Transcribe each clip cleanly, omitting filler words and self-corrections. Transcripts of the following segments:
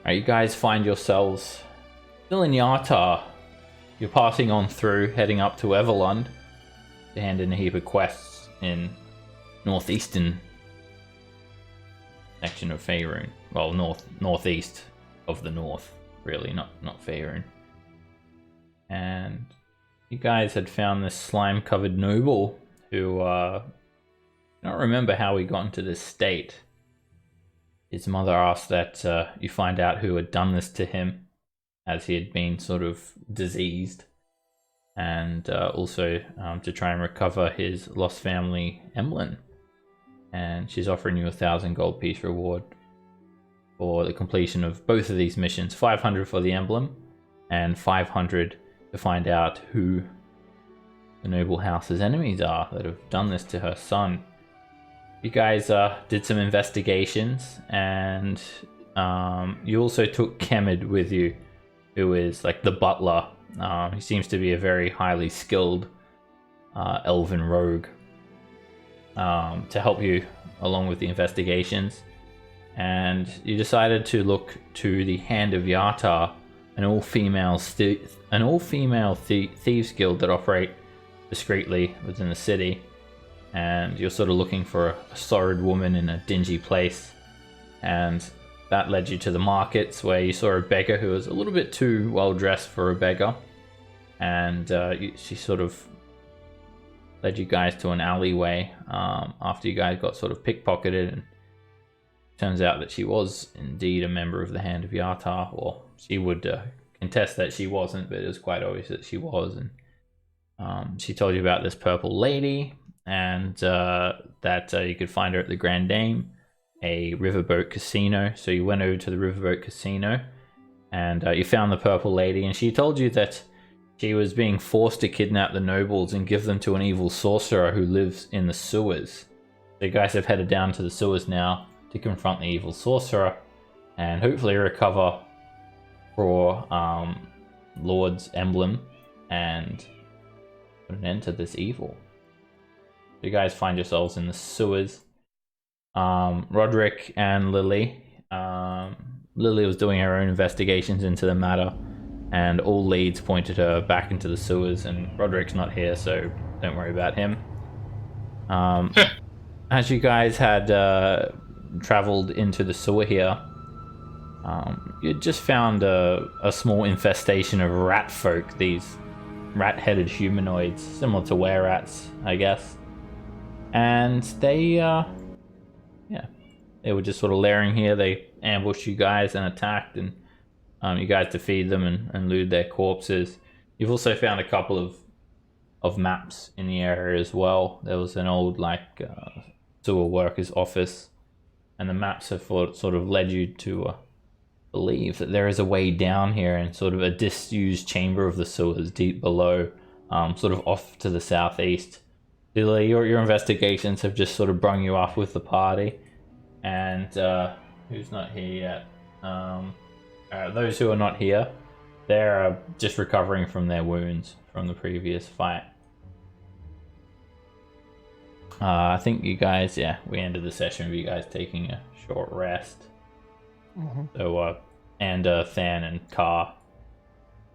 You guys find yourselves still in Yartar. You're passing on through, heading up to Everlund to hand in a heap of quests in northeastern section of Faerun. Well, northeast of the north, really, not Faerun. And you guys had found this slime-covered noble who, I don't remember how he got into this state. His mother asked that you find out who had done this to him, as he had been sort of diseased, and also to try and recover his lost family emblem. And she's offering you 1,000 gold piece reward for the completion of both of these missions. 500 for the emblem, and 500 to find out who the noble house's enemies are that have done this to her son. You guys did some investigations, and you also took Kemid with you, who is like the butler. He seems to be a very highly skilled elven rogue, to help you along with the investigations. And you decided to look to the Hand of Yartar, an all-female thieves guild that operate discreetly within the city. And you're sort of looking for a sorry woman in a dingy place, and that led you to the markets, where you saw a beggar who was a little bit too well dressed for a beggar, and she sort of led you guys to an alleyway after you guys got sort of pickpocketed, and turns out that she was indeed a member of the Hand of Yartar. Or she would contest that she wasn't, but it was quite obvious that she was. And she told you about this purple lady, and that you could find her at the Grand Dame, a riverboat casino. So you went over to the riverboat casino, and you found the purple lady, and she told you that she was being forced to kidnap the nobles and give them to an evil sorcerer who lives in the sewers. So you guys have headed down to the sewers now to confront the evil sorcerer and hopefully recover for Lord's emblem and put an end to this evil. You guys find yourselves in the sewers. Roderick and Lily. Lily was doing her own investigations into the matter, and all leads pointed her back into the sewers, and Roderick's not here, so don't worry about him. As you guys had traveled into the sewer here, you just found a small infestation of rat folk, these rat-headed humanoids, similar to were-rats, I guess. And they were just sort of layering here. They ambushed you guys and attacked, and you guys defeated them and looted their corpses. You've also found a couple of maps in the area as well. There was an old sewer worker's office, and the maps have sort of led you to believe that there is a way down here in sort of a disused chamber of the sewers deep below, sort of off to the southeast. Your investigations have just sort of brung you off with the party, and who's not here yet? Those who are not here, they're just recovering from their wounds from the previous fight. I think you guys, we ended the session with you guys taking a short rest. Mm-hmm. So, and Than and Ka,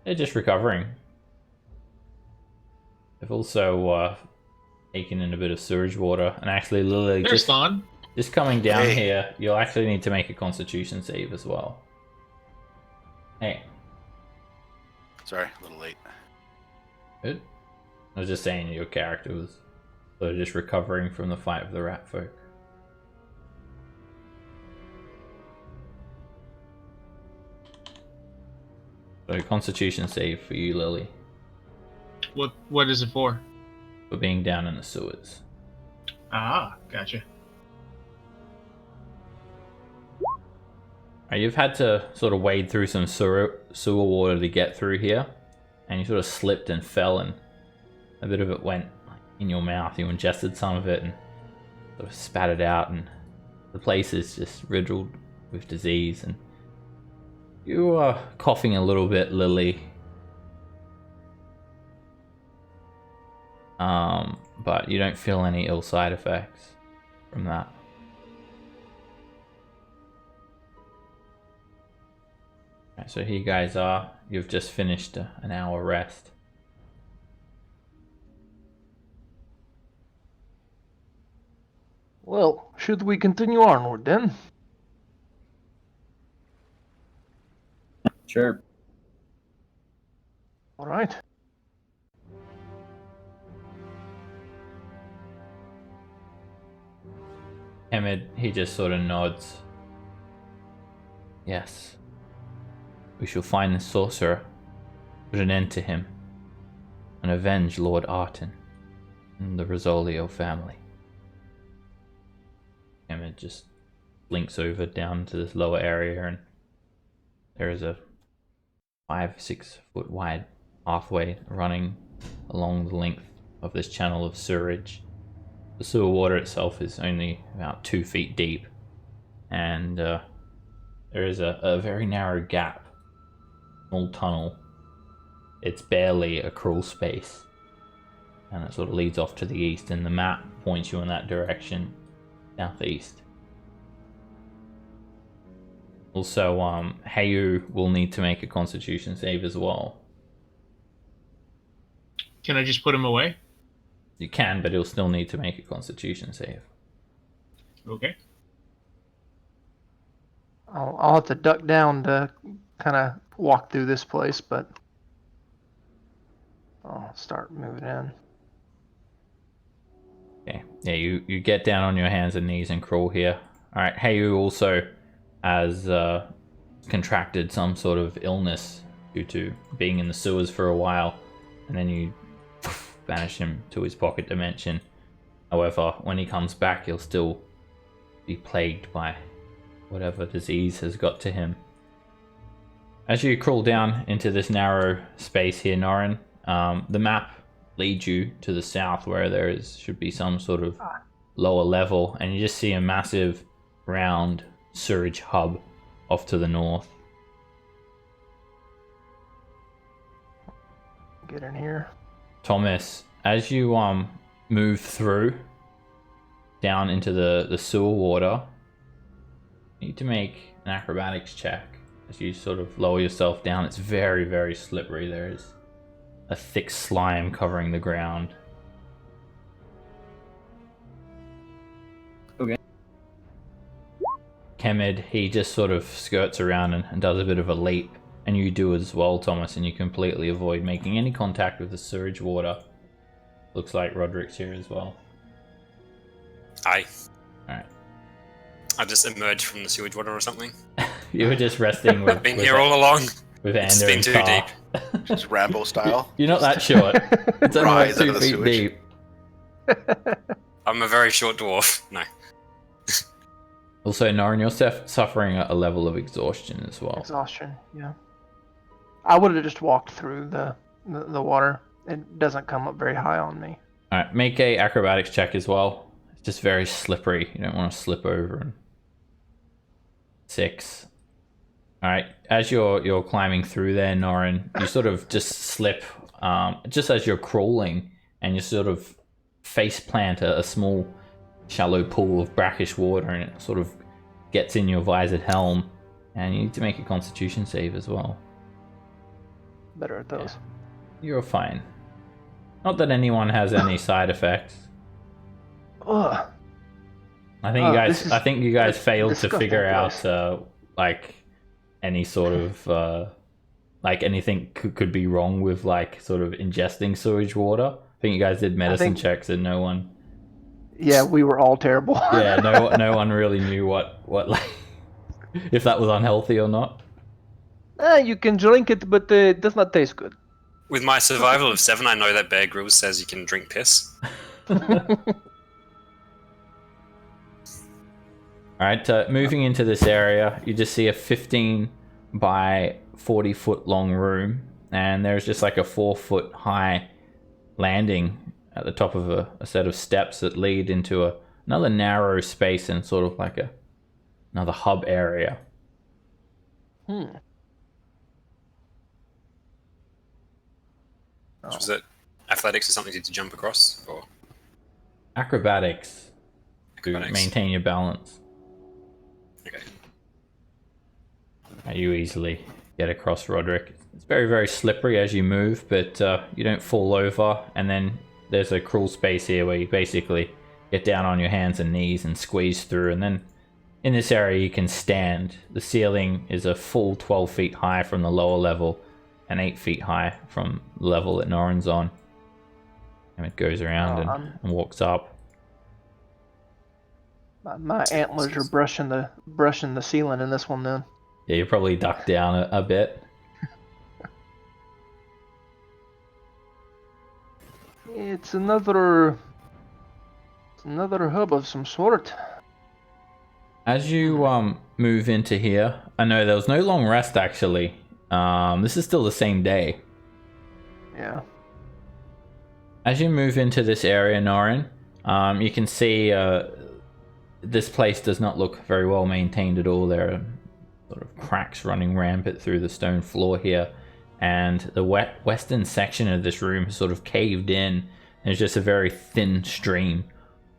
they're just recovering. They've also taken in a bit of sewage water, and actually Lily just coming down here, you'll actually need to make a Constitution save as well. Hey. Sorry, a little late. Good. I was just saying your character was sort of just recovering from the fight with the rat folk. So Constitution save for you, Lily. What is it for? For being down in the sewers. Ah, gotcha. You've had to sort of wade through some sewer water to get through here, and you sort of slipped and fell, and a bit of it went in your mouth. You ingested some of it and sort of spat it out, and the place is just riddled with disease, and you are coughing a little bit, Lily. But you don't feel any ill side effects from that. So here you guys are. You've just finished an hour rest. Well, should we continue onward then? Sure. All right. Emid, he just sort of nods. Yes. We shall find the sorcerer, put an end to him, and avenge Lord Arton and the Rosolio family. Emid just blinks over down to this lower area, and there is a 5-6 foot wide pathway running along the length of this channel of sewerage. The sewer water itself is only about 2 feet deep, and there is a very narrow gap, small tunnel. It's barely a crawl space, and it sort of leads off to the east, and the map points you in that direction, southeast. Also, Hayu will need to make a constitution save as well. Can I just put him away? You can, but he'll still need to make a constitution save. Okay. I'll have to duck down to kind of walk through this place, but I'll start moving in. Okay, yeah, you get down on your hands and knees and crawl here. Alright, Hayu also has contracted some sort of illness due to being in the sewers for a while, and then you banish him to his pocket dimension. However, when he comes back, he'll still be plagued by whatever disease has got to him. As you crawl down into this narrow space here, Norin, the map leads you to the south where there should be some sort of lower level, and you just see a massive round sewerage hub off to the north. Get in here. Thomas, as you move through down into the sewer water, you need to make an acrobatics check. As you sort of lower yourself down, it's very, very slippery. There is a thick slime covering the ground. Okay. Kemid, he just sort of skirts around and does a bit of a leap. And you do as well, Thomas, and you completely avoid making any contact with the sewage water. Looks like Roderick's here as well. Aye. Alright. I just emerged from the sewage water or something. You were just resting with... I've been here all along. With It's Ander been and too Carl. deep. Just Rambo style. You're not that short. It's only like Rise out 2 of the feet sewage. deep. I'm a very short dwarf. No. Also, Norin, you're suffering a level of exhaustion as well. Exhaustion, yeah. I would have just walked through the water. It doesn't come up very high on me. Alright, make a acrobatics check as well. It's just very slippery. You don't want to slip over. And 6. Alright, as you're climbing through there, Norin, you sort of just slip just as you're crawling, and you sort of face plant a small shallow pool of brackish water, and it sort of gets in your visored helm, and you need to make a constitution save as well. Better at those. You're fine. Not that anyone has any side effects. Ugh. I think you guys failed to disgusting figure place. out like any sort of like anything could be wrong with like sort of ingesting sewage water. I think you guys did medicine checks and no one. Yeah, we were all terrible. Yeah, no one really knew what like if that was unhealthy or not. You can drink it, but it does not taste good. With my survival of 7, I know that Bear Grylls says you can drink piss. Alright, moving into this area, you just see a 15 by 40 foot long room, and there's just like a 4 foot high landing at the top of a set of steps that lead into another narrow space and sort of like another hub area. Was it athletics or something to jump across? Or Acrobatics to Acrobatics. maintain your balance. Okay. You easily get across, Roderick. It's very, very slippery as you move, but you don't fall over. And then there's a crawl space here where you basically get down on your hands and knees and squeeze through. And then in this area you can stand. The ceiling is a full 12 feet high from the lower level and 8 feet high from the level that Norin's on. And it goes around and walks up. My antlers are brushing the ceiling in this one then. Yeah, you probably duck down a bit. It's another hub of some sort. As you move into here, I know there was no long rest actually. This is still the same day. Yeah. As you move into this area, Norin, you can see this place does not look very well maintained at all. There are sort of cracks running rampant through the stone floor here, and the western section of this room has sort of caved in. There's just a very thin stream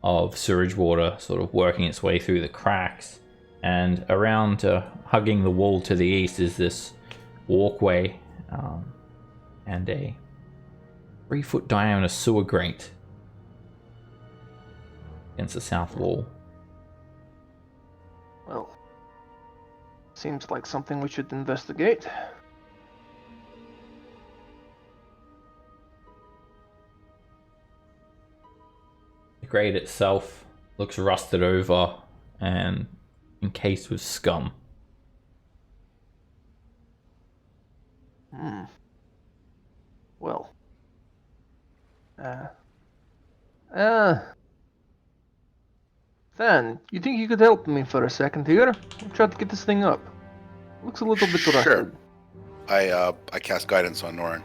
of sewage water sort of working its way through the cracks, and around hugging the wall to the east is this walkway and a 3-foot diameter sewer grate against the south wall. Well, seems like something we should investigate. The grate itself looks rusted over and encased with scum. Well. Then, you think you could help me for a second here? I'll try to get this thing up. Looks a little bit rusted. Sure. I cast guidance on Norin.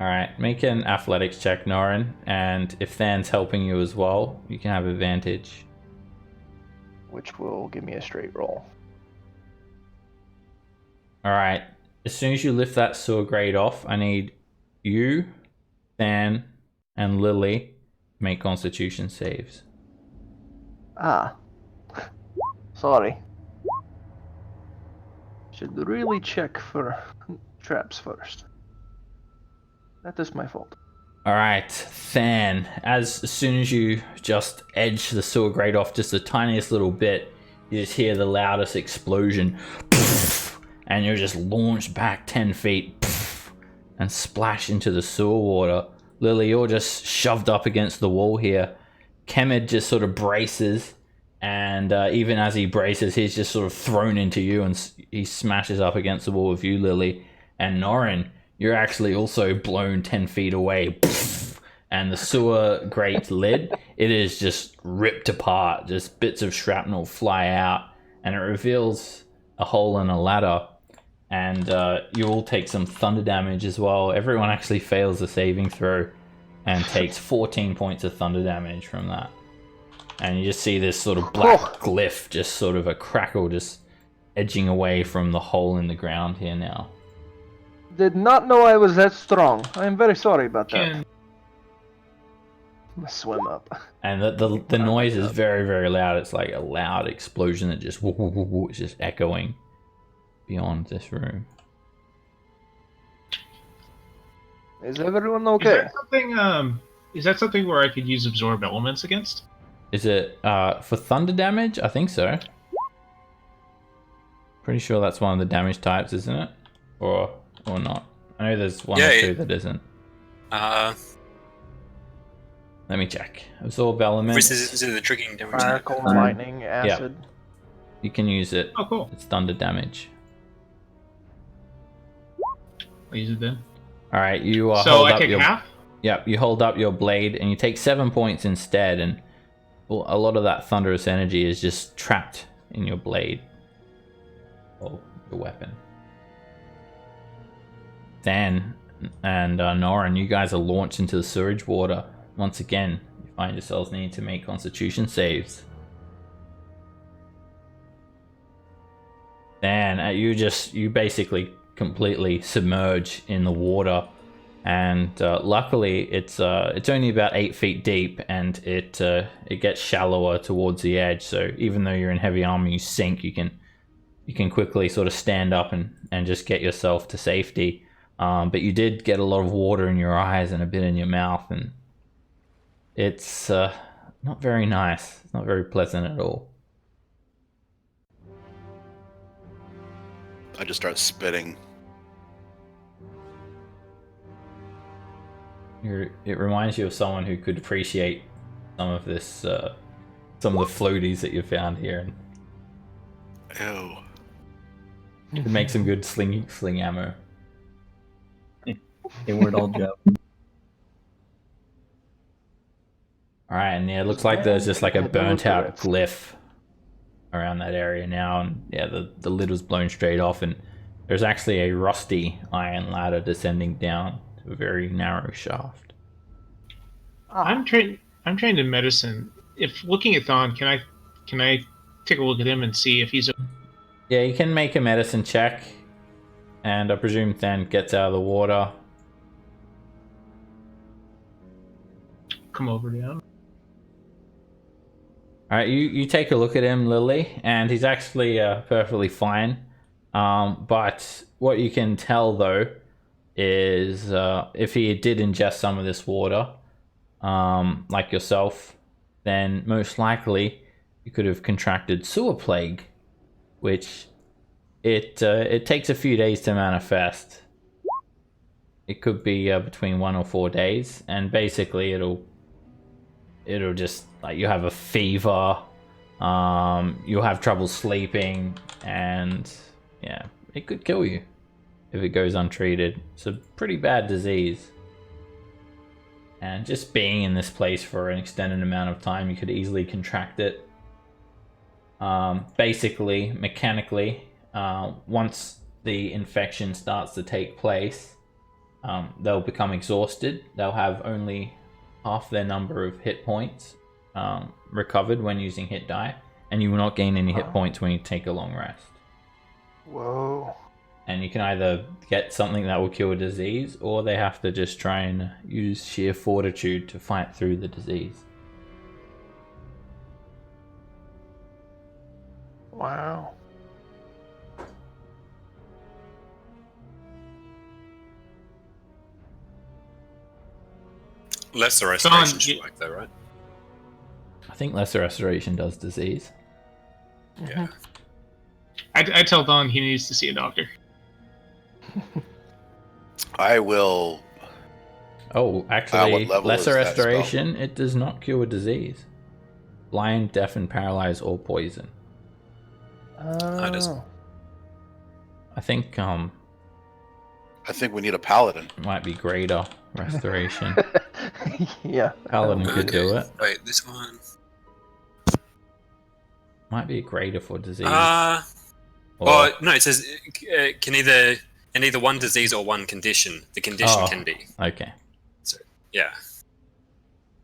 Alright, make an athletics check, Norin, and if Than's helping you as well, you can have advantage. Which will give me a straight roll. Alright, as soon as you lift that sewer grate off, I need you, Than, and Lily to make constitution saves. Ah. Sorry. Should really check for traps first. That is my fault. Alright, Than, as soon as you just edge the sewer grate off just the tiniest little bit, you just hear the loudest explosion, and you're just launched back 10 feet and splash into the sewer water. Lily, you're just shoved up against the wall here. Kemed just sort of braces, and even as he braces, he's just sort of thrown into you, and he smashes up against the wall with you, Lily. And Norin, you're actually also blown 10 feet away, and the sewer grate lid, it is just ripped apart. Just bits of shrapnel fly out, and it reveals a hole in a ladder. And you all take some thunder damage as well. Everyone actually fails the saving throw and takes 14 points of thunder damage from that. And you just see this sort of black glyph, just sort of a crackle just edging away from the hole in the ground here now. Did not know I was that strong. I am very sorry about that. I'm gonna swim up. And the noise is very, very loud. It's like a loud explosion that just it's just echoing beyond this room. Is everyone okay? Is that something where I could use absorb elements against? Is it for thunder damage? I think so. Pretty sure that's one of the damage types, isn't it? Or not? I know there's one or two that isn't. Let me check. Absorb elements. Is it the triggering damage? Fire, cold, lightning, acid. Yeah. You can use it. Oh, cool. It's thunder damage. I'll use it then. All right, you So hold I up take your half? you hold up your blade and you take 7 points instead, and well, a lot of that thunderous energy is just trapped in your blade or your weapon. Dan and Norin, you guys are launched into the sewage water. Once again, you find yourselves needing to make constitution saves. Dan, you basically completely submerge in the water, and luckily it's only about 8 feet deep, and it gets shallower towards the edge. So even though you're in heavy armor, you sink. You you can quickly sort of stand up and just get yourself to safety. But you did get a lot of water in your eyes and a bit in your mouth, and it's not very nice. It's not very pleasant at all. I just start spitting. It reminds you of someone who could appreciate some of this, some of the floaties that you found here, and Ew. could make some good sling ammo. They weren't all Joe. All right, and yeah, it looks like there's just like a burnt out glyph around that area now, and yeah, the lid was blown straight off, and there's actually a rusty iron ladder descending down to a very narrow shaft. I'm trained in medicine. If looking at Thon, can I take a look at him and see if he's Yeah, you can make a medicine check, and I presume Than gets out of the water. come over to him? All right, you take a look at him, Lily, and he's actually perfectly fine. But what you can tell though is if he did ingest some of this water, like yourself, then most likely you could have contracted sewer plague, which it takes a few days to manifest. It could be between 1 or 4 days, and basically it'll just, like, you have a fever, you'll have trouble sleeping, and yeah, it could kill you if it goes untreated. It's a pretty bad disease, and just being in this place for an extended amount of time, you could easily contract it. Basically, mechanically, once the infection starts to take place, they'll become exhausted. They'll have only half their number of hit points recovered when using hit die, and you will not gain any hit points when you take a long rest. Whoa. And you can either get something that will cure disease, or they have to just try and use sheer fortitude to fight through the disease. Wow. Lesser restoration Don, should you- work though, right? I think lesser restoration does disease. Yeah. I tell Don he needs to see a doctor. I will. Oh, what actually, level lesser is that spell? restoration, it does not cure disease. Blind, deafen, paralyze, or poison. That is- Oh. I think I think we need a paladin. it might be greater restoration. Yeah. Paladin could do it. Wait, this one. Might be a greater for disease. Oh Or- no, it says can either one disease or one condition. The condition Oh. can be. Okay. Yeah,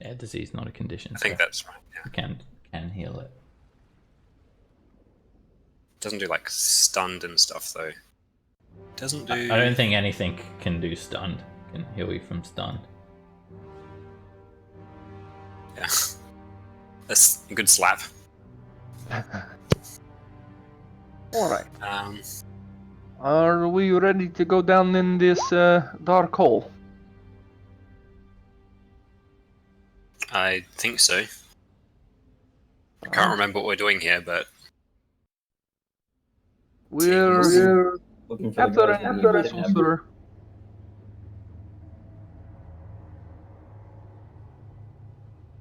Yeah, disease, not a condition. I think so that's right. Yeah. you can heal it. Doesn't do like stunned and stuff though. Doesn't do. I don't think anything can do stunned. Can heal you from stunned. Yeah. That's a good slap. All right. Um, Are we ready to go down in this dark hole? I think so. I can't remember what we're doing here, but We're Looking for after the guys an that evil we kidnapped. sorcerer.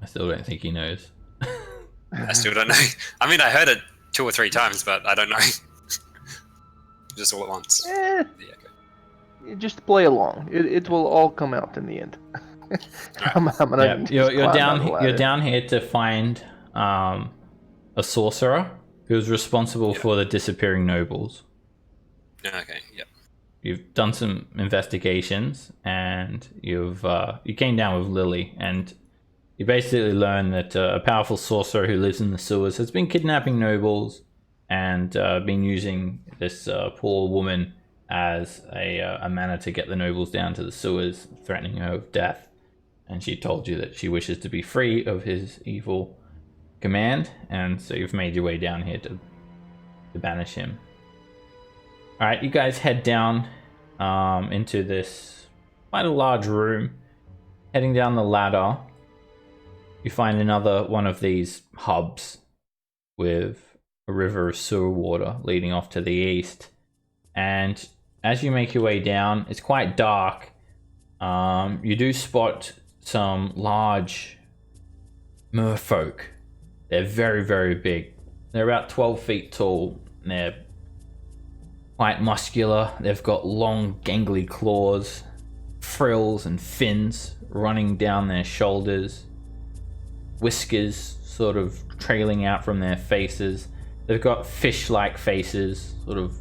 I still don't think he knows. I still don't know. I mean, I heard it 2 or 3 times, but I don't know. Just all at once. Eh, Yeah, okay. you just play along. It will all come out in the end. I'm gonna Yeah, just you're climb down that you're ladder. down here to find a sorcerer who's responsible Yeah. for the disappearing nobles. Okay, yeah. You've done some investigations, and you came down with Lily, and you basically learned that a powerful sorcerer who lives in the sewers has been kidnapping nobles and been using this poor woman as a manner to get the nobles down to the sewers, threatening her with death. And she told you that she wishes to be free of his evil command, and so you've made your way down here to banish him. All right, you guys head down into this quite a large room. Heading down the ladder, you find another one of these hubs with a river of sewer water leading off to the east. And as you make your way down, it's quite dark. You do spot some large merfolk. They're very, very big. They're about 12 feet tall. And they're quite muscular. They've got long, gangly claws, frills and fins running down their shoulders, whiskers sort of trailing out from their faces. They've got fish-like faces, sort of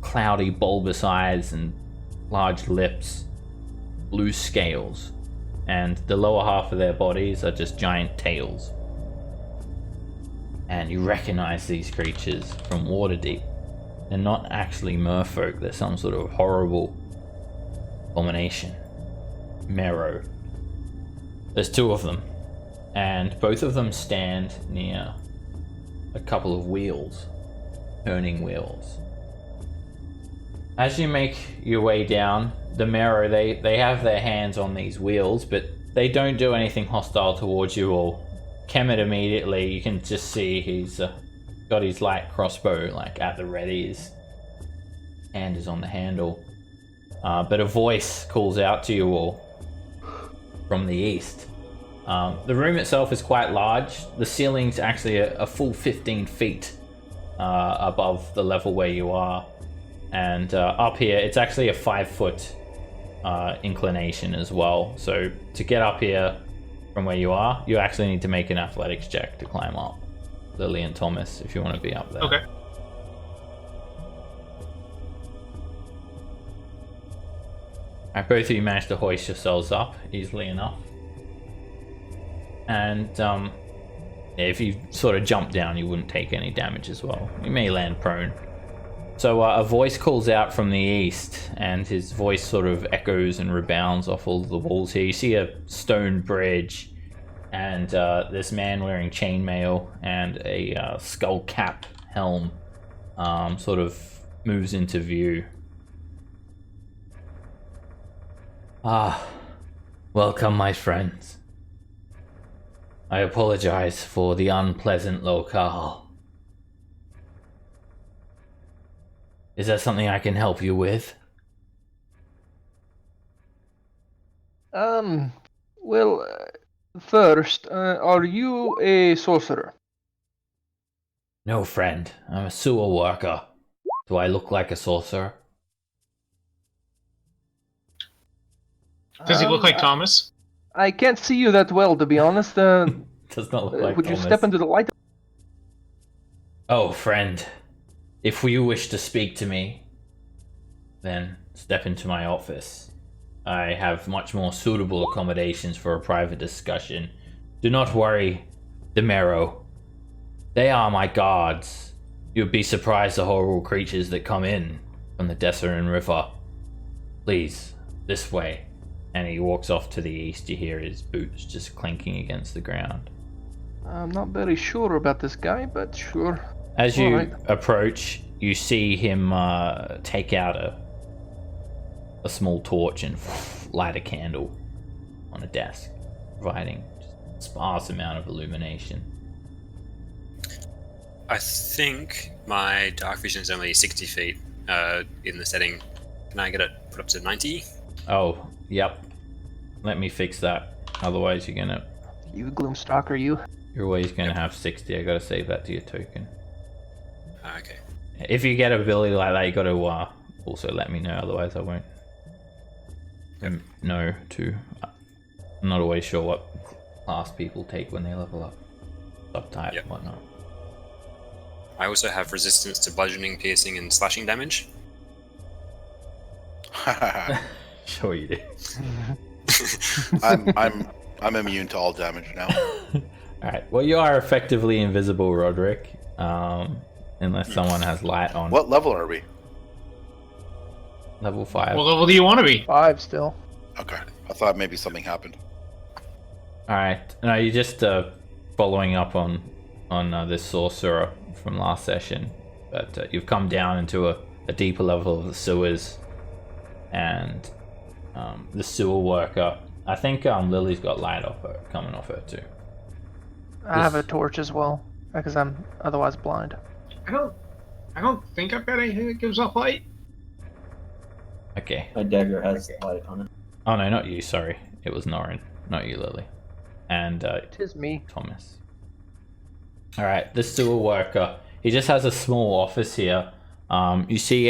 cloudy, bulbous eyes and large lips, blue scales, and the lower half of their bodies are just giant tails. And you recognize these creatures from Waterdeep. They're not actually merfolk, they're some sort of horrible abomination. Marrow. There's two of them, and both of them stand near a couple of wheels, turning wheels. As you make your way down, the Marrow, they have their hands on these wheels, but they don't do anything hostile towards you all. Kemet immediately, you can just see he's got his light crossbow like at the ready. His hand is on the handle. But a voice calls out to you all from the east. The room itself is quite large. The ceiling's actually a full 15 feet above the level where you are. And up here, it's actually a 5-foot inclination as well. So to get up here from where you are, you actually need to make an athletics check to climb up. Lily and Thomas, if you want to be up there. Okay. Alright, both of you managed to hoist yourselves up easily enough. And if you sort of jump down, you wouldn't take any damage as well. You may land prone. So a voice calls out from the east, and his voice sort of echoes and rebounds off all the walls here. You see a stone bridge, and this man wearing chainmail and a skull cap helm sort of moves into view. Ah, welcome, my friends. I apologize for the unpleasant locale. Is there something I can help you with? Well, first, are you a sorcerer? No, friend. I'm a sewer worker. Do I look like a sorcerer? Does he look like Thomas? I can't see you that well, to be honest. Does not look like would Thomas. you step into the light? Oh, friend. If you wish to speak to me, then step into my office. I have much more suitable accommodations for a private discussion. Do not worry, Demero. They are my guards. You'd be surprised the horrible creatures that come in from the Desserin River. Please, this way. And he walks off to the east. You hear his boots just clinking against the ground. I'm not very sure about this guy, but sure. As you Alright. approach, you see him take out a small torch and light a candle on a desk, providing just a sparse amount of illumination. I think my dark vision is only 60 feet in the setting. Can I get it put up to 90? Oh, yep. Let me fix that. Otherwise, You Gloomstalker, you. you're always gonna have 60. I gotta save that to your token. Okay. If you get an ability like that, you gotta also let me know. Otherwise, I won't know to. I'm not always sure what class people take when they level up. Subtype, Yep. whatnot. I also have resistance to bludgeoning, piercing, and slashing damage. Sure you do. I'm immune to all damage now. Alright, well, you are effectively invisible, Roderick. Unless someone has light on. What level are we? Level 5. What level do you want to be? 5 still. Okay. I thought maybe something happened. Alright, no, you're just following up on this sorcerer from last session. But you've come down into a a deeper level of the sewers, and the sewer worker. I think Lily's got light off her, coming off her too. I have a torch as well, because I'm otherwise blind. I don't think I've got anything that gives off light. Okay. My dagger has light on it. Oh no, not you. Sorry, it was Norin, not you, Lily, and Tis me. Thomas. All right, the sewer worker. He just has a small office here. You see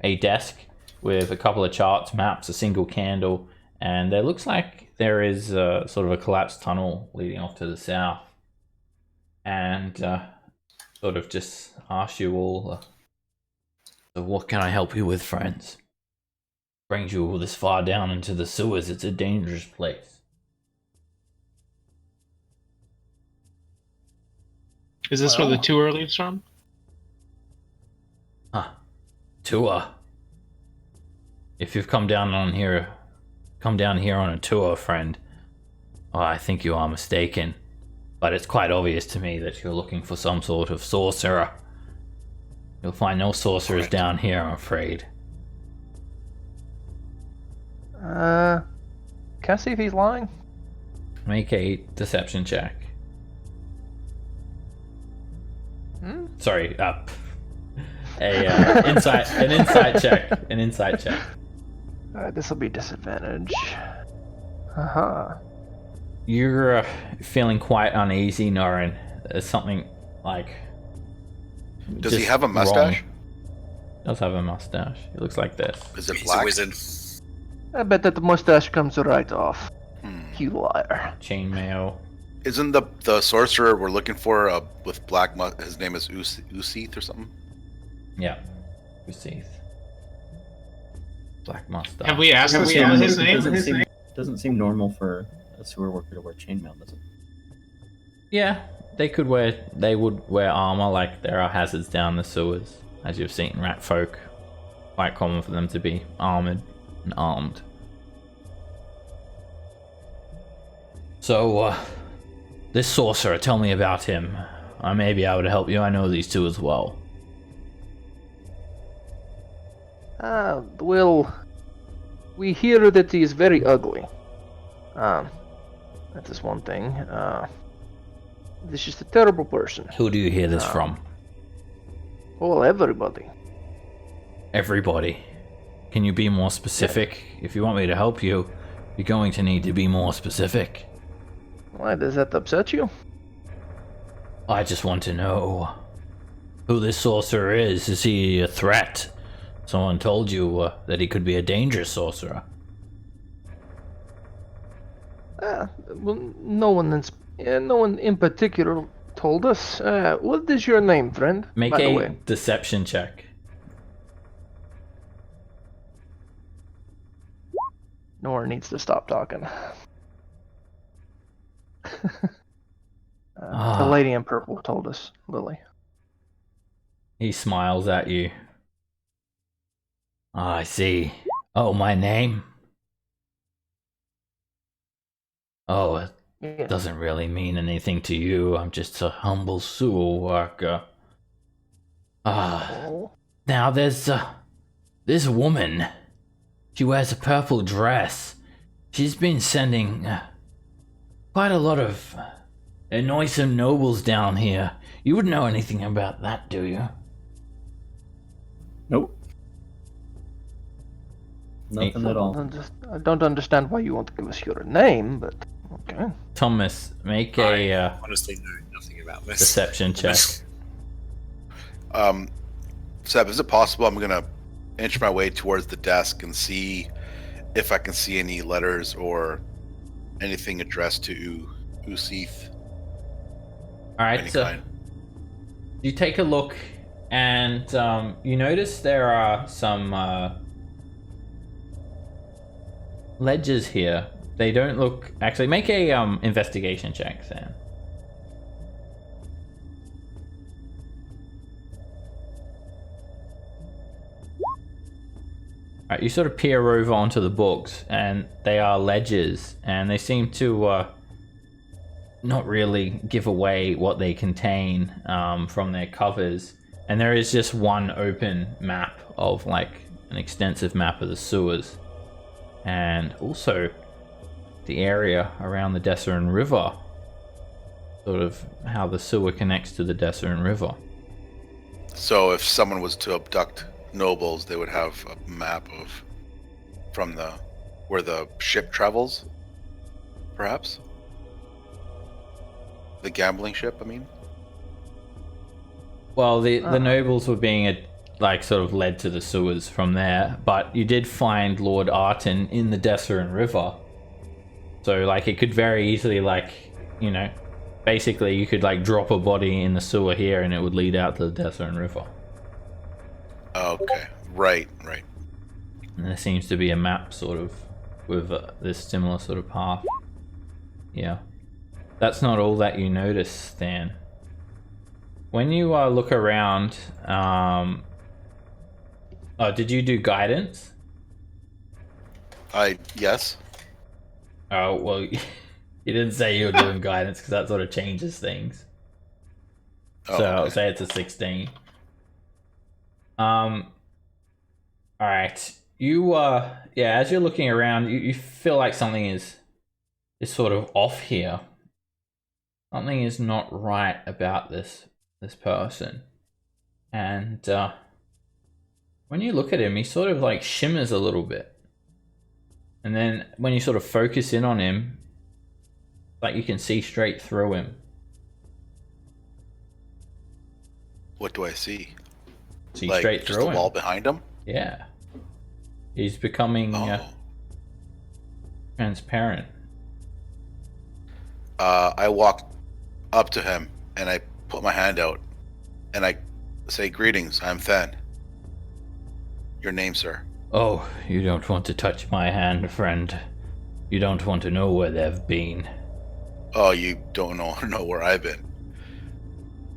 a desk with a couple of charts, maps, a single candle, and there looks like there is sort of a collapsed tunnel leading off to the south. And sort of just ask you all, so what can I help you with, friends? Brings you all this far down into the sewers. It's a dangerous place. Is this where the tour leaves from? Huh. Tour. If you've come down here on a tour, friend, oh, I think you are mistaken. But it's quite obvious to me that you're looking for some sort of sorcerer. You'll find no sorcerers down here, I'm afraid. Can I see if he's lying? Make a deception check. Sorry, an insight check. An insight check. This will be disadvantage. Uh-huh. You're feeling quite uneasy, Norin. There's something like. Does he just have a mustache? wrong. Does have a mustache. It looks like this. Is it He's black? a wizard. I bet that the mustache comes right off. You liar. Chainmail. Isn't the sorcerer we're looking for with black? His name is Usith or something. Yeah. Usith. Black mustache. Have we asked his name? Doesn't seem normal for a sewer worker to wear chainmail, does it? Yeah, they would wear armor, like there are hazards down the sewers, as you've seen rat folk. Quite common for them to be armored and armed. So, this sorcerer, tell me about him. I may be able to help you. I know these two as well. Well, we hear that he is very ugly. That is one thing. He's just a terrible person. Who do you hear this from? Well, everybody. Everybody. Can you be more specific? If you want me to help you, you're going to need to be more specific. Why, does that upset you? I just want to know who this sorcerer is. Is he a threat? Someone told you that he could be a dangerous sorcerer. Well, no one in particular told us. What is your name, friend? Make by the a way? deception check. Nora needs to stop talking. The lady in purple told us, Lily. He smiles at you. Ah, I see. Oh, my name? Oh, it Yeah. doesn't really mean anything to you. I'm just a humble sewer worker. Oh. Now there's this woman. She wears a purple dress. She's been sending quite a lot of noisome nobles down here. You wouldn't know anything about that, do you? Nope. Nothing at all. I don't understand why you want to give us your name, but okay. Thomas, make I a honestly know nothing about this. deception check. Seb, is it possible I'm gonna inch my way towards the desk and see if I can see any letters or anything addressed to Usith? Alright, Any so kind. you take a look and you notice there are some ledgers here. They don't look... Actually, make a investigation check, Sam. Alright, you sort of peer over onto the books, and they are ledgers, and they seem to not really give away what they contain from their covers. And there is just one open map of like an extensive map of the sewers. And also the area around the Desserin River. Sort of how the sewer connects to the Desserin River. So if someone was to abduct nobles, they would have a map of where the ship travels, perhaps? The gambling ship, I mean? Well, the nobles were being sort of led to the sewers from there, but you did find Lord Arton in the Desserin River. So like it could very easily basically you could like drop a body in the sewer here and it would lead out to the Desserin River. Okay, right. And there seems to be a map sort of with this similar sort of path. Yeah. That's not all that you notice, Stan. When you look around, did you do guidance? Yes. Oh, well, you didn't say you were doing guidance because that sort of changes things. Oh, So okay. I'll say it's a 16. Alright. You, as you're looking around, you feel like something is sort of off here. Something is not right about this person. And when you look at him, he sort of like shimmers a little bit. And then when you sort of focus in on him, like you can see straight through him. What do I see? See Like straight just through the him. wall behind him? Yeah. He's becoming transparent. I walk up to him and I put my hand out and I say, "Greetings, I'm Than. Your name, sir?" Oh, you don't want to touch my hand, friend. You don't want to know where they've been. Oh, you don't know where I've been.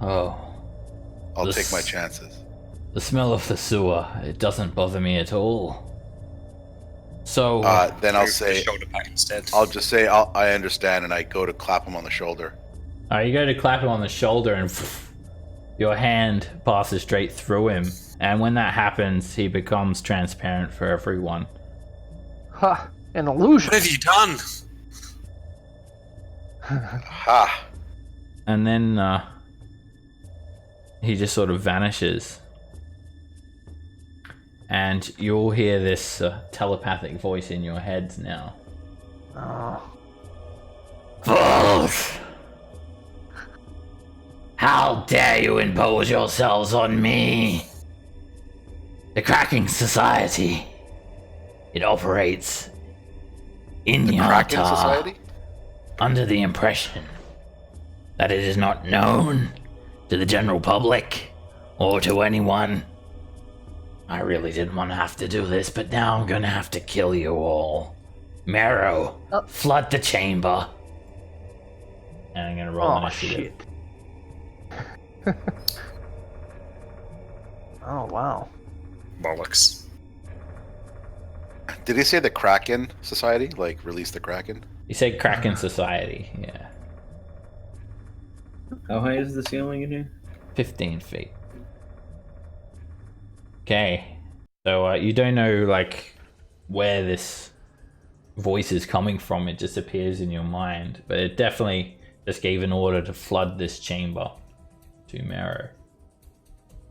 Oh. I'll take my chances. The smell of the sewer, it doesn't bother me at all. So Then I'll Move the say, shoulder back instead. I'll just say, I understand, and I go to clap him on the shoulder. you go to clap him on the shoulder and your hand passes straight through him. And when that happens, he becomes transparent for everyone. Ha! An illusion! What have you done? Ha! And then he just sort of vanishes. And you'll hear this telepathic voice in your heads now. Oh. Fools! How dare you impose yourselves on me? The Krackin Society. It operates in The Krackin Yata Society? under the impression that it is not known to the general public or to anyone. I really didn't want to have to do this, but now I'm gonna have to kill you all. Marrow, flood the chamber. And I'm gonna roll initiative. Shit. Oh, wow. Bollocks. Did he say the Krackin Society? Like, release the Krackin? You said Krackin Society, yeah. How high is the ceiling in here? 15 feet. Okay. So you don't know, like, where this voice is coming from. It just appears in your mind. But it definitely just gave an order to flood this chamber to Marrow.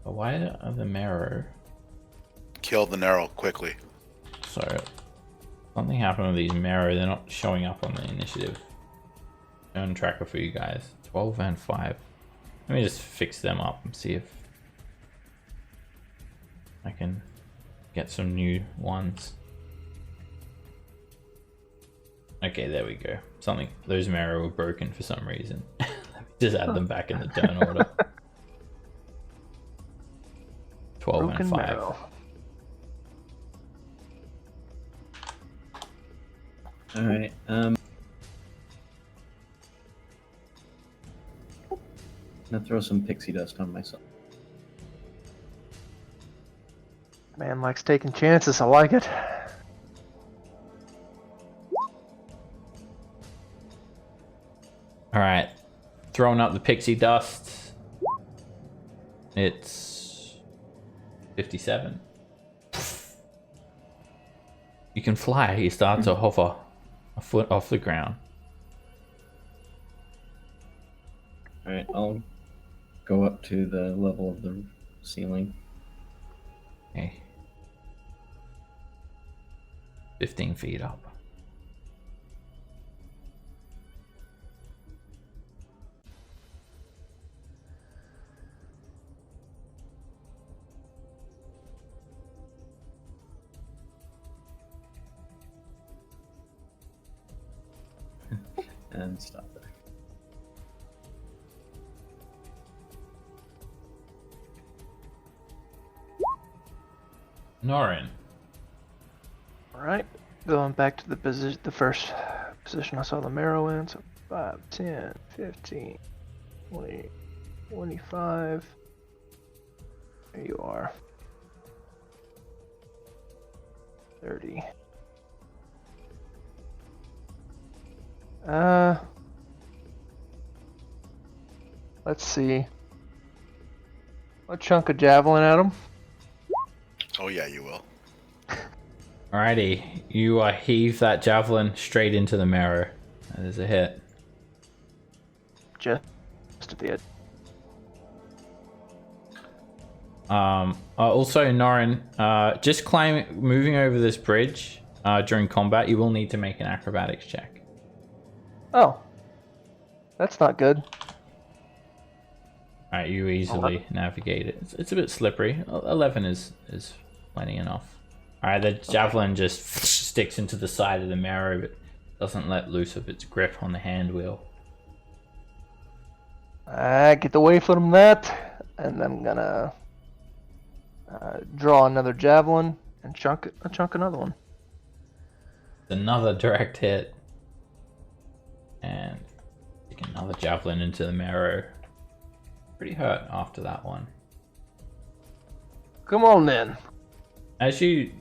But why are the Marrow? Kill the Narrow quickly. So, something happened with these Marrow. They're not showing up on the initiative. Turn tracker for you guys. 12 and 5. Let me just fix them up and see if I can get some new ones. Okay, there we go. Those Marrow were broken for some reason. Let me just add them back in the turn order. 12 Broken and 5. Marrow. Alright, I'm gonna throw some pixie dust on myself. Man likes taking chances. I like it. Alright. Throwing up the pixie dust. It's 57. You can fly. You start to hover a foot off the ground. Alright, I'll go up to the level of the ceiling. Okay. 15 feet up. And stop there. Norin. Alright, going back to the first position I saw the marrow in, so 5, 10, 15, 20, 25. There you are. 30. Let's see. A chunk of javelin at him. Oh yeah, you will. Alrighty, you heave that javelin straight into the marrow. That is a hit. Just a bit. Also, Norin, just moving over this bridge during combat, you will need to make an acrobatics check. Oh. That's not good. Alright, you easily navigate it. It's a bit slippery. 11 is plenty enough. Alright, the javelin just sticks into the side of the marrow, but doesn't let loose of its grip on the hand wheel. I get away from that, and I'm gonna draw another javelin and chunk another one. Another direct hit. And stick another javelin into the marrow. Pretty hurt after that one. Come on then. As you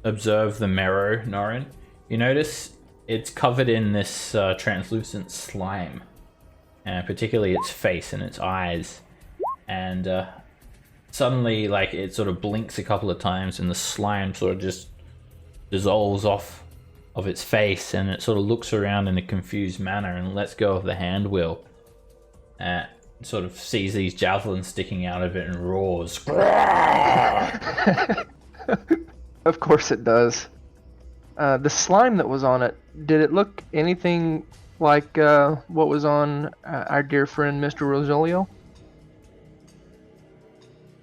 observe the marrow, Norin, you notice it's covered in this translucent slime. And particularly its face and its eyes. And suddenly, like, it sort of blinks a couple of times and the slime sort of just dissolves off of its face, and it sort of looks around in a confused manner and lets go of the hand wheel. Sort of sees these javelins sticking out of it and roars. Of course it does. The slime that was on it, did it look anything like what was on our dear friend Mr. Rosolio?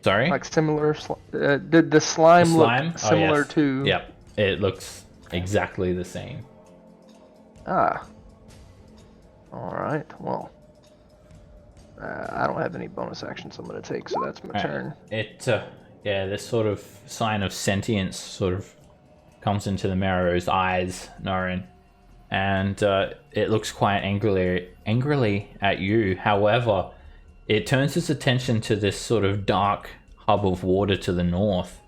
Sorry? Like similar, did the slime look similar yes. to... Yep, it looks exactly the same. Ah. Alright, well. I don't have any bonus actions I'm going to take, so that's my turn. Yeah, this sort of sign of sentience sort of comes into the marrow's eyes, Norin. And it looks quite angrily at you. However, it turns its attention to this sort of dark hub of water to the north.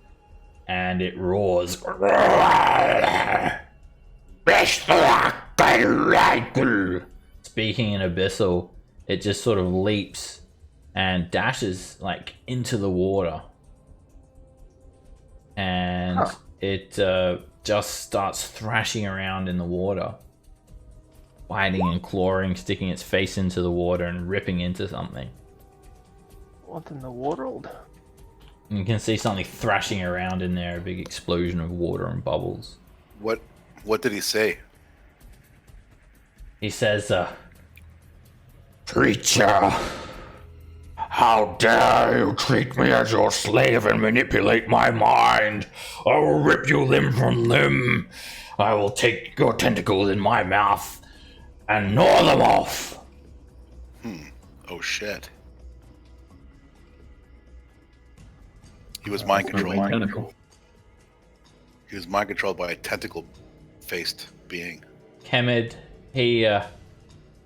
And it roars. Speaking in Abyssal, it just sort of leaps and dashes like into the water. And it just starts thrashing around in the water. Biting and clawing, sticking its face into the water and ripping into something. What in the world? And you can see something thrashing around in there, a big explosion of water and bubbles. What did he say? He says, "Creature, how dare you treat me as your slave and manipulate my mind? I will rip you limb from limb. I will take your tentacles in my mouth and gnaw them off." Oh shit. He was mind controlled. Tentacle. He was mind controlled by a tentacle-faced being. Kemed, he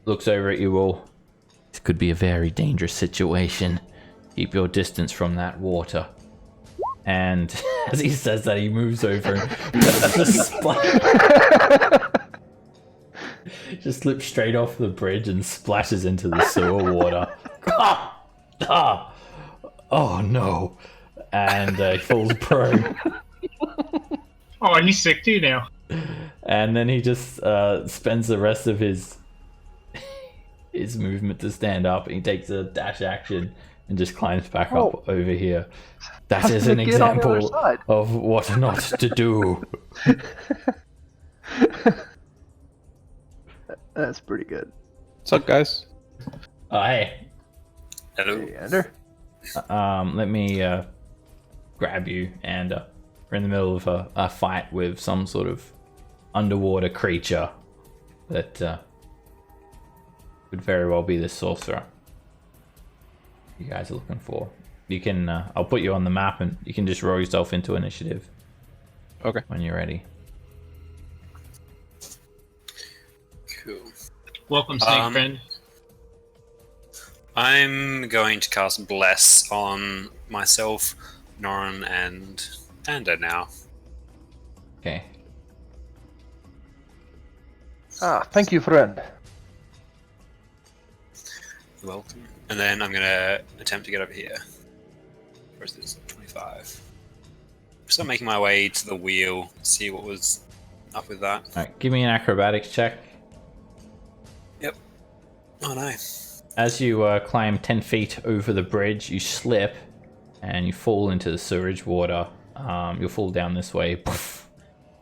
looks over at you all. This could be a very dangerous situation. Keep your distance from that water. And as he says that, he moves over and just slips straight off the bridge and splashes into the sewer water. Oh no. and he falls prone. Oh, he's sick too now. And then he just spends the rest of his movement to stand up. He takes a dash action and just climbs back up over here. That is an example of what not to do. That's pretty good. What's up, guys? Hey. Hello. Hey, Ender. Let me grab you, and we're in the middle of a fight with some sort of underwater creature that could very well be the sorcerer you guys are looking for. You can, I'll put you on the map, and you can just roll yourself into initiative. Okay. When you're ready. Cool. Welcome, Snake Friend. I'm going to cast Bless on myself, Norin, and Anda now. Okay. Thank you, friend. You're welcome. And then I'm going to attempt to get over here. Where's this? 25. Still making my way to the wheel, see what was up with that. Alright, give me an acrobatics check. Yep. Oh no. As you climb 10 feet over the bridge, you slip and you fall into the sewage water. You'll fall down this way, poof,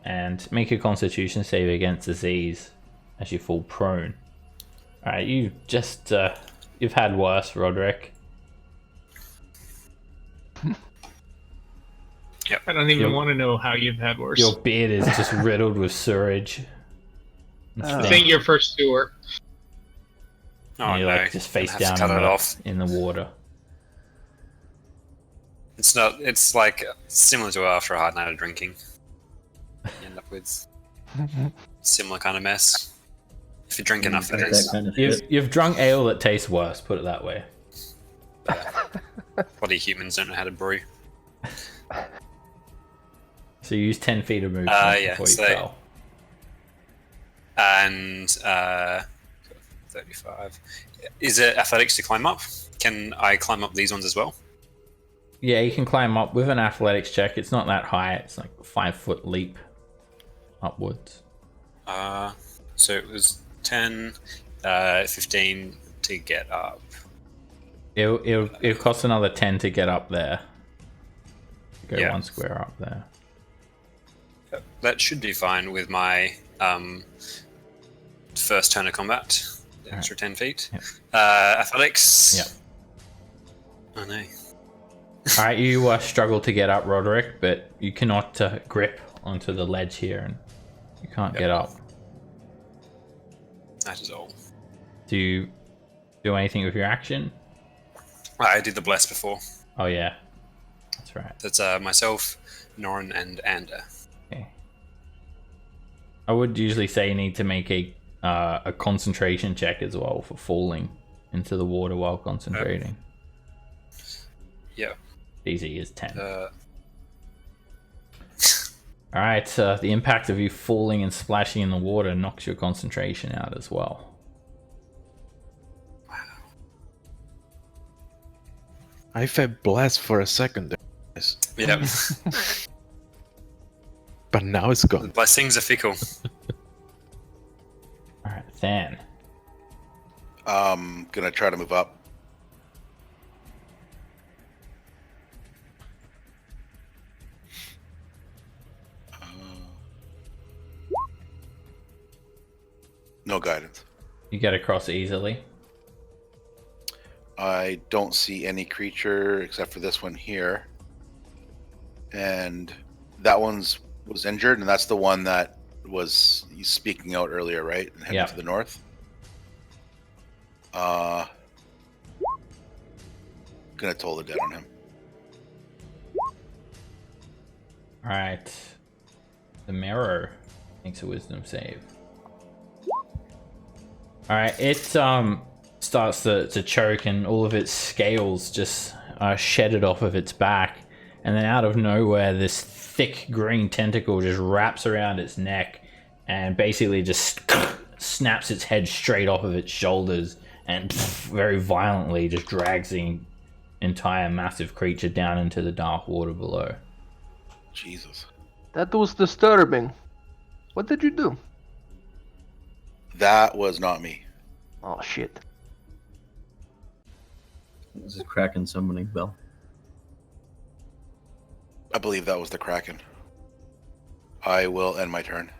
and make a constitution save against disease as you fall prone. Alright, you just, you've had worse, Roderick. Yep. I don't even want to know how you've had worse. Your beard is just riddled with sewage. I think your first sewer. Oh And you're no. like just face Gonna have to down cut it off. in the water. It's not. It's like similar to after a hard night of drinking. You end up with similar kind of mess. If you drink enough, that is. That kind of shit. You've drunk ale that tastes worse, put it that way. Bloody humans don't know how to brew. So you use 10 feet of movement Yeah, before you so- fell. And 35. Is it athletics to climb up? Can I climb up these ones as well? Yeah, you can climb up with an athletics check. It's not that high. It's like a 5-foot leap upwards. So it was 10, 15 to get up. It'll cost another 10 to get up there. Go Yeah. one square up there. That should be fine with my first turn of combat. The extra 10 feet. Yep. Athletics. Yep. Oh no. All right, you struggle to get up, Roderick, but you cannot grip onto the ledge here, and you can't get up. That is all. Do you do anything with your action? I did the bless before. Oh yeah, that's right. That's myself, Norin, and Anda. Okay. I would usually say you need to make a concentration check as well for falling into the water while concentrating. Yeah. Easy is 10. Uh, All right, the impact of you falling and splashing in the water knocks your concentration out as well. I felt blessed for a second there, guys. yeah. But now it's gone. Blessings are fickle. All right, Than. Gonna try to move up. No guidance. You get across easily. I don't see any creature except for this one here. And that was injured, and that's the one that was speaking out earlier, right? And heading Yeah. to the north. Gonna toll the dead on him. All right. The mirror makes a wisdom save. All right, it starts to choke, and all of its scales just shedded off of its back, and then out of nowhere, this thick green tentacle just wraps around its neck, and basically just snaps its head straight off of its shoulders, and very violently just drags entire massive creature down into the dark water below. Jesus. That was disturbing. What did you do? That was not me. Oh shit. This is Krackin summoning bell. I believe that was the Kraken. I will end my turn.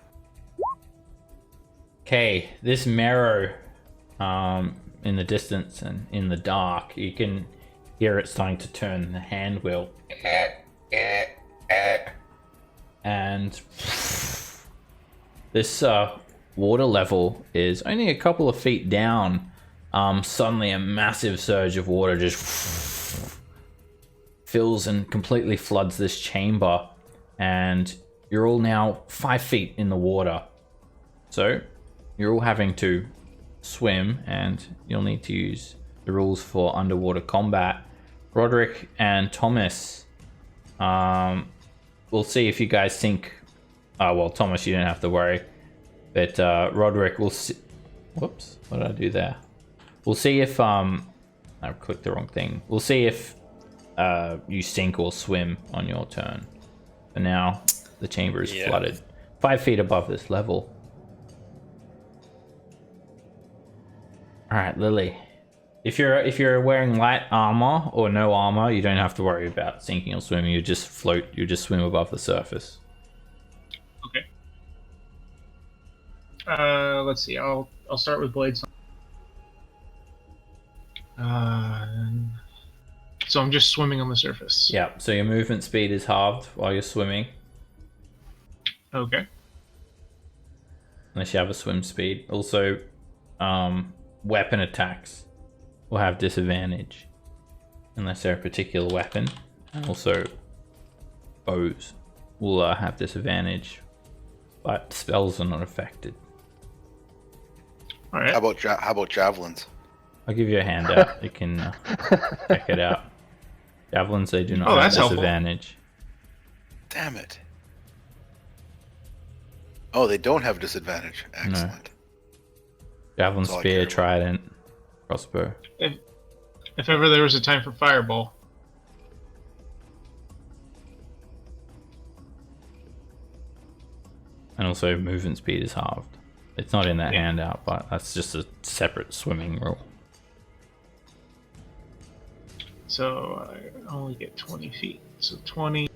Okay, this marrow in the distance and in the dark, you can hear it starting to turn the hand wheel. And this water level is only a couple of feet down. Suddenly a massive surge of water just fills and completely floods this chamber, and you're all now 5 feet in the water. So you're all having to swim, and you'll need to use the rules for underwater combat. Roderick and Thomas, we'll see if you guys sink. Well, Thomas, you don't have to worry, but Roderick will see. Whoops, what did I do there? We'll see if I clicked the wrong thing. We'll see if you sink or swim on your turn. For now, the chamber is flooded 5 feet above this level. All right, Lily. If you're wearing light armor or no armor, you don't have to worry about sinking or swimming. You just float. You just swim above the surface. Okay. Let's see. I'll start with blades. So I'm just swimming on the surface. Yeah. So your movement speed is halved while you're swimming, Okay. unless you have a swim speed. Also, weapon attacks will have disadvantage unless they're a particular weapon, and also bows will have disadvantage, but spells are not affected. All right. How about javelins? I'll give you a handout. You can check it out. Javelins, they do not have that's helpful. disadvantage. Damn it. Oh, they don't have disadvantage. Excellent. Javelin, That's all I spear, care about. trident, crossbow. If ever there was a time for fireball. And also movement speed is halved. It's not in that handout, but that's just a separate swimming rule. So I only get 20 feet. So 20.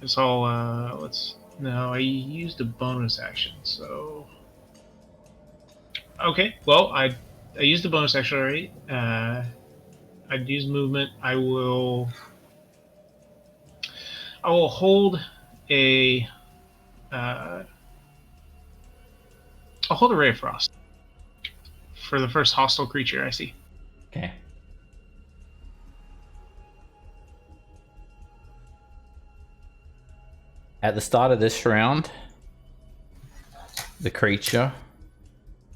It's all, no, I used a bonus action, so. Okay, well, I used a bonus action already. I'd use movement. I will hold a, I'll hold a Ray of Frost for the first hostile creature I see. Okay. At the start of this round, the creature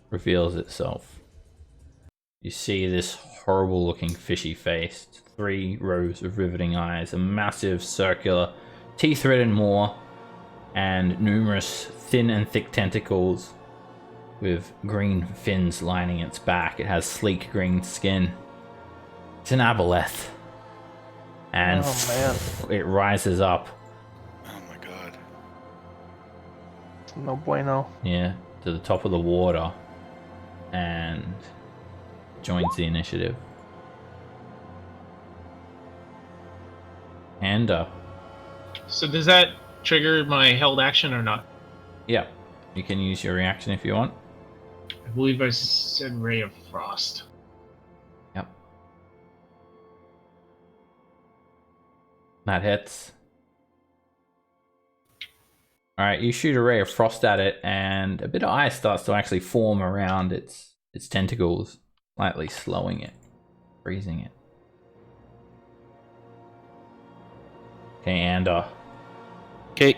reveals itself. You see this horrible looking fishy face, 3 rows of riveting eyes, a massive circular teeth-ridden maw, and numerous thin and thick tentacles with green fins lining its back. It has sleek green skin. It's an aboleth. And it rises up. Oh my god. No bueno. Yeah, to the top of the water and joins the initiative. And So does that trigger my held action or not? yeah, you can use your reaction if you want. I believe I said Ray of Frost. Yep. That hits. Alright, you shoot a ray of frost at it, and a bit of ice starts to actually form around its tentacles, slightly slowing it, freezing it. Okay, and Okay.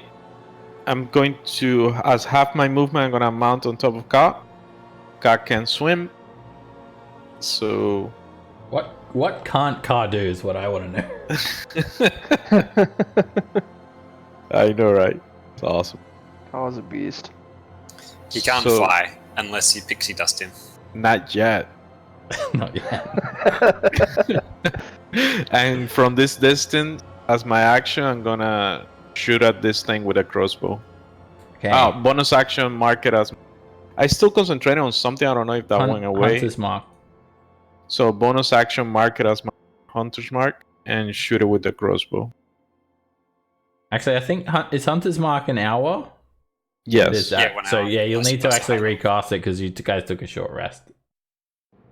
I'm going to, as half my movement, I'm gonna mount on top of Ka. Ka can swim. So what can't Ka do is what I want to know. I know, right? It's awesome. I was a beast. He can't So- fly unless you pixie dust him. Not yet. Not yet. And from this distance, as my action, I'm gonna shoot at this thing with a crossbow. Okay. Bonus action, mark it as. I still concentrated on something. I don't know if that went away. Hunter's mark. So bonus action, mark it as my hunter's mark and shoot it with the crossbow. Actually, I think is Hunter's mark an hour? Yes. It is that. Yeah, 1 So hour. yeah, you'll That's- need to that's actually the hour. recast it because you guys took a short rest.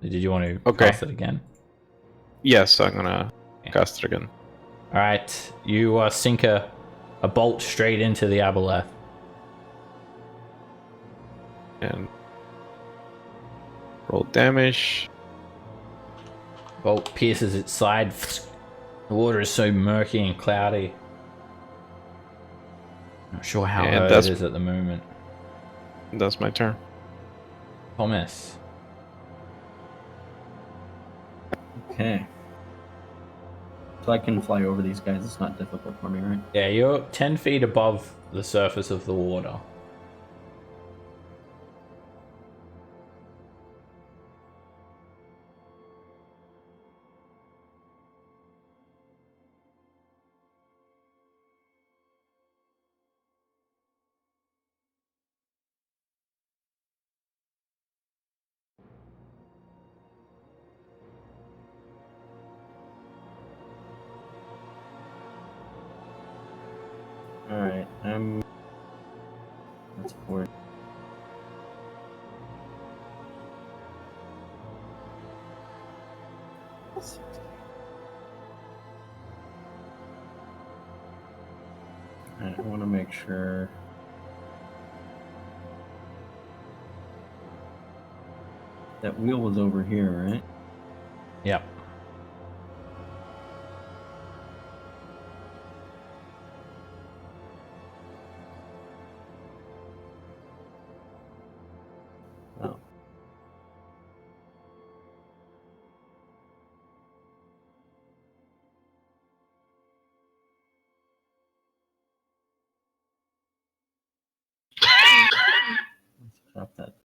Did you want to Okay. cast it again? Yes, I'm gonna Okay. cast it again. All right, you sink a bolt straight into the aboleth. And roll damage. Bolt pierces its side. The water is so murky and cloudy. Not sure how And hurt that's- it is at the moment. That's my turn. Thomas. Okay. So I can fly over these guys. It's not difficult for me, right? Yeah, you're 10 feet above the surface of the water. Alright, that's 4. I want to make sure. That wheel was over here, right? Yep. Oh. Let's drop that.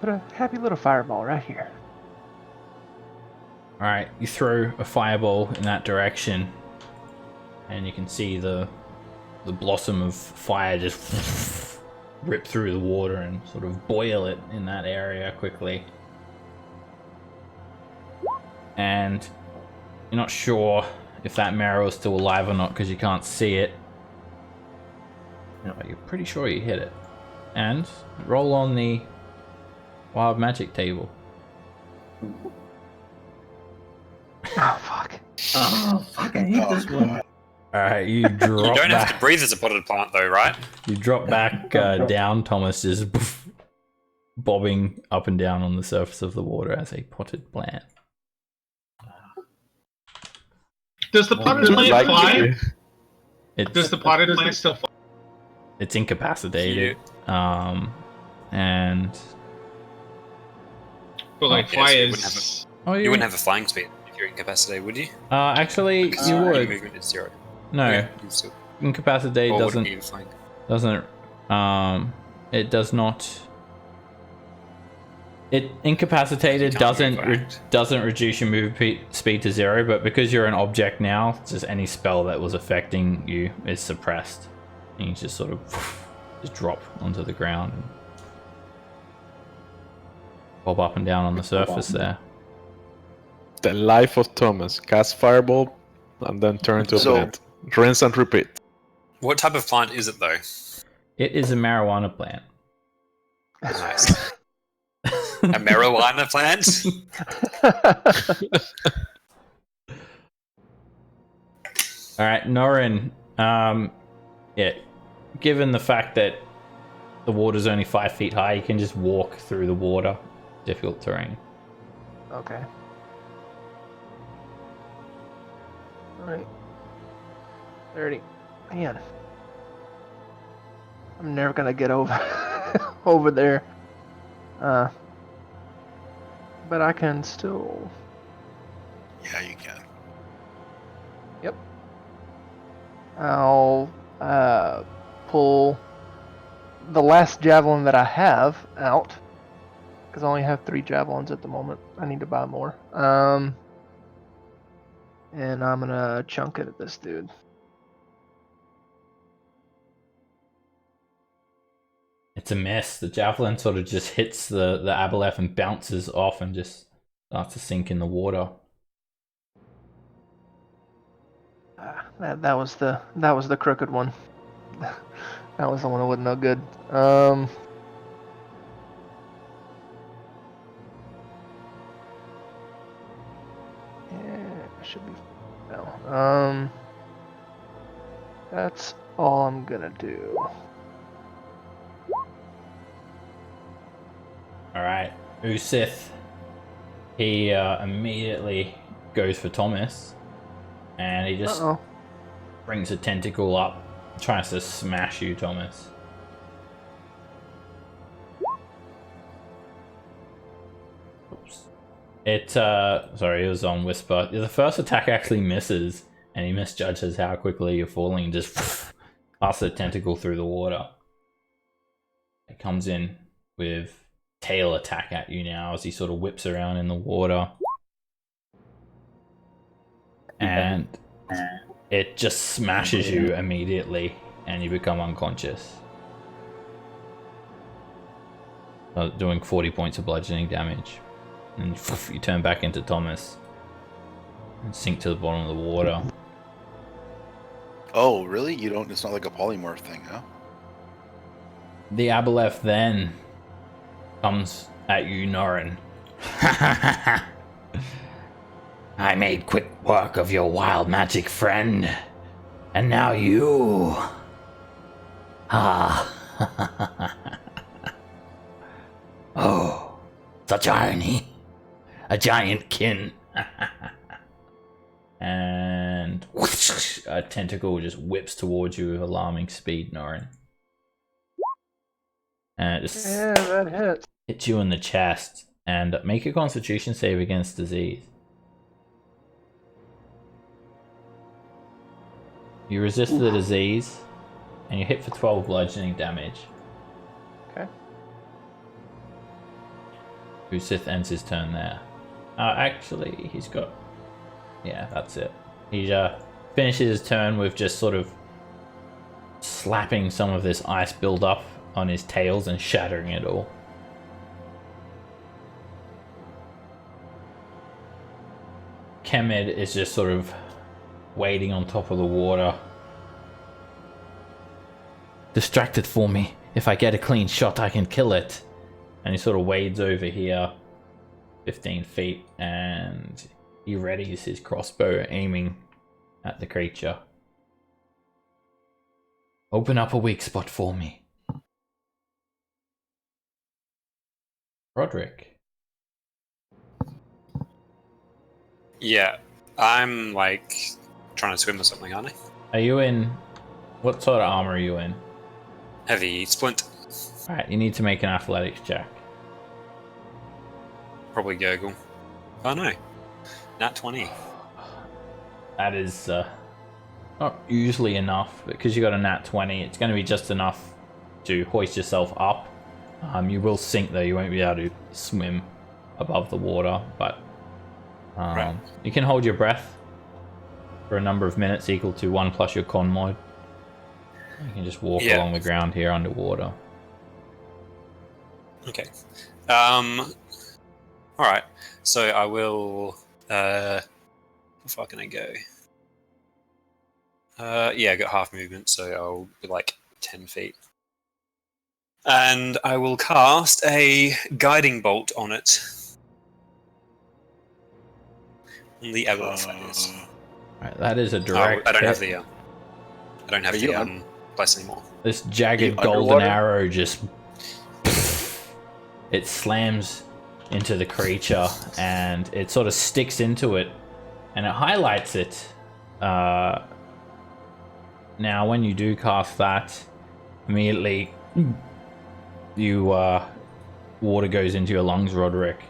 Put a happy little fireball right here. All right, you throw a fireball in that direction, and you can see the blossom of fire just rip through the water and sort of boil it in that area quickly. And you're not sure if that marrow is still alive or not because you can't see it. Yep. But you're pretty sure you hit it. And roll on the wild magic table. Oh fuck. Oh, fuck, I hate this one. Alright, you drop You don't back. have to breathe as a potted plant, though, right? You drop back down, Thomas, just bobbing up and down on the surface of the water as a potted plant. Does the potted plant Like fly? It's Does the potted plant still fly? it's incapacitated. And But like Yeah, fly so you is. wouldn't have oh, You wouldn't have a flying speed if you're incapacitated, would you? actually, Because you your would. movement is 0. No, Yeah, you still, incapacitated or wouldn't you doesn't flying? it does not. It incapacitated You can't doesn't move back. doesn't reduce your move speed to 0, but because you're an object now, just any spell that was affecting you is suppressed, and you just sort of just drop onto the ground and bob up and down on the surface there. The life of Thomas. Cast fireball and then turn into a So- plant. Rinse and repeat. What type of plant is it, though? It is a marijuana plant. Nice. A marijuana plant? All right, Norin. Yeah, given the fact that the water's only 5 feet high, you can just walk through the water. Difficult terrain. Okay. Alright. 30. Man. I'm never gonna get over over there. But I can still. Yeah, you can. I'll pull the last javelin that I have out, because I only have 3 javelins at the moment. I need to buy more. And I'm gonna chunk it at this dude. It's a mess. The javelin sort of just hits the aboleth and bounces off and just starts to sink in the water. That was the crooked one. That was the one that wasn't no good. Yeah, it should be no. That's all I'm gonna do. Alright, Usith, he immediately goes for Thomas, and he just brings a tentacle up, tries to smash you, Thomas. Oops. Sorry, it was on Whisper. The first attack actually misses, and he misjudges how quickly you're falling and just casts a tentacle through the water. It comes in with tail attack at you now as he sort of whips around in the water. And it just smashes you immediately and you become unconscious. Doing 40 points of bludgeoning damage. And you turn back into Thomas and sink to the bottom of the water. Oh, really? You don't? It's not like a polymorph thing, huh? The aboleth then comes at you, Norin. I made quick work of your wild magic friend, and now you. Oh, such irony. A giant kin. And whoosh, a tentacle just whips towards you with alarming speed, Norin. And it just that hits. Hits you in the chest. And make a constitution save against disease. You resist the disease, and you hit for 12 bludgeoning damage. Okay. Usith ends his turn there. Actually, he's got... Yeah, that's it. He finishes his turn with just sort of slapping some of this ice buildup on his tails and shattering it all. Kemed is just sort of waiting on top of the water. Distracted for me. If I get a clean shot, I can kill it. And he sort of wades over here 15 feet and he readies his crossbow, aiming at the creature. Open up a weak spot for me. Roderick. Yeah, I'm like trying to swim or something, aren't I? Are you in... What sort of armor are you in? Heavy splint. Alright, you need to make an athletics check. Probably gurgle. Oh no. Nat 20. That is not usually enough, but because you got a nat 20, it's going to be just enough to hoist yourself up. You will sink though, you won't be able to swim above the water, but Right. you can hold your breath for a number of minutes equal to 1 plus your con mod. You can just walk along the ground here underwater. Okay. Alright. So I will how far can I go? Yeah, I got half movement, so I'll be like 10 feet. And I will cast a guiding bolt on it. On the aboleth, that is. Right, that is a direct I don't have hit. the place anymore. This jagged golden arrow just... It slams into the creature and it sort of sticks into it and it highlights it. Now when you do cast that, immediately you water goes into your lungs, Roderick,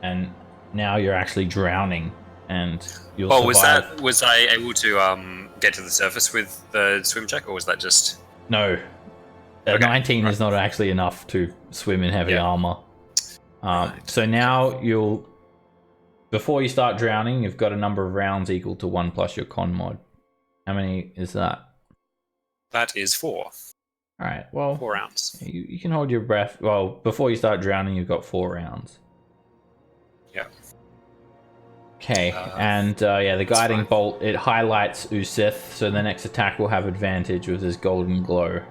and now you're actually drowning and you'll survive. Was I able to get to the surface with the swim check, or was that just No. Okay. 19 is not actually enough to swim in heavy armor. So now before you start drowning, you've got a number of rounds equal to 1 plus your con mod. How many is that? That is 4. Alright, well, 4 rounds. you can hold your breath. Well, before you start drowning, you've got 4 rounds. Yeah. Okay, and the guiding fine. bolt, it highlights Usith, so the next attack will have advantage with his golden glow.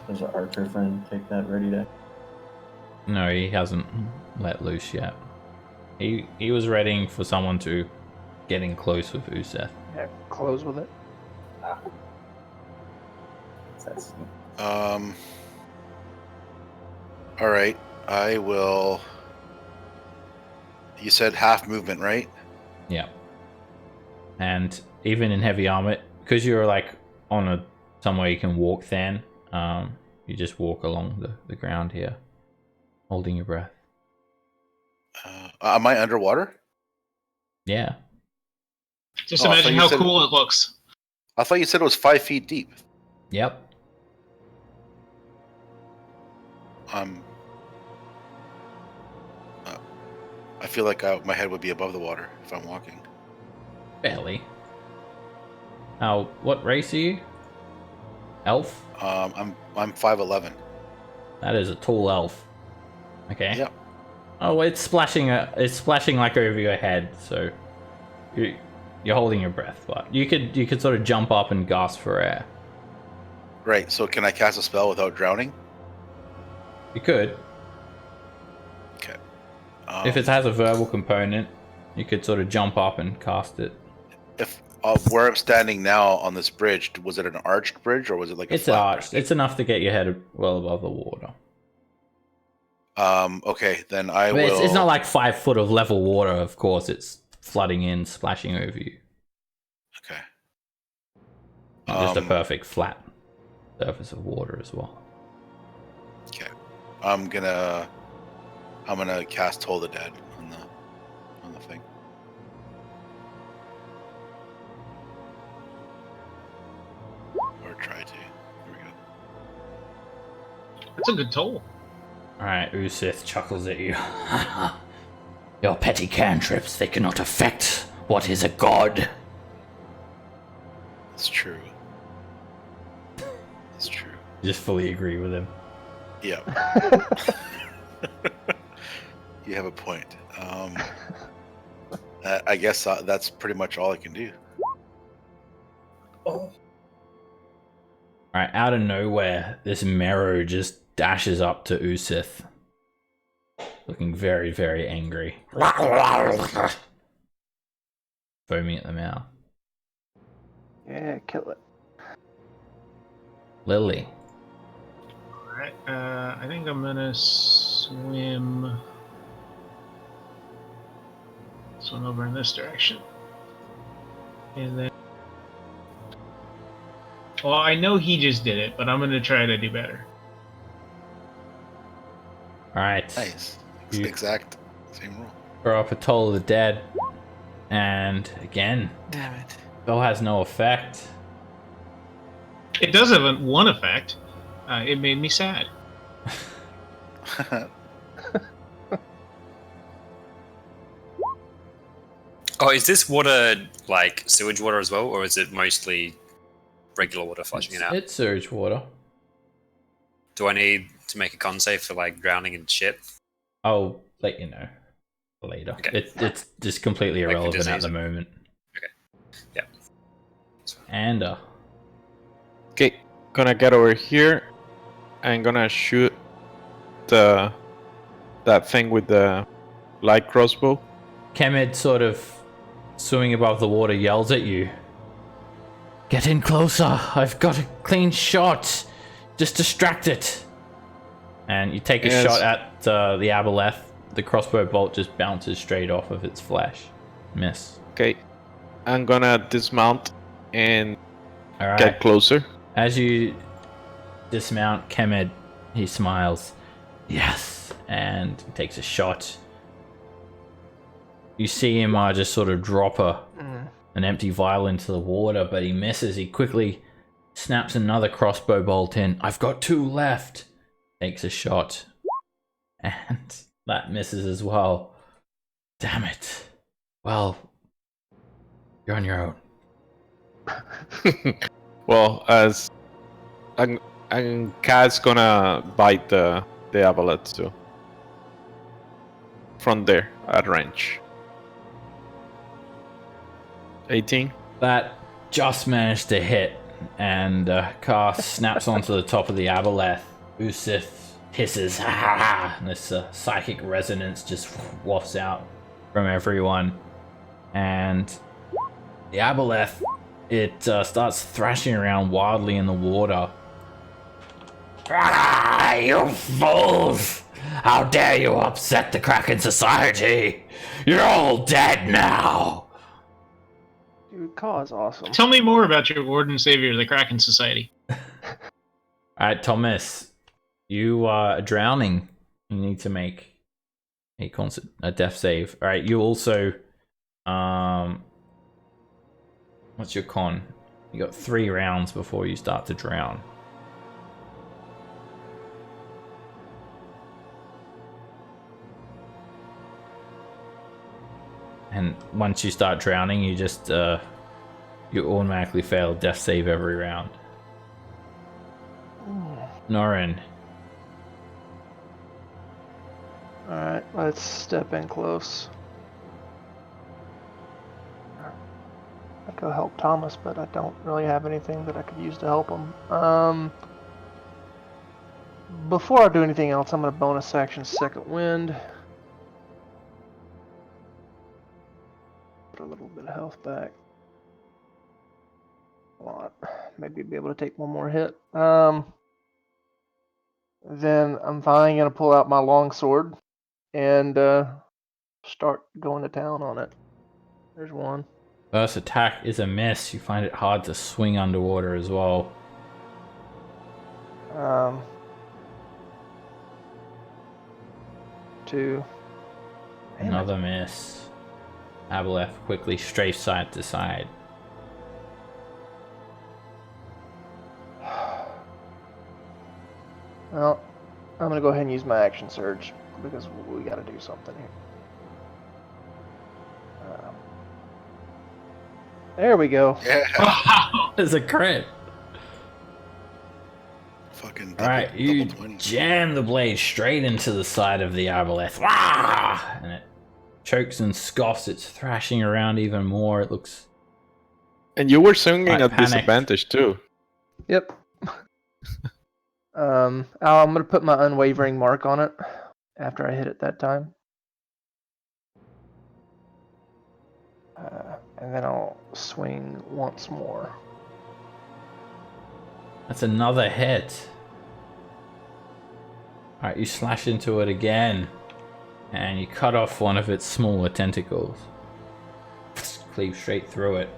Does our archer friend take that ready to? No, he hasn't let loose yet. He was readying for someone to get in close with Usith. Yeah, close with it. That's All right, I will. You said half movement, right? Yeah. And even in heavy armor, because you're like on somewhere you can walk then, you just walk along the ground here, holding your breath. Am I underwater? Yeah. Just Oh, I imagine thought how you said- cool it looks. I thought you said it was 5 feet deep. Yep. I feel like my head would be above the water if I'm walking. Barely. Now, what race are you? Elf? I'm 5'11". That is a tall elf. Okay. Yep. Oh, it's splashing like over your head, so you're holding your breath, but you could sort of jump up and gasp for air. Right. So can I cast a spell without drowning? You could. Okay. If it has a verbal component, you could sort of jump up and cast it. If where I'm standing now on this bridge, was it an arched bridge or was it like a It's flat arched. bridge? It's enough to get your head well above the water. Okay, then I But will. it's not like 5 foot of level water, of course. It's flooding in, splashing over you. Okay. Just a perfect flat surface of water as well. Okay. I'm gonna cast Toll the Dead on the thing. Or try to. Here we go. That's a good toll. Alright, Usith chuckles at you. Your petty cantrips, they cannot affect what is a god. It's true. It's true. Just fully agree with him. Yeah. You have a point. I guess that's pretty much all I can do. Oh. Alright, out of nowhere, this Mero just dashes up to Usith. Looking very, very angry. Foaming at the mouth. Yeah, kill it. Lily. Alright, I think I'm gonna swim over in this direction. And then... Well, I know he just did it, but I'm gonna try to do better. Alright. Nice. You- Exact same rule. Throw up a Toll of the Dead. And again, Damn it. spell has no effect. It does have one effect. It made me sad. Oh, is this water like sewage water as well, or is it mostly regular water flushing it out? It's surge water. Do I need to make a con save for like drowning and shit? I'll let you know later. Okay. It's just completely Like the irrelevant at disease. the moment. Yeah. And Okay, gonna get over here. I'm gonna shoot that thing with the light crossbow. Kemed, sort of swimming above the water, yells at you. Get in closer. I've got a clean shot. Just distract it. And you take a Yes. shot at the aboleth. The crossbow bolt just bounces straight off of its flesh. Miss. Okay, I'm gonna dismount and All right. get closer. As you dismount Kemed, he smiles. Yes. And he takes a shot. you see him just sort of drop an empty vial into the water, but he misses. He quickly snaps another crossbow bolt in. I've got 2 left. Takes a shot. And that misses as well. Damn it. Well, you're on your own. Well, as and Cat's gonna bite the aboleth too. From there, at range. 18. That just managed to hit, and Car snaps onto the top of the aboleth. Usith hisses, ha ha ha, and this psychic resonance just wafts out from everyone. And the aboleth, it starts thrashing around wildly in the water. Ah, you fools! How dare you upset the Krackin Society! You're all dead now! Dude, Caw is awesome. Tell me more about your Warden Savior of the Krackin Society. Alright, Thomas. You are drowning. You need to make a death save. Alright, you also... what's your con? You got 3 rounds before you start to drown. And once you start drowning, you just you automatically fail death save every round. Norin. Alright, let's step in close. I'd go help Thomas, but I don't really have anything that I could use to help him. Before I do anything else, I'm going to bonus action Second Wind. Put a little bit of health back. A lot. Maybe be able to take one more hit. Then I'm finally going to pull out my longsword and start going to town on it. There's one. First attack is a miss. You find it hard to swing underwater as well. 2. Damn Another miss. Aboleth quickly strafes side to side. Well, I'm going to go ahead and use my action surge because we got to do something here. There we go. Yeah. Wow! It's a crit. Fucking Alright, you double 20. jam the blade straight into the side of the aboleth. Wah! And it chokes and scoffs. It's thrashing around even more. It looks... And you were swinging Right, at panicked. disadvantage too. Yep. I'm going to put my unwavering mark on it after I hit it that time. And then I'll swing once more. That's another hit. Alright, you slash into it again. And you cut off one of its smaller tentacles. Cleave straight through it.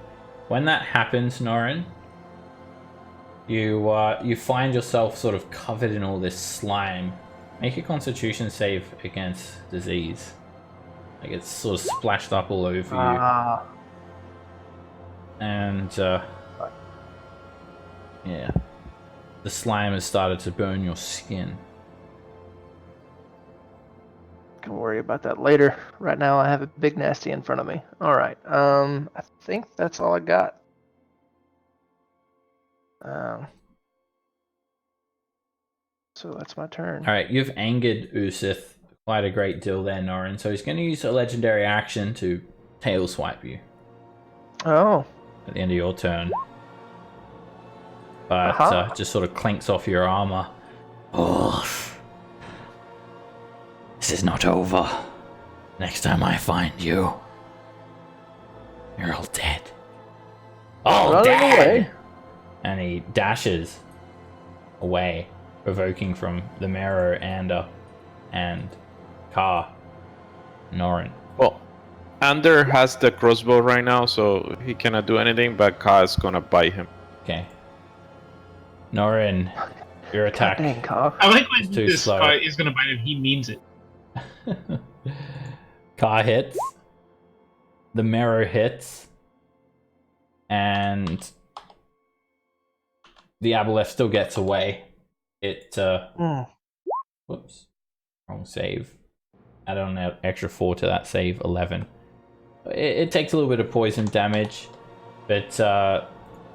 When that happens, Norin, you find yourself sort of covered in all this slime. Make a constitution save against disease. Like it's sort of splashed up all over you. And yeah, the slime has started to burn your skin. Can worry about that later. Right now I have a big nasty in front of me. Alright, I think that's all I got. So that's my turn. Alright, you've angered Usith quite a great deal there, Norin, so he's going to use a legendary action to tail swipe you Oh, at the end of your turn. But just sort of clinks off your armor. Oh, this is not over. Next time I find you, you're all dead. All Running dead! away. And he dashes away, provoking from the Marrow, Ander, and Ka, Norin. Well, Ander has the crossbow right now, so he cannot do anything, but Ka is gonna bite him. Okay. Norin, your attack. Dang, Caw. I like when It's too this slow. guy is going to bite him. He means it. Ka hits. the mirror hits, and the Aboleth still gets away. It whoops, wrong save. Add on an extra 4 to that save, 11. It takes a little bit of poison damage, but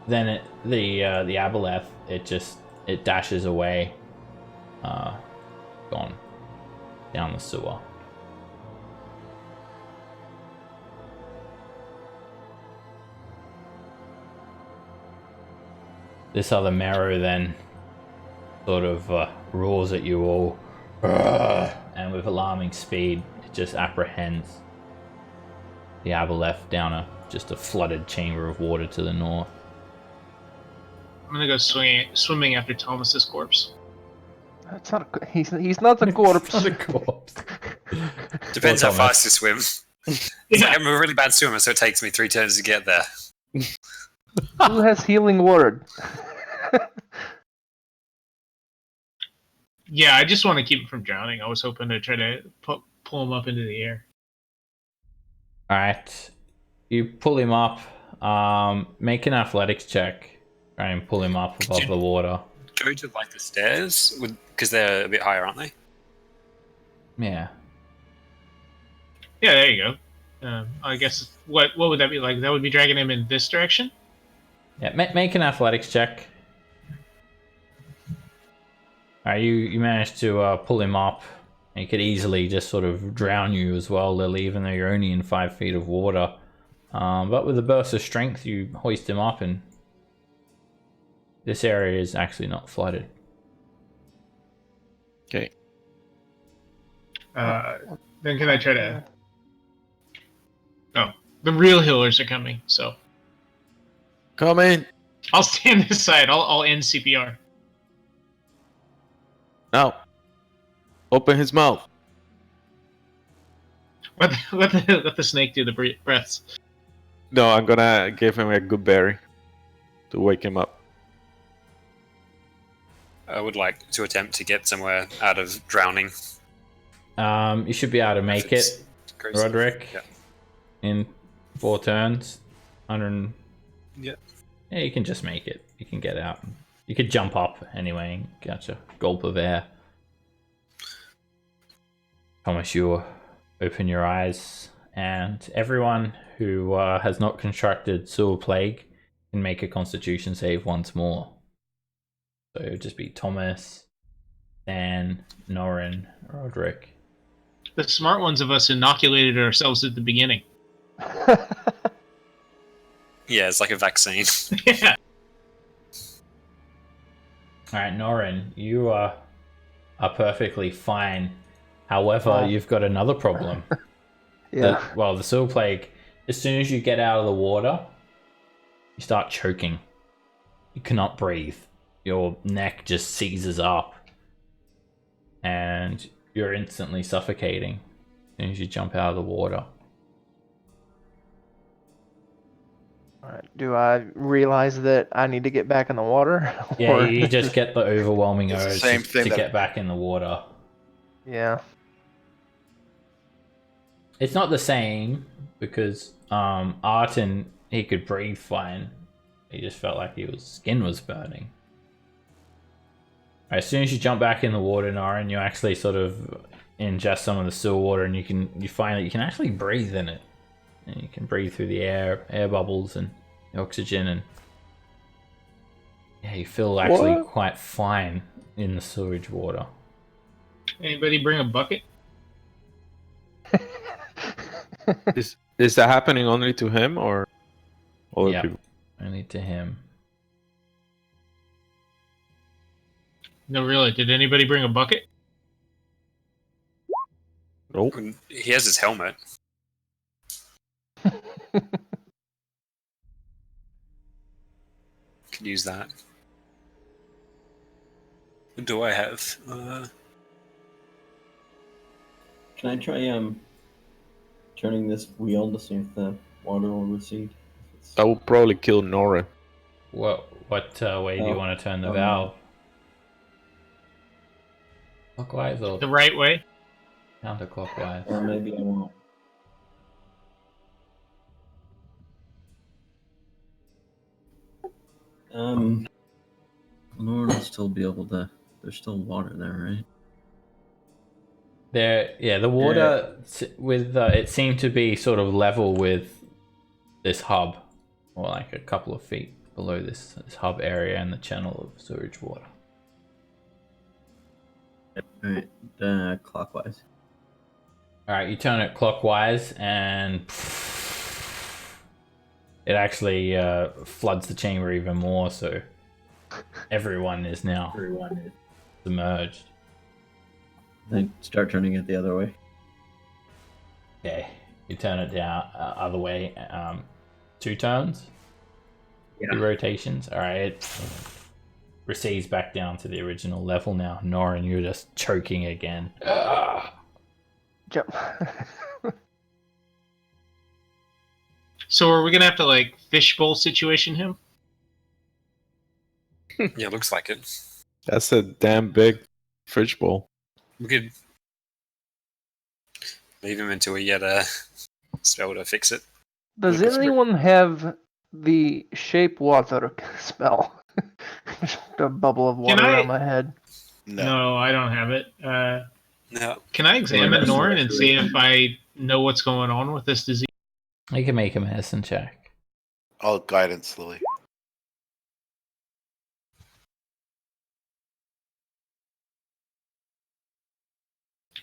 then the Aboleth it dashes away, gone down the sewer. This other marrow then sort of roars at you all, and with alarming speed, it just apprehends the Aboleth down just a flooded chamber of water to the north. I'm gonna go swimming after Thomas's corpse. That's not a, he's not the corpse. Not a corpse. Depends how Thomas. fast you swim. It's like I'm a really bad swimmer, so it takes me 3 turns to get there. Who has healing word? Yeah, I just want to keep him from drowning. I was hoping to try to pull him up into the air. Alright. You pull him up. Make an athletics check. Try and pull him up above the water. Go to like the stairs, because they're a bit higher, aren't they? Yeah. Yeah, there you go. I guess what would that be like? That would be dragging him in this direction. Yeah, make an athletics check. Alright, you managed to pull him up. He could easily just sort of drown you as well, Lily, even though you're only in 5 feet of water. But with a burst of strength, you hoist him up, and this area is actually not flooded. Okay. Then can I try to? Oh, the real healers are coming, so Come in. I'll stand this side. I'll end CPR. Now. Open his mouth. Let the snake do the breaths. No, I'm gonna give him a good berry to wake him up. I would like to attempt to get somewhere out of drowning. You should be able to make it, Crazy. Roderick, Yeah. in 4 turns. 100. Yeah. Yeah, you can just make it. You can get out. You could jump up anyway and catch a gulp of air. Thomas, you open your eyes, and everyone who has not contracted sewer plague can make a Constitution save once more. So it would just be Thomas, Dan, Norin, Roderick. The smart ones of us inoculated ourselves at the beginning. Yeah, it's like a vaccine. Yeah. Alright, Norin, you are perfectly fine. However, you've got another problem. Yeah. The sewer plague, as soon as you get out of the water, you start choking. You cannot breathe. Your neck just seizes up. And you're instantly suffocating as soon as you jump out of the water. Alright, do I realize that I need to get back in the water? Yeah, Or- you just get the overwhelming It's the urge same to thing that- get back in the water. Yeah. It's not the same because Arton, he could breathe fine. He just felt like his skin was burning. As soon as you jump back in the water, Norin, you actually sort of ingest some of the sewer water, and you find that you can actually breathe in it. And you can breathe through the air bubbles and the oxygen, and yeah, you feel actually What? quite fine in the sewage water. Anybody bring a bucket? Is that happening only to him or other Yeah. people? Only to him. No, really. Did anybody bring a bucket? Nope. He has his helmet. Could use that. What do I have? Can I try turning this wheel to see if the water will recede? That will probably kill Nora. What way do you Oh, want to turn the um, valve? Clockwise or The right way? counterclockwise? Or maybe I won't. Nor will still be able to. There's still water there, right? The water with it seemed to be sort of level with this hub, or like a couple of feet below this hub area and the channel of sewage water. Alright, clockwise. All right, you turn it clockwise, and it actually floods the chamber even more. So everyone is now submerged. Then start turning it the other way. Okay, you turn it down other way. 2 turns. Yeah. 2 rotations. All right, it recedes back down to the original level now. Norin, you're just choking again. Jump. So are we gonna have to like fishbowl situation him? Yeah, looks like it. That's a damn big fridge bowl. We could leave him until we get a spell to fix it. Does Lucas, anyone have the shape water spell? Just a bubble of water I- around my head. No. I don't have it. No. Can I examine that's Norn the and see if I know what's going on with this disease? You can make a medicine check. I'll guidance Lily.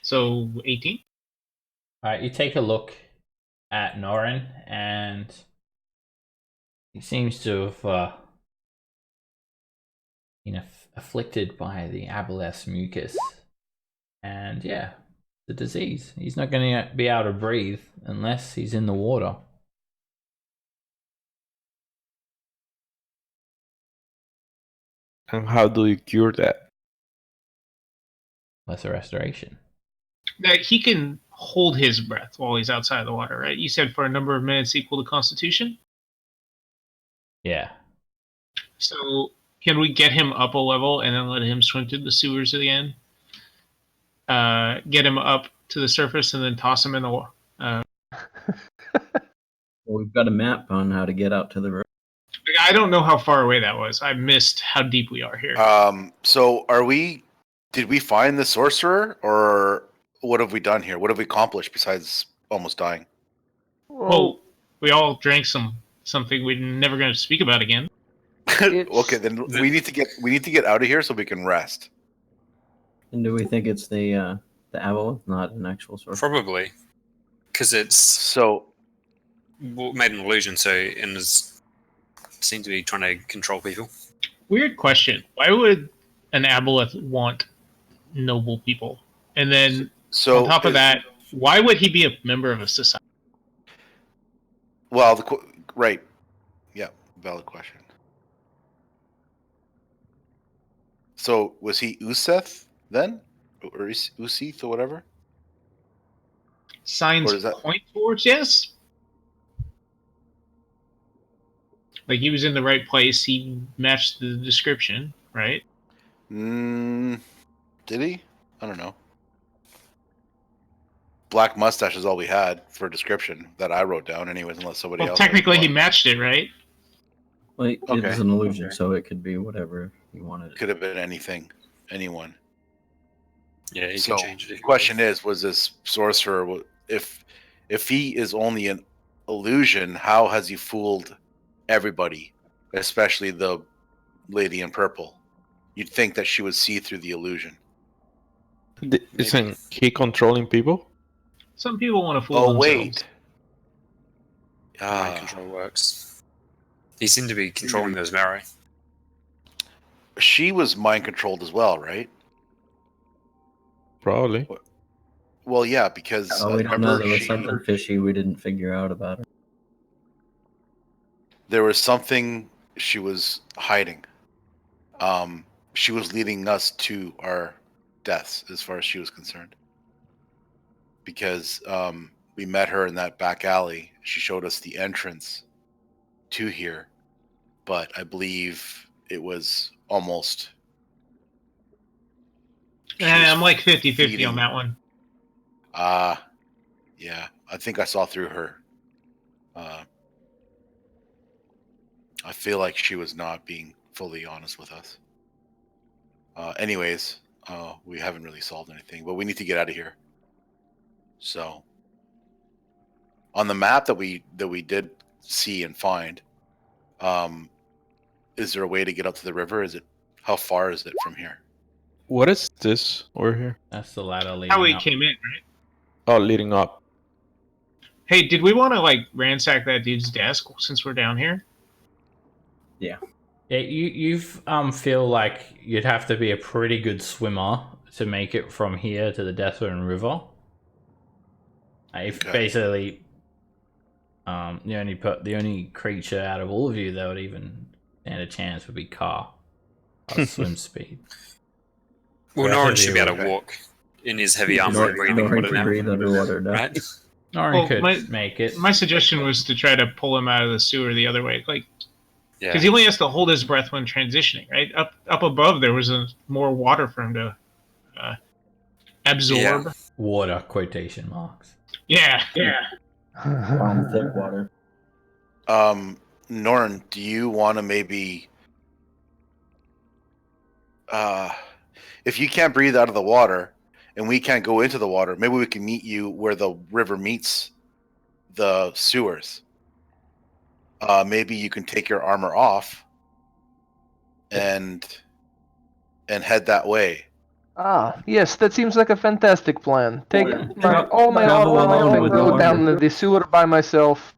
So 18. All right, you take a look at Norin, and he seems to have been afflicted by the aboleth mucus, and yeah, the disease. He's not going to be able to breathe unless he's in the water. And how do you cure that? Lesser restoration. That he can hold his breath while he's outside of the water, right? You said for a number of minutes equal to Constitution. Yeah. So can we get him up a level and then let him swim through the sewers again? Get him up to the surface and then toss him in the water. Well, we've got a map on how to get out to the river. I don't know how far away that was. I missed how deep we are here. So did we find the sorcerer, or what have we done here? What have we accomplished besides almost dying? Well, we all drank something we're never going to speak about again. Okay, then we need to get out of here so we can rest. And do we think it's the owl, not an actual sorcerer? Probably. Because it's So made an illusion, and seemed to be trying to control people. Weird question. Why would an aboleth want noble people? And then on top of that, why would he be a member of a society? well, right, yeah, valid question. So was he Useth then, or Usith or whatever? Signs Or is that- point towards yes. Like he was in the right place. He matched the description, right? Did he? I don't know. Black mustache is all we had for description that I wrote down, anyways, unless somebody Well, else. technically he matched it, right? Well, it Okay. was an illusion, so it could be whatever you wanted. Could have been anything, anyone. Yeah, you So can change it. the question is, was this sorcerer? If he is only an illusion, how has he fooled everybody, especially the lady in purple? You'd think that she would see through the illusion. Isn't he controlling people? Some people want to fool Oh themselves. wait, Mind control works. He seemed to be controlling those Mary. she was mind controlled as well, right? Probably. Well, yeah, because Oh, we don't know. There was something fishy we didn't figure out about her. there was something she was hiding. She was leading us to our deaths, as far as she was concerned. Because we met her in that back alley. She showed us the entrance to here, but I believe it was almost. I'm like 50-50 on that one. Yeah, I think I saw through her. I feel like she was not being fully honest with us. Anyways, we haven't really solved anything, but we need to get out of here. So, on the map that we did see and find, is there a way to get up to the river? How far is it from here? What is this over here? That's the ladder leading How we up. came in, right? Oh, leading up. Hey, did we want to like ransack that dude's desk since we're down here? Yeah, you feel like you'd have to be a pretty good swimmer to make it from here to the Deathburn River. If basically, the only creature out of all of you that would even stand a chance would be Car. Swim speed. Well, Yeah, Norin should be heavy able to walk in his heavy armor and breathing Norin water can now. breathe underwater now. Right? Norin could make it. My suggestion was to try to pull him out of the sewer the other way, like Yeah. because he only has to hold his breath when transitioning. Right up above, there was more water for him to absorb. Yeah. Water quotation marks. Yeah. On thick water. Norin, do you want to maybe, if you can't breathe out of the water and we can't go into the water, maybe we can meet you where the river meets the sewers. Maybe you can take your armor off and head that way. Ah, yes, that seems like a fantastic plan. Take Tra- all my travel armor off alone and with go no down armor. to the sewer by myself.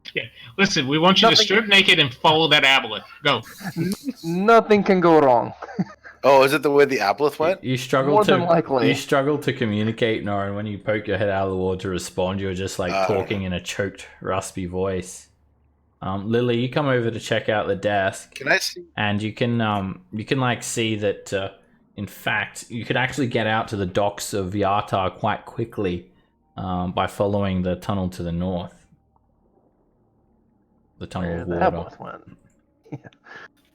Listen, we want you to strip naked and follow that aboleth. Go. Nothing can go wrong. Oh, is it the way the aboleth went? You struggle More to than likely. You struggle to communicate, Norin. When you poke your head out of the water to respond, you're just like talking in a choked, raspy voice. Lily, you come over to check out the desk. Can I see? And you can like see that in fact you could actually get out to the docks of Yatar quite quickly by following the tunnel to the north. The tunnel of The water. aboleth went.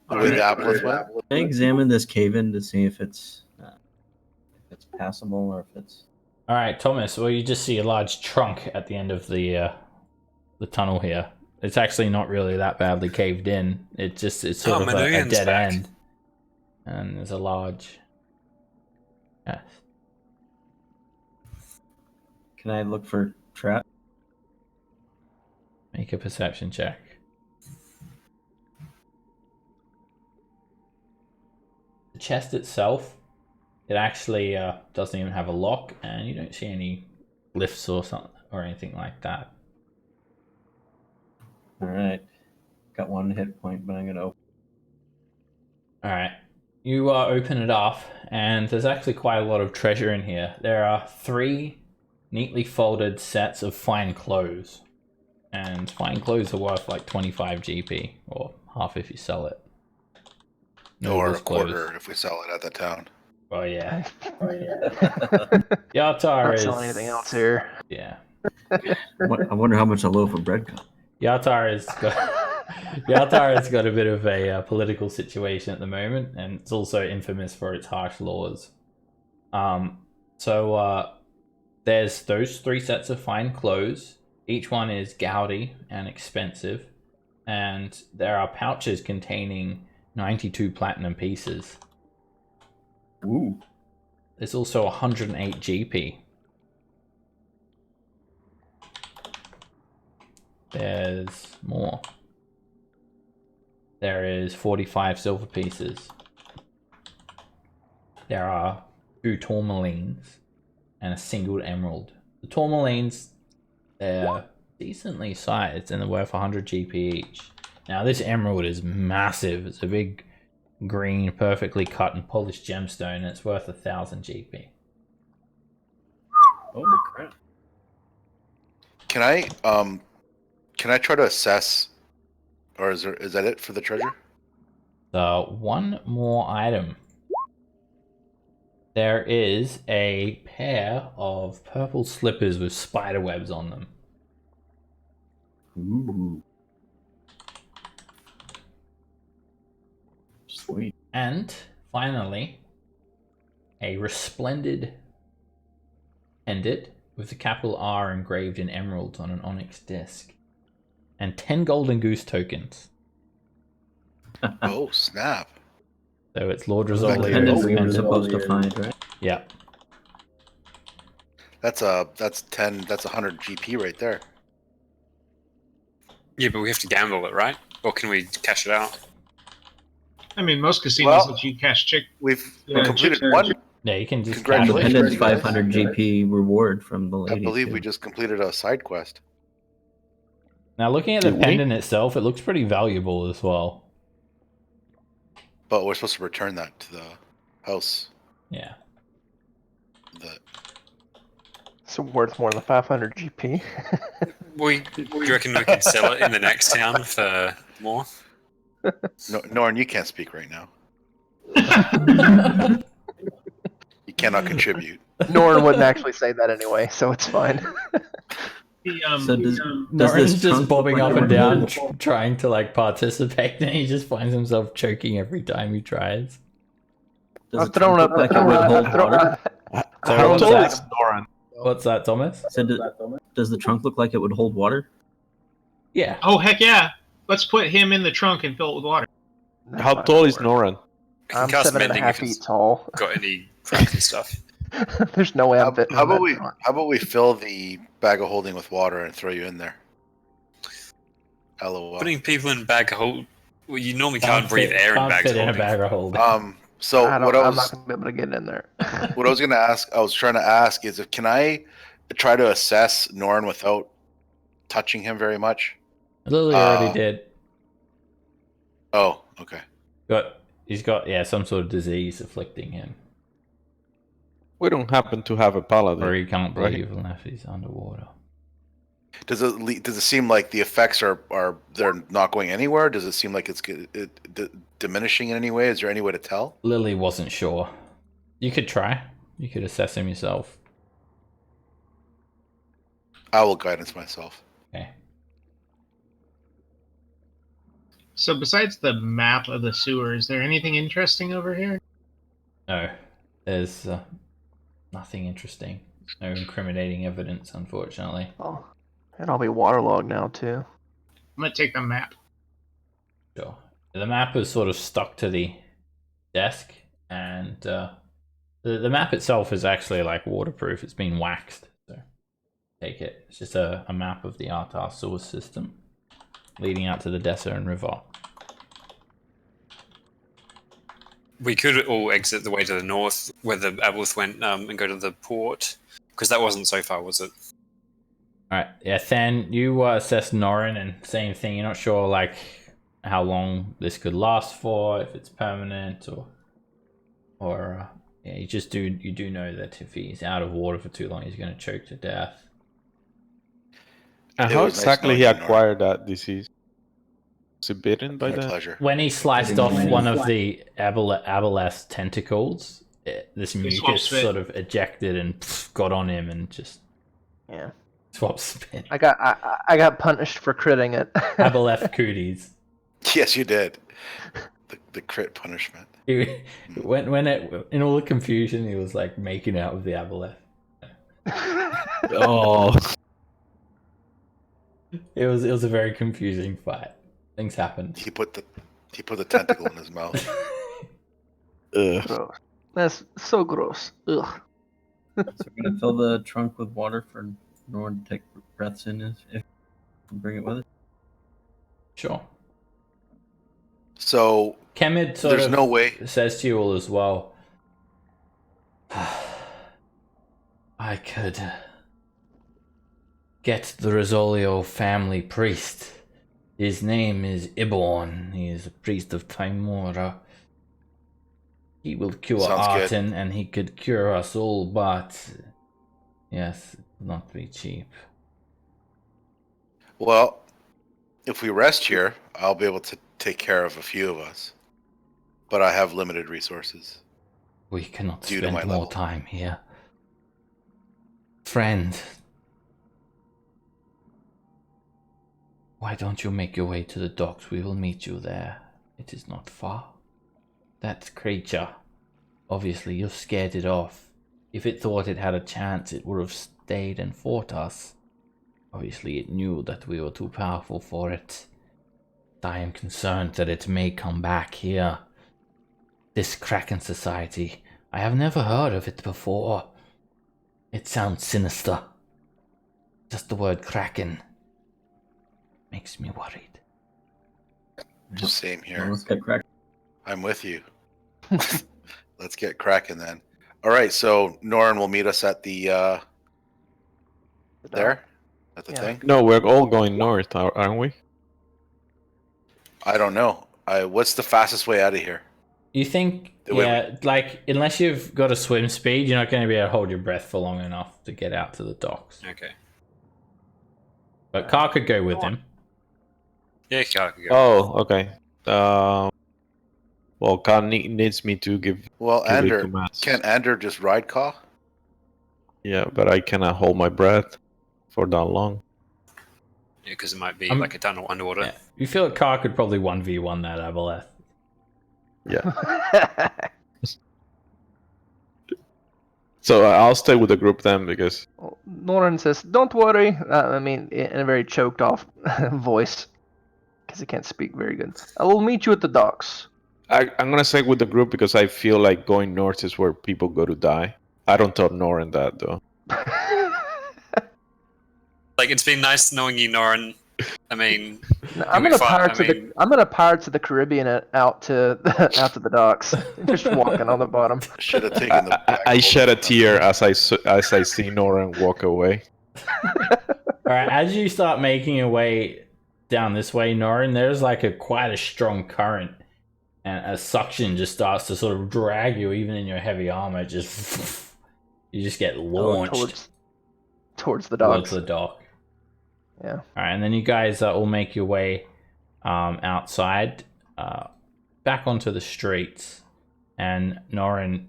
The way the aboleth went? Can I examine this cave-in to see if it's passable or if it's... All right, Thomas. Well, you just see a large trunk at the end of the tunnel here. It's actually not really that badly caved in. It's sort of a dead end, and there's a large. Yes. Can I look for trap? Make a perception check. The chest itself, it actually doesn't even have a lock, and you don't see any lifts or something or anything like that. Alright. Got 1 hit point, but I'm gonna open. Alright. You open it up, and there's actually quite a lot of treasure in here. There are 3 neatly folded sets of fine clothes. And fine clothes are worth like 25 GP, or half if you sell it. Or a Nobles quarter clothes. if we sell it at the town. Oh yeah. Yatar Not is selling anything else here. Yeah. I wonder how much a loaf of bread costs. Yatar has got a bit of a political situation at the moment, and it's also infamous for its harsh laws. So there's those 3 sets of fine clothes. Each one is gaudy and expensive, and there are pouches containing 92 platinum pieces. Ooh. There's also 108 GP. There's more. There is 45 silver pieces. There are 2 tourmalines and a single emerald. The tourmalines, they're decently sized and they're worth 100 GP each. Now this emerald is massive. It's a big green, perfectly cut and polished gemstone, and it's worth 1000 GP. Holy crap. Can I try to assess, or is that it for the treasure? One more item. There is a pair of purple slippers with spider webs on them. Ooh. Sweet. And finally, a resplendent pendant with the capital R engraved in emeralds on an onyx disc. And 10 golden goose tokens. Oh, snap. So it's Lord Back Rizzoli to or Dependent its we were pendant. supposed to find, right? Yeah. That's 10. That's 100 GP right there. Yeah, but we have to gamble it, right? Or can we cash it out? I mean, most casinos Well, let you cash chick. We've Yeah, completed chips- one. Yeah, you can just And Congratulations. Dependent's you guys. 500 GP reward from the I lady. believe too. we just completed a side quest. Now, looking at the Did we? pendant itself, it looks pretty valuable as well. But we're supposed to return that to the house. Yeah. The, It's worth more than 500 GP. Do you reckon we could sell it in the next town for more? no, Norn, you can't speak right now. You cannot contribute. Norn wouldn't actually say that anyway, so it's fine. So does Norton's this just trunk bobbing look up like and it down, would hold- trying to like participate, and he just finds himself choking every time he tries. Does I've the trunk look like it would hold water? Sorry, How what's tall that? is Noran? What's that, Thomas? So does the trunk look like it would hold water? Yeah. Oh heck yeah! Let's put him in the trunk and fill it with water. How tall is Noran? I can I'm cast 7.5 mending if feet it's tall. got any cracks and stuff. There's no way How, I'm fitting how in about that we? trunk. How about we fill the bag of holding with water and throw you in there? LOL. Putting people in bag of hold. Well, you normally can't breathe air in can't bags fit of in a holding. bag of holding. So I'm what I not was gonna be able to get in there. what I was gonna ask, I was trying to ask is if can I try to assess Norn without touching him very much? Lily already did. Oh, okay. He's got some sort of disease afflicting him, We don't happen to have a paladin. or he can't Right. breathe unless he's underwater. Does it seem like the effects are they're not going anywhere? Does it seem like it's diminishing in any way? Is there any way to tell? Lily wasn't sure. You could try. You could assess him yourself. I will guidance myself. Okay. So besides the map of the sewer, is there anything interesting over here? No, there's nothing interesting. No incriminating evidence, unfortunately. Oh, and I'll be waterlogged now too. I'm gonna take the map. Sure. The map is sort of stuck to the desk, and the map itself is actually like waterproof. It's been waxed, so take it. It's just a map of the Artar sewer system leading out to the Desert River. We could all exit the way to the north where the Aboleth went and go to the port, because that wasn't so far, was it? Alright, yeah, Than, you assess Norin, and same thing, you're not sure like how long this could last for, if it's permanent or yeah, you do know that if he's out of water for too long, he's going to choke to death. And It how was nice exactly knowing he you, Noran. acquired that disease? Was he bitten by My that? pleasure. When he sliced off one of the Aboleth's tentacles, this mucus spit. sort of ejected and got on him and just Yeah, swapped spin. I got punished for critting it. Aboleth cooties. Yes, you did. The crit punishment. When in all the confusion, he was like making out with the Aboleth. Oh, It was a very confusing fight. Things happened. He put the tentacle in his mouth. ugh. Gross. That's so gross. Ugh. So we're gonna fill the trunk with water for Norn to take breaths in if bring it with us. Sure. So Kemid sort there's of no way. says to you all as well. I could get the Rosolio family priest. His name is Iborn. He is a priest of Timora. He will cure Sounds good. Arten, and he could cure us all, but yes, it will not be cheap. Well, if we rest here, I'll be able to take care of a few of us. But I have limited resources. We cannot Due to spend my more level. time here. Friend, why don't you make your way to the docks? We will meet you there. It is not far. That creature, obviously you scared it off. If it thought it had a chance, it would have stayed and fought us. Obviously it knew that we were too powerful for it. I am concerned that it may come back here. This Krackin Society. I have never heard of it before. It sounds sinister. Just the word Krackin makes me worried. Same Well, here. let's get cracked. I'm with you. Let's get cracking then. All right, so Norin will meet us at the there at the thing. No, we're all going north, aren't we? I don't know. What's the fastest way out of here? You think, like, unless you've got a swim speed, you're not going to be able to hold your breath for long enough to get out to the docks. Okay. But Carl could go with him. Yeah, Carl could go. Oh, okay. Well, Carl needs me to give. Well, give Ander, commands. can Ander just ride Ka? Yeah, but I cannot hold my breath for that long. Yeah, because it might be like a tunnel underwater. Yeah. You feel like Carl could probably 1v1 that Aboleth. Yeah. So I'll stay with the group then because. Norin says, "Don't worry." I mean, in a very choked off voice, because he can't speak very good. I will meet you at the docks. I'm gonna stay with the group because I feel like going north is where people go to die. I don't tell Norin that though. Like, it's been nice knowing you, Norin. I mean, I'm gonna Pirates of the Caribbean out to the docks, just walking on the bottom. Should have taken the. I shed a tear as I see Norin walk away. Alright, as you start making your way down this way, Norin, there's like quite a strong current. And a suction just starts to sort of drag you, even in your heavy armor. Just you just get launched towards the docks. Towards the dock. Yeah. Alright, and then you guys all make your way outside, back onto the streets. And Norin,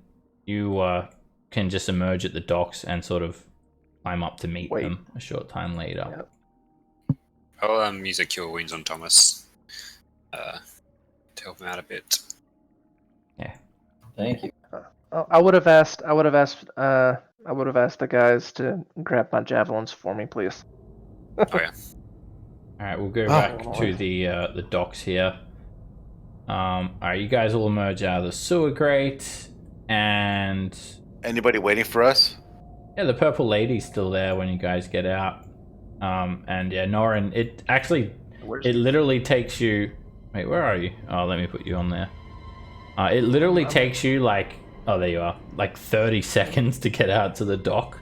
you can just emerge at the docks and sort of climb up to meet them a short time later. Yep. I'll use a cure wounds on Thomas to help him out a bit. Yeah. Thank you. I would have asked the guys to grab my javelins for me, please. Oh yeah. Alright, we'll go back to the docks here. Alright, you guys will emerge out of the sewer grate, and Anybody waiting for us? yeah, the purple lady's still there when you guys get out. And yeah, Norin, it literally takes you. Wait, where are you? Oh, let me put you on there. It literally takes you like, oh, there you are, like 30 seconds to get out to the dock.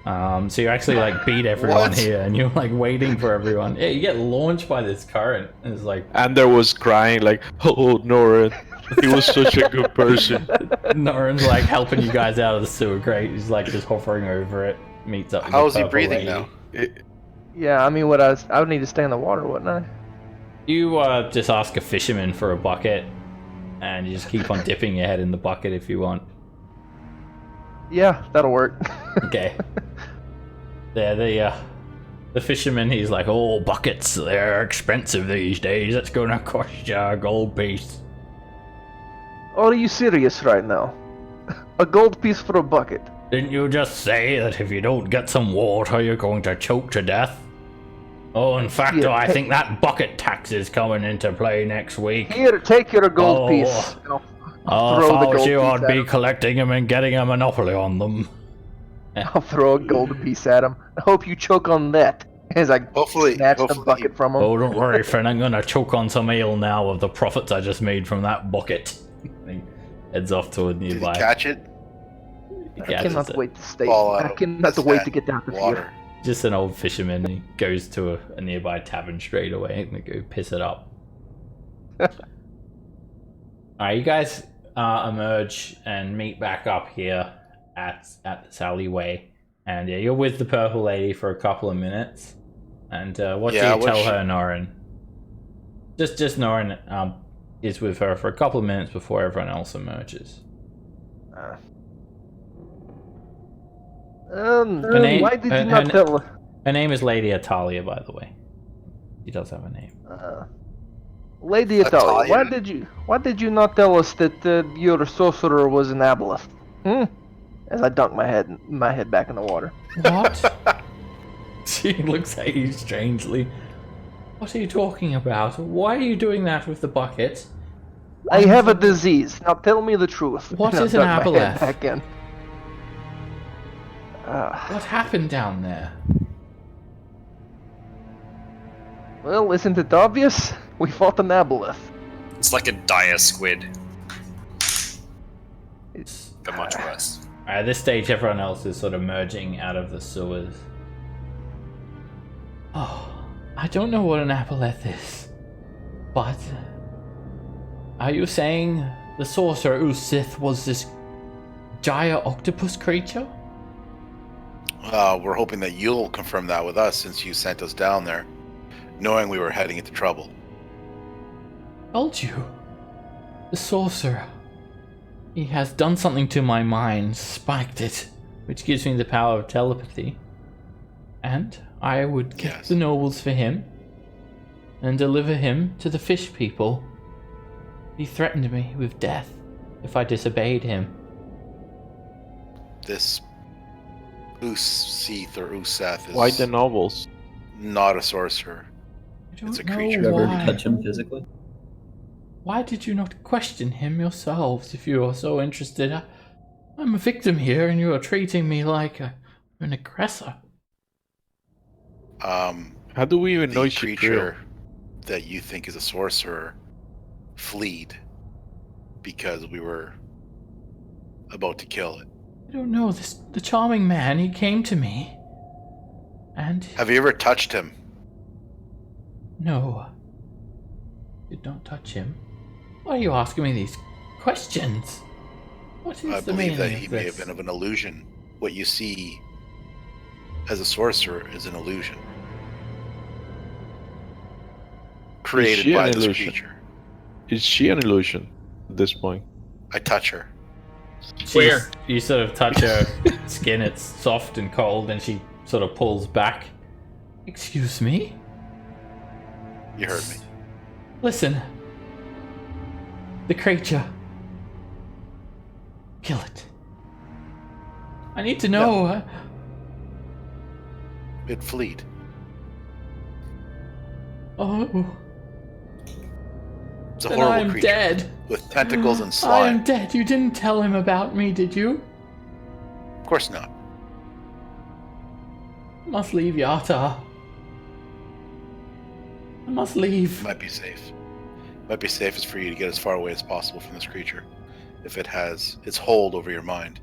So you actually like beat everyone here, and you're like waiting for everyone. Yeah, you get launched by this current. And it's like Ander was crying like, "Oh, Norin, he was such a good person." Norin's like helping you guys out of the sewer grate. He's like just hovering over it. Meets up with How the is he purple breathing lady. now? Yeah, I mean, I would need to stay in the water, wouldn't I? You just ask a fisherman for a bucket, and you just keep on dipping your head in the bucket if you want. Yeah, that'll work. Okay. There, the fisherman, he's like, "Oh, buckets, they're expensive these days. That's gonna cost you a gold piece." Are you serious right now? A gold piece for a bucket? Didn't you just say that if you don't get some water, you're going to choke to death? Oh, in fact, Yeah. I think that bucket tax is coming into play next week. Here, take your gold piece. Oh, I'll if throw I the was gold you, piece I'd at be him. collecting them and getting a monopoly on them. I'll throw a gold piece at him. I hope you choke on that. As I snatch the bucket from him. Oh, don't worry, friend. I'm gonna choke on some ale now of the profits I just made from that bucket. He heads off toward nearby. Did he catch it? He I catches cannot it. wait to stay. Fall out I of cannot his wait head. to get down to Water. Just an old fisherman. He goes to a nearby tavern straight away and they go piss it up. Alright, you guys emerge and meet back up here at this alleyway. And yeah, you're with the purple lady for a couple of minutes. And what do you tell her, Norin? Just Norin is with her for a couple of minutes before everyone else emerges. Why did you not tell? Her name is Lady Atalia, by the way. She does have a name. Lady Atalia, why did you not tell us that your sorcerer was an aboleth? As I dunk my head back in the water. What? She looks at you strangely. What are you talking about? Why are you doing that with the bucket? I have a disease. Now tell me the truth. What And I is an dug my head aboleth? back in. What happened down there? Well, isn't it obvious? We fought an aboleth. It's like a dire squid, It's but much worse. At this stage, everyone else is sort of merging out of the sewers. Oh, I don't know what an aboleth is, but are you saying the sorcerer Usith was this giant octopus creature? We're hoping that you'll confirm that with us since you sent us down there, knowing we were heading into trouble. Told you. The sorcerer. He has done something to my mind, spiked it, which gives me the power of telepathy. And I would get Yes. the nobles for him and deliver him to the fish people. He threatened me with death if I disobeyed him. This Usith or Useth is Why the nobles? not a sorcerer. I don't It's a know creature. Did you ever why. touch him physically? Why did you not question him yourselves if you are so interested? I'm a victim here and you are treating me like an aggressor. How do we even know The she's real? creature that you think is a sorcerer fleed because we were about to kill it. I don't know, the charming man, he came to me. And Have you ever touched him? no, did not touch him. Why are you asking me these questions? What is I the believe meaning that of he this? may have been of an illusion. What you see as a sorcerer is an illusion created she by an this illusion? creature. Is she an illusion at this point? I touch her. Where? You sort of touch her skin, it's soft and cold, and she sort of pulls back. Excuse me? You heard me. Listen. The creature. Kill it. I need to know. It fleed. Oh, It's a then horrible I'm creature dead. with tentacles and I slime. am dead. You didn't tell him about me, did you? Of course not. I must leave Yata. I must leave. Might be safe. Might be safest for you to get as far away as possible from this creature. If it has its hold over your mind.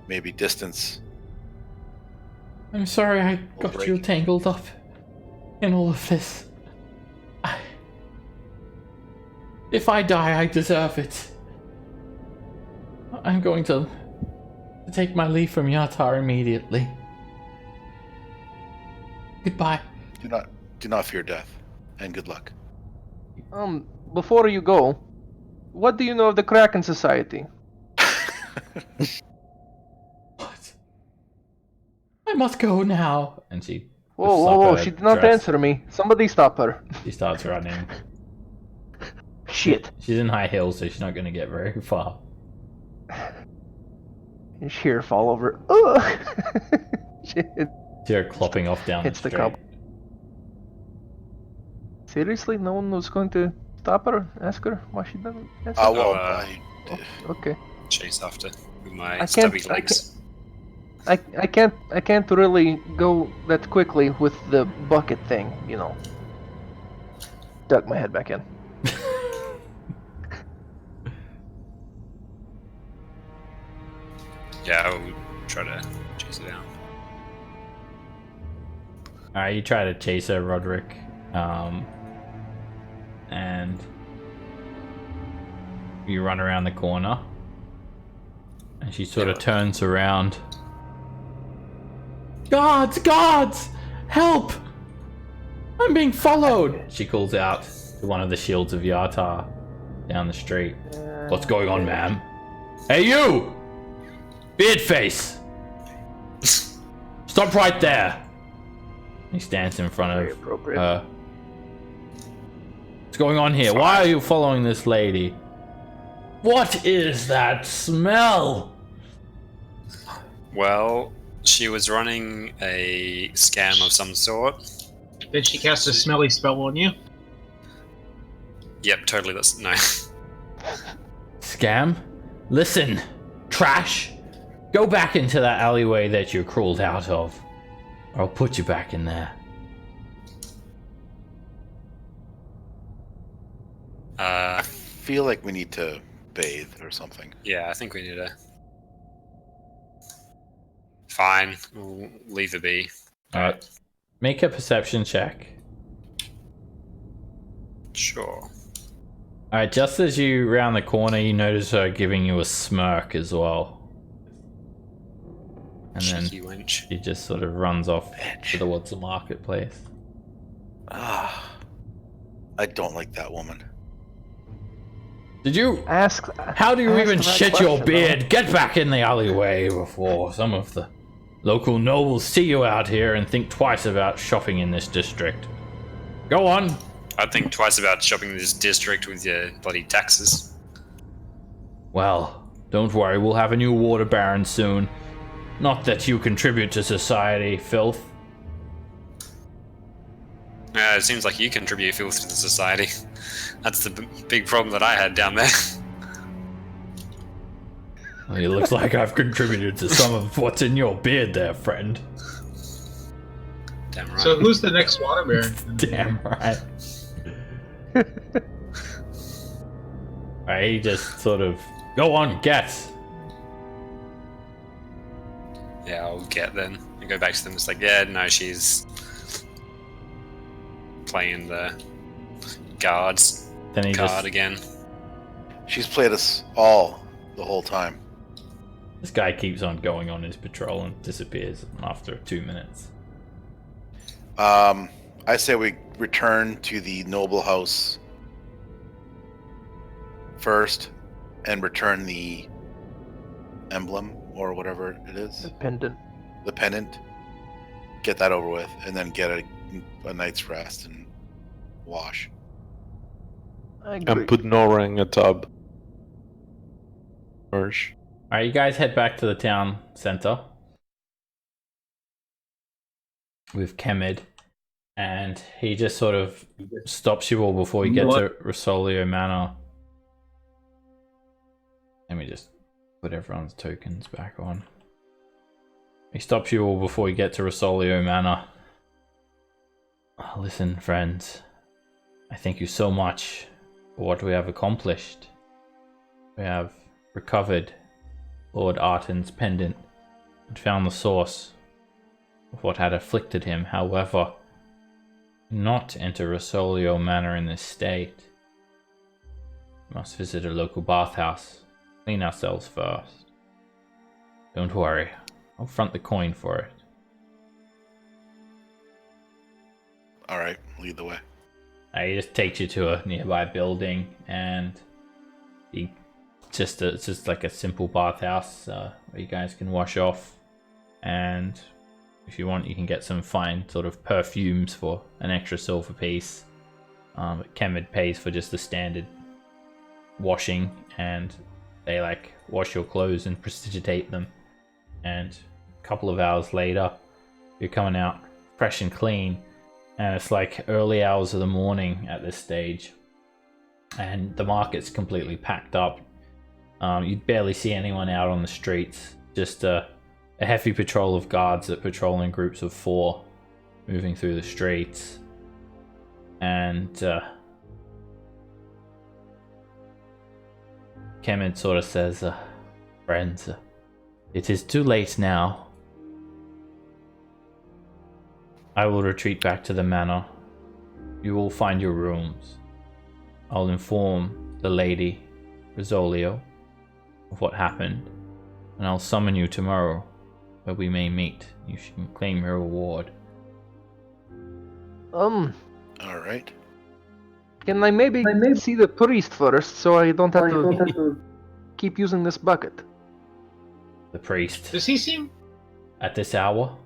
Maybe distance. I'm sorry I got break. you tangled up in all of this. If I die, I deserve it. I'm going to take my leave from Yatar immediately. Goodbye. Do not fear death. And good luck. Before you go, what do you know of the Krackin Society? What? I must go now. And she Whoa, lifts whoa, up whoa, her she did not dress. answer me. Somebody stop her. She starts running. Shit. She's in high heels, so she's not going to get very far. You just hear her fall over. Ugh. Shit. See her clopping off down Hits the the street. cup. Seriously, no one was going to stop her? Ask her why she doesn't answer? Well, Oh, Okay. chase after with my I can't- stubby I legs. I can't really go that quickly with the bucket thing, you know. Duck my head back in. Yeah, I will try to chase it down. Alright, you try to chase her, Roderick. And you run around the corner. And she sort of turns around. Guards! Guards! Help! I'm being followed! She calls out to one of the shields of Yatar down the street. What's going on, ma'am? Hey, you! Beardface! Stop right there! He stands in front Very of appropriate. her. What's going on here? Why are you following this lady? What is that smell? Well, she was running a scam of some sort. Did she cast a smelly spell on you? Yep, totally. That's no. Scam? Listen, trash. Go back into that alleyway that you crawled out of. Or I'll put you back in there. I feel like we need to bathe or something. Yeah, I think we need to. Fine, we'll leave it be. Alright. Make a perception check. Sure. Alright, just as you round the corner, you notice her giving you a smirk as well. And then Cheeky wench. she just sort of runs off towards the marketplace. Ah, I don't like that woman. Did you Ask. How do you ask even the right shit your question, beard? Get back in the alleyway before some of the local nobles see you out here and think twice about shopping in this district. Go on. I'd think twice about shopping in this district with your bloody taxes. Well, don't worry, we'll have a new water baron soon. Not that you contribute to society, filth. It seems like you contribute filth to the society. That's the big problem that I had down there. Well, it looks like I've contributed to some of what's in your beard there, friend. Damn right. So who's the next water baron? Damn right. Alright, he just sort of, go on, get. Yeah, I'll get then. And go back to them. It's like, yeah, no, she's playing the guards Then he card just, again. She's played us all the whole time. this guy keeps on going on his patrol and disappears after 2 minutes. I say we return to the noble house first and return the emblem or whatever it is, Pendant. the pendant. Get that over with, and then get a night's rest and wash. I agree. And put Nora in a tub. Merge. Alright, you guys head back to the town center with Kemid, and he just sort of stops you all before you get to Rosolio Manor. Let me just put everyone's tokens back on. He stops you all before you get to Rosolio Manor. Oh, listen, friends. I thank you so much for what we have accomplished. We have recovered Lord Arten's pendant and found the source of what had afflicted him. However, not enter Rosolio Manor in this state. We must visit a local bathhouse. Clean ourselves first. Don't worry, I'll front the coin for it. Alright, lead the way. He just takes you to a nearby building, and it's just like a simple bathhouse where you guys can wash off, and if you want, you can get some fine sort of perfumes for an extra silver piece. But Kemid pays for just the standard washing, and they like wash your clothes and prestigitate them, and a couple of hours later you're coming out fresh and clean, and it's like early hours of the morning at this stage, and the market's completely packed up. You barely see anyone out on the streets, just a heavy patrol of guards that patrol in groups of 4 moving through the streets. And Kemid sort of says, friends, it is too late now. I will retreat back to the manor. You will find your rooms. I'll inform the lady, Rosolio, of what happened, and I'll summon you tomorrow, where we may meet. You can claim your reward. Alright. Can I maybe see the priest first, so I don't have to keep using this bucket? The priest. Does he seem? At this hour?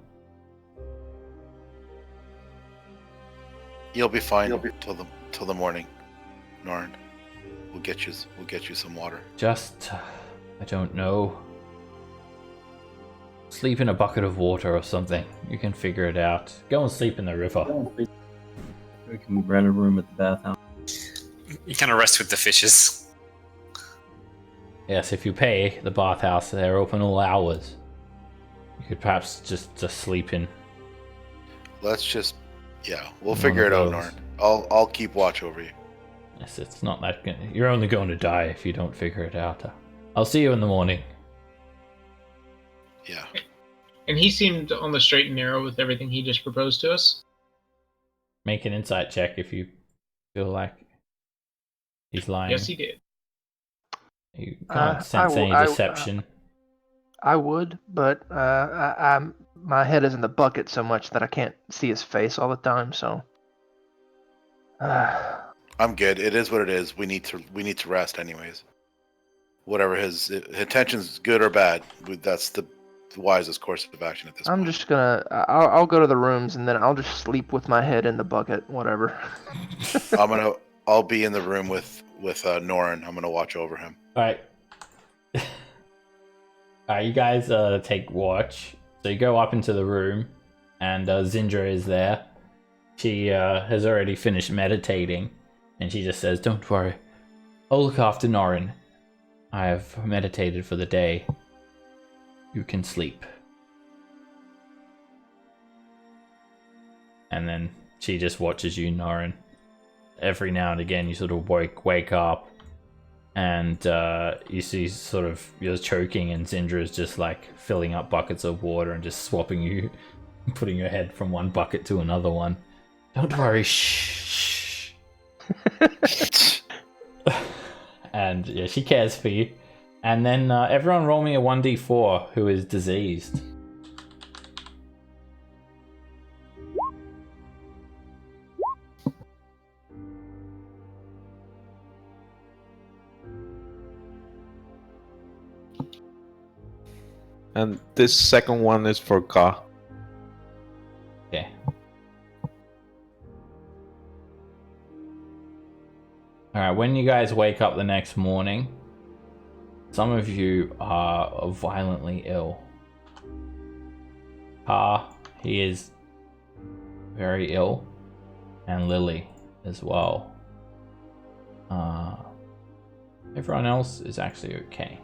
You'll be fine till the morning, Norn. We'll get you some water. Just, I don't know. Sleep in a bucket of water or something. You can figure it out. Go and sleep in the river. We can rent a room at the bathhouse. You kind of rest with the fishes. Yes, if you pay the bathhouse, they're open all hours. You could perhaps just sleep in. Let's just, we'll One figure of it out, those. Norn. I'll keep watch over you. Yes, it's not that good. You're only going to die if you don't figure it out. I'll see you in the morning. Yeah. And he seemed on the straight and narrow with everything he just proposed to us. Make an insight check if you feel like he's lying. Yes, he did. You can't sense any deception. I would, but I'm my head is in the bucket so much that I can't see his face all the time. So, I'm good. It is what it is. We need to rest anyways. Whatever his intentions, good or bad, that's the wisest course of action at this point. I'm just gonna. I'll go to the rooms and then I'll just sleep with my head in the bucket. Whatever. I'll be in the room with Norin. I'm gonna watch over him. All right. You guys take watch. So you go up into the room, and Zindra is there. She has already finished meditating, and she just says, "Don't worry, I'll look after Norin. I have meditated for the day. You can sleep." And then she just watches you, Norin. Every now and again, you sort of wake up, and you see sort of you're choking, and Zindra is just like filling up buckets of water and just swapping you, putting your head from one bucket to another one. Don't worry, shh. And yeah, she cares for you. And then everyone roll me a 1d4 who is diseased. And this second one is for Ka. Okay. Alright, when you guys wake up the next morning, some of you are violently ill. Ka, he is very ill, and Lily as well. Everyone else is actually okay.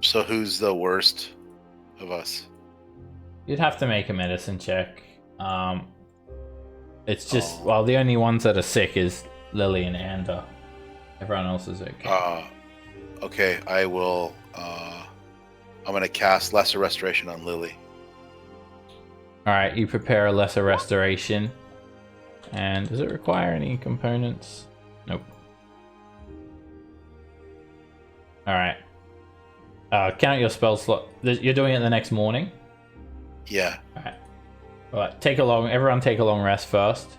So who's the worst of us? You'd have to make a medicine check. It's just, well, the only ones that are sick is Lily and Ander. Everyone else is okay. Okay, I will. I'm gonna cast Lesser Restoration on Lily. Alright, you prepare a Lesser Restoration. And does it require any components? Nope. Alright. Count your spell slot. You're doing it the next morning? Yeah. Alright, everyone take a long rest first.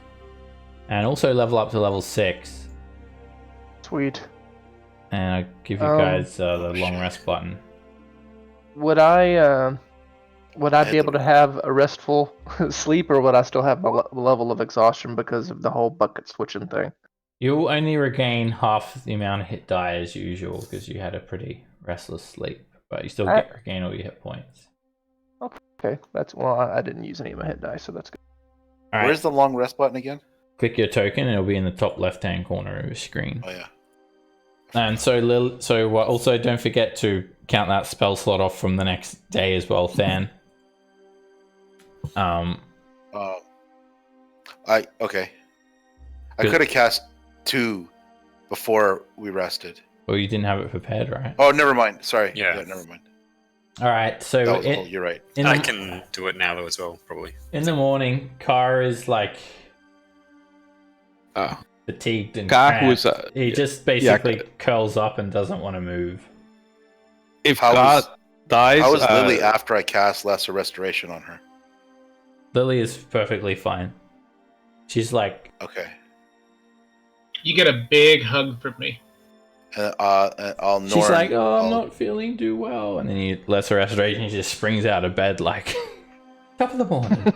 And also level up to level 6. Sweet. And I'll give you guys the long rest button. Would I be able to have a restful sleep, or would I still have my level of exhaustion because of the whole bucket switching thing? You'll only regain half the amount of hit die as usual because you had a pretty restless sleep, but you still regain all your hit points. Okay, I didn't use any of my hit die, so that's good. All right. Where's the long rest button again? Click your token, and it'll be in the top left-hand corner of your screen. Oh yeah. And so, also don't forget to count that spell slot off from the next day as well, Than. I could have cast 2 before we rested. Well, you didn't have it prepared, right? Oh, never mind. Sorry. Yeah. Never mind. All right, so You're right. I can do it now though as well, probably. In the morning, Kara is like fatigued and cramped. He just basically curls up and doesn't want to move. If God dies, how was Lily after I cast Lesser Restoration on her? Lily is perfectly fine. She's like, okay. You get a big hug from me. She's like, I'm not feeling too well, and then you Lesser Restoration. She just springs out of bed like top of the morning.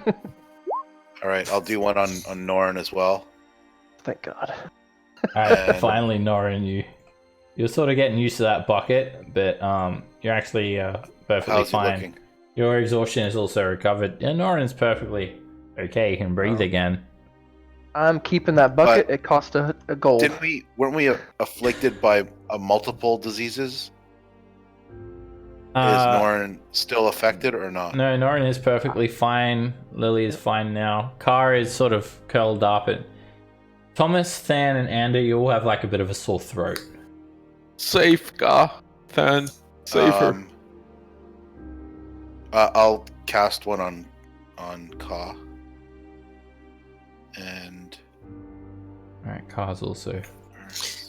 All right, I'll do one on Norin as well. Thank God. All right, finally, Norin, you're sort of getting used to that bucket, but you're actually perfectly fine. Looking? Your exhaustion is also recovered, and Norin's perfectly okay. He can breathe again. I'm keeping that bucket. It cost a gold. Weren't we afflicted by multiple diseases? Is Norrin still affected or not? No, Norrin is perfectly fine. Lily is fine now. Car is sort of curled up. And Thomas, Than, and Ander, you all have like a bit of a sore throat. Safe, Ka. Than. Safer. I'll cast one on Ka. And Alright, Car's also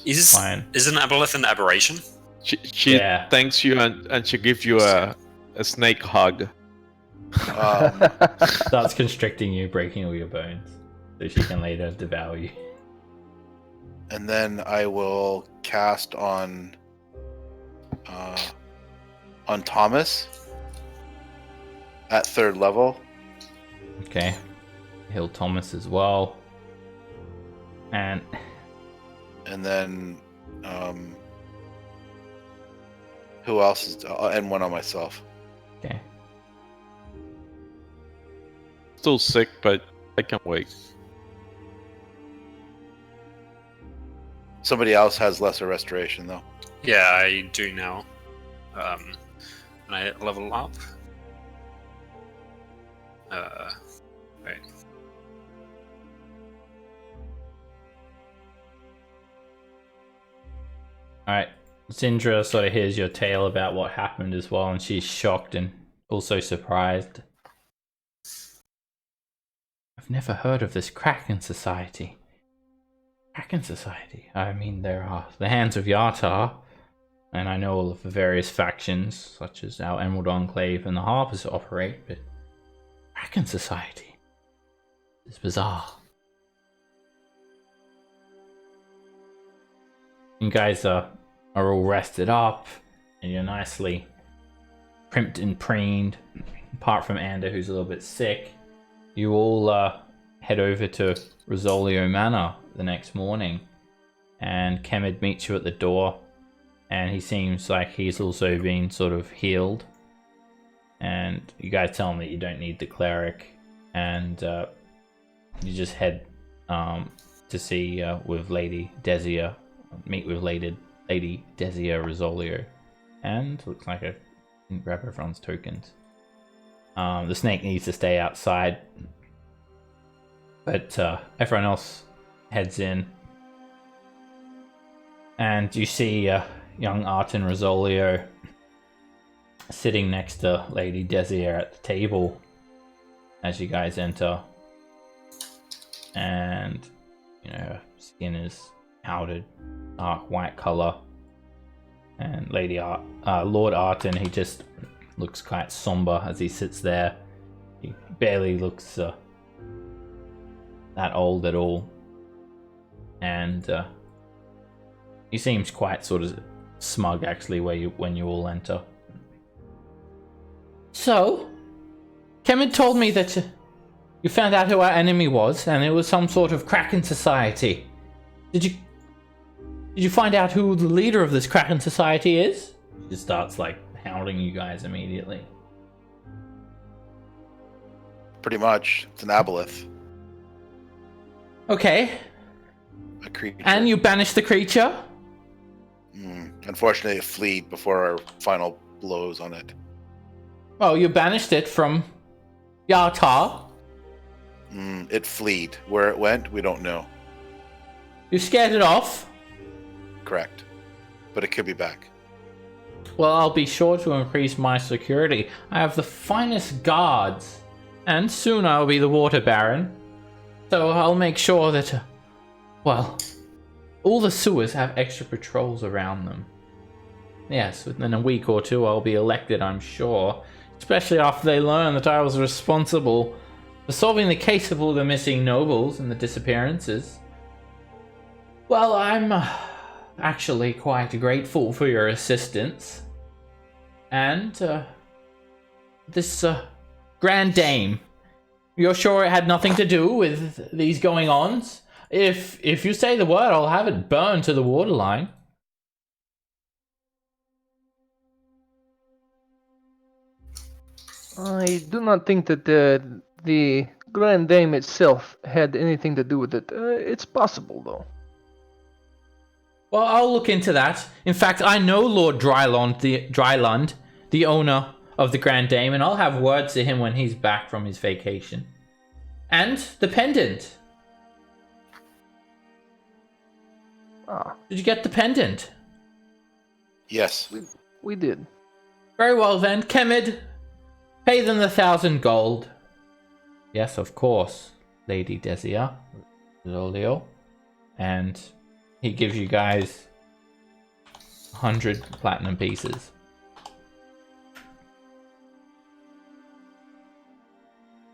Is fine. Is an aboleth an aberration? She Yeah. thanks you and she gives you a snake hug. Starts constricting you, breaking all your bones, so she can later devour you. And then I will cast on Thomas at 3rd level. Okay. Heal Thomas as well. And then who else is? And one on myself. okay. Still sick, but I can wait. Somebody else has lesser restoration though. Yeah, I do now. And I level up. Right. Alright. Sindra sort of hears your tale about what happened as well, and she's shocked and also surprised. I've never heard of this Krackin Society. Krackin Society? I mean, there are the Hands of Yatar, and I know all of the various factions, such as our Emerald Enclave and the Harpers operate, but Krackin Society is bizarre. You guys are all rested up, and you're nicely primped and preened, apart from Ander, who's a little bit sick. You all head over to Rosolio Manor the next morning, and Kemed meets you at the door, and he seems like he's also been sort of healed. And you guys tell him that you don't need the cleric, and you just head to see with Lady Desia, meet with Lady Desia Rosolio, and looks like I didn't grab everyone's tokens. The snake needs to stay outside, but everyone else heads in, and you see young Arten Rosolio sitting next to Lady Desia at the table as you guys enter, and you know, her skin is powdered dark white color, and Lord Arten, he just looks quite somber as he sits there. He barely looks that old at all, and he seems quite sort of smug actually when you all enter. So, Kemen told me that you found out who our enemy was, and it was some sort of Krackin Society. Did you find out who the leader of this Krackin Society is? She starts like hounding you guys immediately. Pretty much, it's an aboleth. Okay. A creature. And you banished the creature? Unfortunately, it fled before our final blows on it. Oh, you banished it from Yatar? It fled. Where it went, we don't know. You scared it off? Correct. But it could be back. Well, I'll be sure to increase my security. I have the finest guards, and soon I'll be the Water Baron. So I'll make sure that, well, all the sewers have extra patrols around them. Yes, within a week or two I'll be elected, I'm sure. Especially after they learn that I was responsible for solving the case of all the missing nobles and the disappearances. Well, I'm actually quite grateful for your assistance. And this Grand Dame, you're sure it had nothing to do with these going-ons? If you say the word, I'll have it burned to the waterline. I do not think that the Grand Dame itself had anything to do with it. It's possible, though. Well, I'll look into that. In fact, I know Lord Drylund, the owner of the Grand Dame, and I'll have words to him when he's back from his vacation. And the pendant. Ah, Did you get the pendant? Yes. we did. Very well then, Kemid. Pay them the 1,000 gold. Yes, of course, Lady Desia. Zolio. And he gives you guys 100 platinum pieces.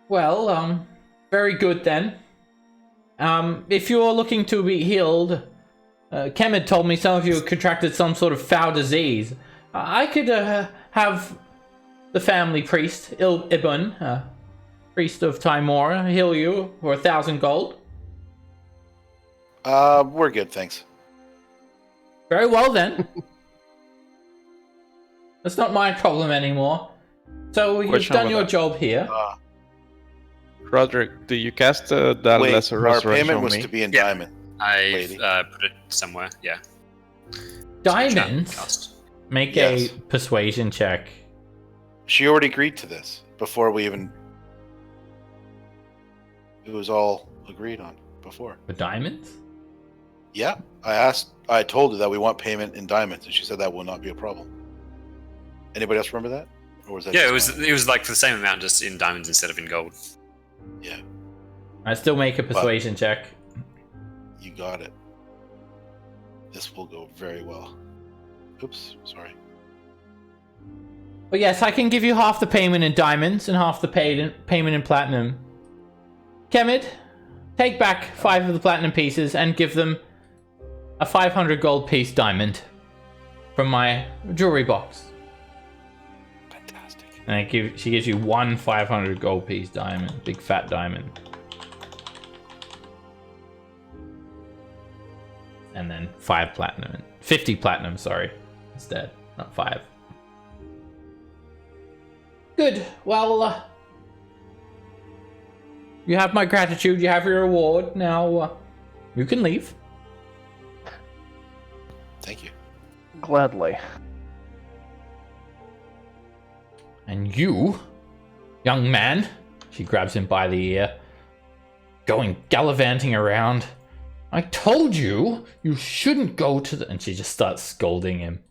Well, very good then. If you're looking to be healed, Kemid told me some of you contracted some sort of foul disease. I could have the family priest, Ibn, priest of Timor, heal you for 1,000 gold. We're good, thanks. Very well then. That's not my problem anymore. So you've Question done about your that. job here. Roderick, do you cast that Wait, lesser our resurrection payment on was me? to be in Yeah. diamond. I Lady. put it somewhere. Yeah. Diamonds. Cast. Make Yes. a persuasion check. She already agreed to this before we even. It was all agreed on before. For diamonds? Yeah, I told her that we want payment in diamonds, and she said that will not be a problem. Anybody else remember that? Or was that Yeah, just it was like for the same amount, just in diamonds instead of in gold. mine? Yeah, I still make a persuasion check. you got it. This will go very well. Oops, sorry. But yes, I can give you half the payment in diamonds and half the payment in platinum. Kemid, take back 5 of the platinum pieces and give them a 500 gold piece diamond from my jewelry box. Fantastic. And she gives you 1 500 gold piece diamond, big fat diamond. And then 5 platinum, 50 platinum, sorry, instead, not 5. Good. Well, you have my gratitude. You have your reward. Now, you can leave. Thank you. Gladly. And you, young man, she grabs him by the ear, going gallivanting around. I told you, you shouldn't go to the... And she just starts scolding him.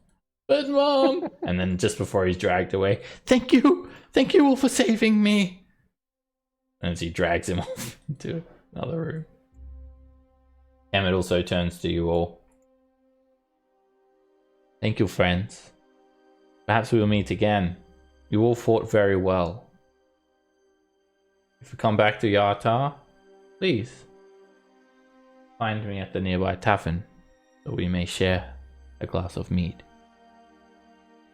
But Mom... And then just before he's dragged away, thank you all for saving me. And as he drags him off into another room. Emmett also turns to you all. Thank you, friends. Perhaps we will meet again. You all fought very well. If you come back to Yartar, please find me at the nearby tavern so we may share a glass of mead.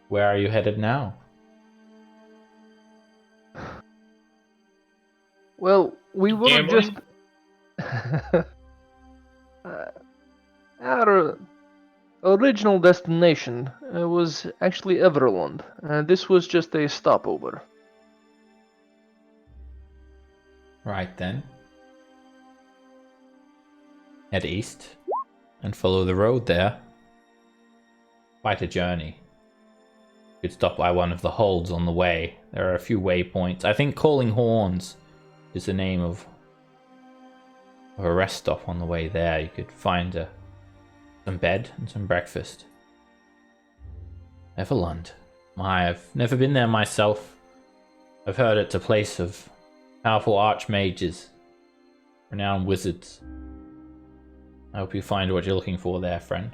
Where are you headed now? Well, we were just. Gambling? Our original destination was actually Everland. This was just a stopover. Right then. Head east and follow the road there. Quite a journey. You could stop by one of the holds on the way. There are a few waypoints. I think Calling Horns is the name of a rest stop on the way there. You could find some bed and some breakfast. Everland. I've never been there myself. I've heard it's a place of powerful archmages, renowned wizards. I hope you find what you're looking for there, friend.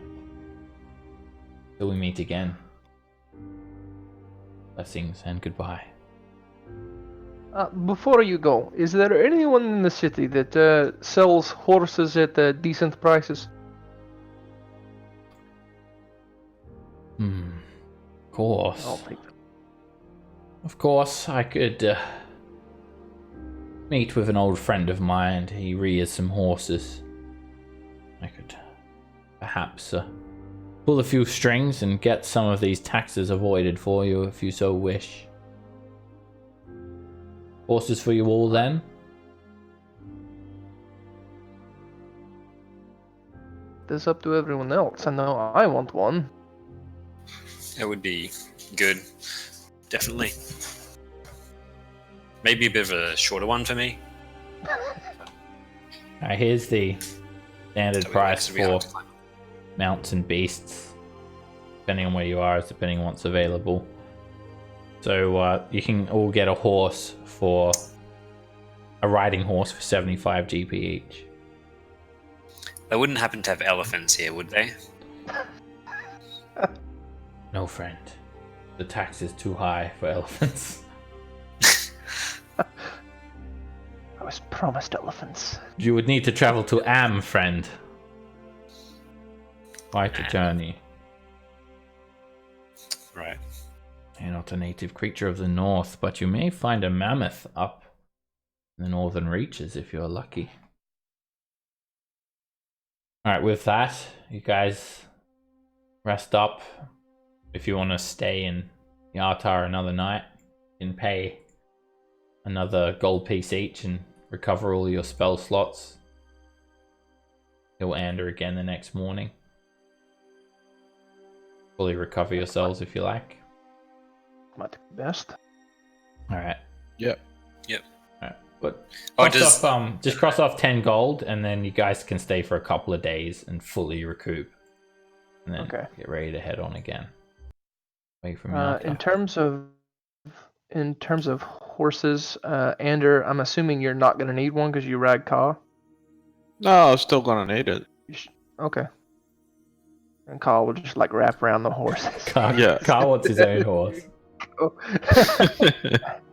Till we meet again. Blessings and goodbye. Before you go, is there anyone in the city that sells horses at decent prices? Of course. I'll take them. Of course, I could meet with an old friend of mine. He rears some horses. I could perhaps pull a few strings and get some of these taxes avoided for you if you so wish. Horses for you all then? this up to everyone else. I know I want one. It would be good, definitely. Maybe a bit of a shorter one for me. Here's the standard So price it'll be hard for to climb. mounts and beasts, depending on where you are, depending on what's available. So you can all get a horse for a riding horse for 75 GP each. They wouldn't happen to have elephants here, would they? No, friend. The tax is too high for elephants. I was promised elephants. You would need to travel to Am, friend. Quite a journey. Right. You're not a native creature of the north, but you may find a mammoth up in the northern reaches if you're lucky. Alright, with that, you guys rest up. If you want to stay in Yartar another night, you can pay another gold piece each and recover all your spell slots. You'll enter again the next morning. Fully recover yourselves if you like. Might do the best. Alright. Yep. Alright. But Oh, just cross off 10 gold and then you guys can stay for a couple of days and fully recoup. And then get ready to head on again. Away from Yartar. In terms of horses, Ander, I'm assuming you're not gonna need one because you ride Ka. No, I'm still gonna need it. Okay. And Ka will just like wrap around the horses. Yeah. Carl wants his own horse. Oh.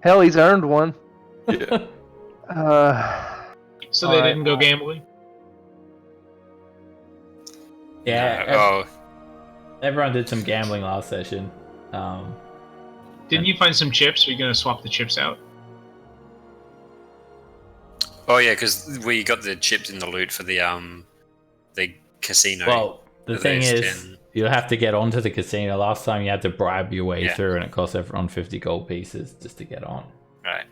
Hell, he's earned one. Yeah. So they didn't go gambling? Yeah. Everyone did some gambling last session. Didn't you find some chips? Are you going to swap the chips out? Oh yeah, because we got the chips in the loot for the casino. Well, the thing is, 10. you'll have to get onto the casino. Last time you had to bribe your way through, and it cost everyone 50 gold pieces just to get on. Right.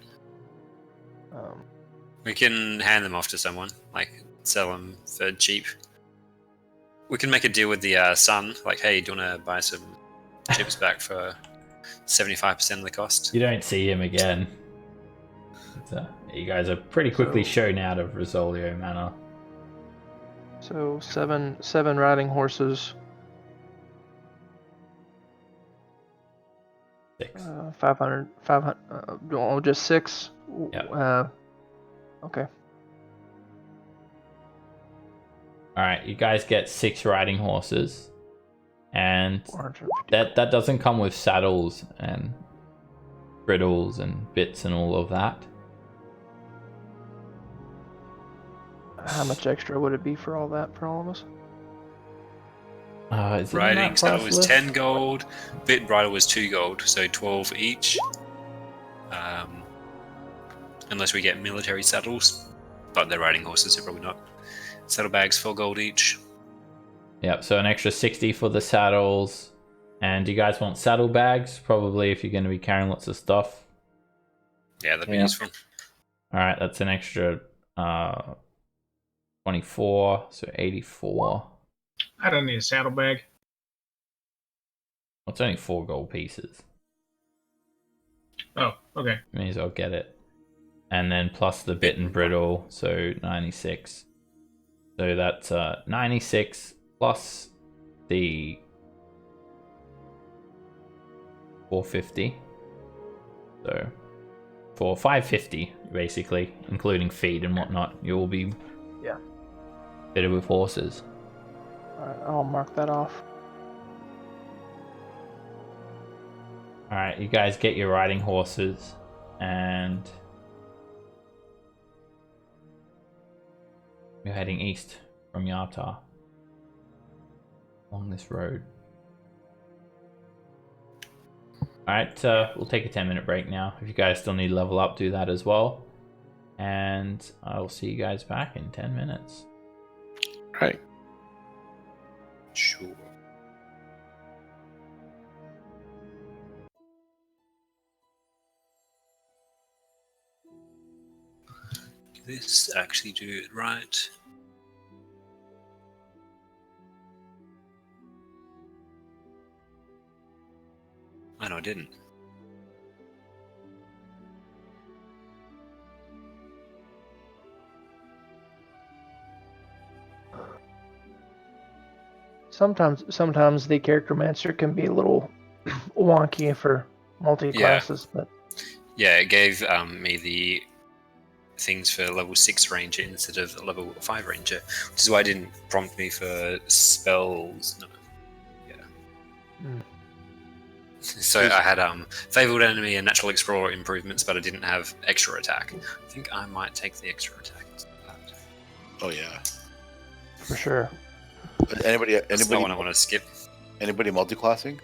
We can hand them off to someone, like sell them for cheap. We can make a deal with the son, like, hey, do you want to buy some chips back for 75% of the cost? You don't see him again. You guys are pretty quickly shown out of Rosolio Manor. So seven riding horses. 6. 500, just 6? Yeah. Okay. Alright, you guys get 6 riding horses. And that doesn't come with saddles and bridles and bits and all of that. How much extra would it be for all that for all of us? Is it Riding saddle was 10 gold, bit and bridle was 2 gold, so 12 each. Unless we get military saddles, but they're riding horses, so probably not. Saddlebags 4 gold each. Yep, so an extra 60 for the saddles. And do you guys want saddlebags? Probably if you're going to be carrying lots of stuff. Yeah, that'd be useful. Alright, that's an extra 24, so 84. I don't need a saddlebag. It's only 4 gold pieces. Oh, okay. May as well get it. And then plus the bit and brittle, so 96. So that's 96 plus the 450. So for 550, basically, including feed and whatnot, you will be fitted with horses. Alright, I'll mark that off. Alright, you guys get your riding horses and you're heading east from Yartar along this road. Alright, we'll take a 10-minute break now. If you guys still need to level up, do that as well. And I'll see you guys back in 10 minutes. Right. Sure. This actually do it right. I know I didn't. Sometimes the character master can be a little wonky for multi-classes, but Yeah, it gave me the things for level 6 ranger instead of level 5 ranger, which is why it didn't prompt me for spells. No. Yeah. Mm. So I had fabled enemy and natural explorer improvements, but I didn't have extra attack. I think I might take the extra attack. Oh yeah. for sure. That's not one I want to skip. Anybody multi-classing?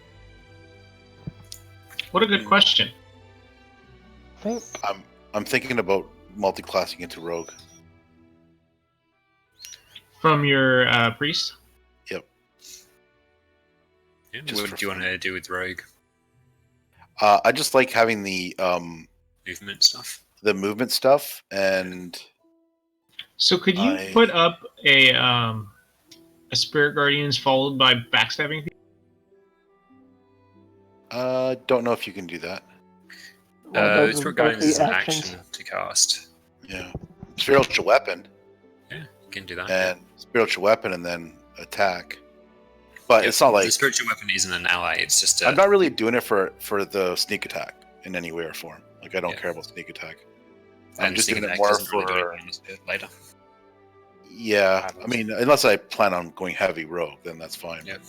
What a good question. I think I'm thinking about multi-classing into rogue. From your priest? Yep. Yeah, Just what for do you want fun. to do with rogue? I just like having the Movement stuff. and So could you put up a spirit guardians followed by backstabbing people? don't know if you can do that. well, those Spirit would both Guardians is be an actions. action to cast. Yeah. Spiritual weapon Yeah, you can do that. and spiritual weapon and then attack. But it's not like the spiritual weapon isn't an ally. It's just a. I'm not really doing it for the sneak attack in any way or form. Like I don't care about sneak attack. I'm and just sneak doing it attack more doesn't really do for anything on this bit later. yeah. I mean, unless I plan on going heavy rogue, then that's fine. Yep.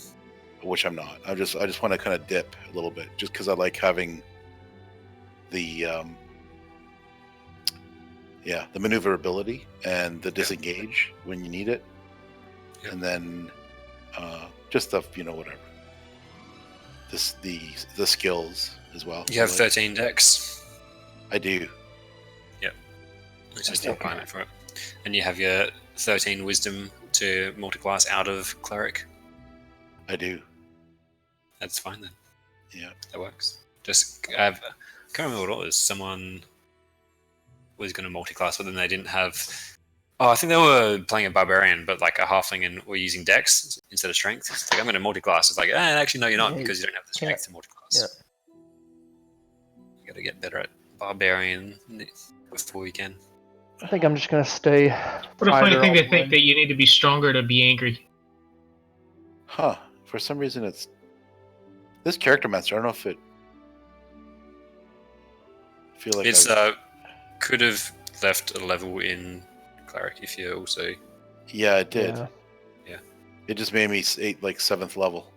Which I'm not. I just want to kind of dip a little bit, just because I like having the the maneuverability and the disengage when you need it, and then just the whatever. The skills as well. You have 13 decks. I do. Yep. It's just a requirement for it. And you have your 13 wisdom to multiclass out of cleric. I do. That's fine then. Yeah. That works. Just I can't remember what it was. Someone was going to multiclass, but then they didn't have. Oh, I think they were playing a barbarian, but like a halfling, and were using dex instead of strength. It's like I'm going to multiclass. It's like, actually, no, you're not, because you don't have the strength to multiclass. Yeah. You got to get better at barbarian before you can. I think I'm just gonna stay. What a funny fighter thing all to the think way. that you need to be stronger to be angry. Huh. For some reason, it's this character master. I don't know if it. I feel like It's could have left a level in cleric if you also. Yeah, it did. Yeah. It just made me 7th level.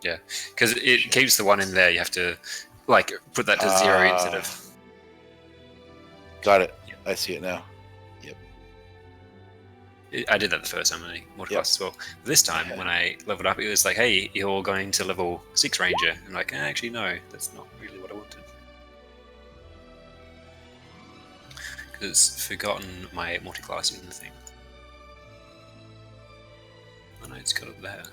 Yeah, because it keeps the one in there. You have to like put that to 0 instead of. Got it. Yep. I see it now. I did that the first time when I multiclassed as well. This time when I leveled up, it was like, "Hey, you're going to level 6 ranger." And I'm like, actually, no, that's not really what I wanted. Because it's forgotten my multiclass in the thing. Oh no, it's got it there.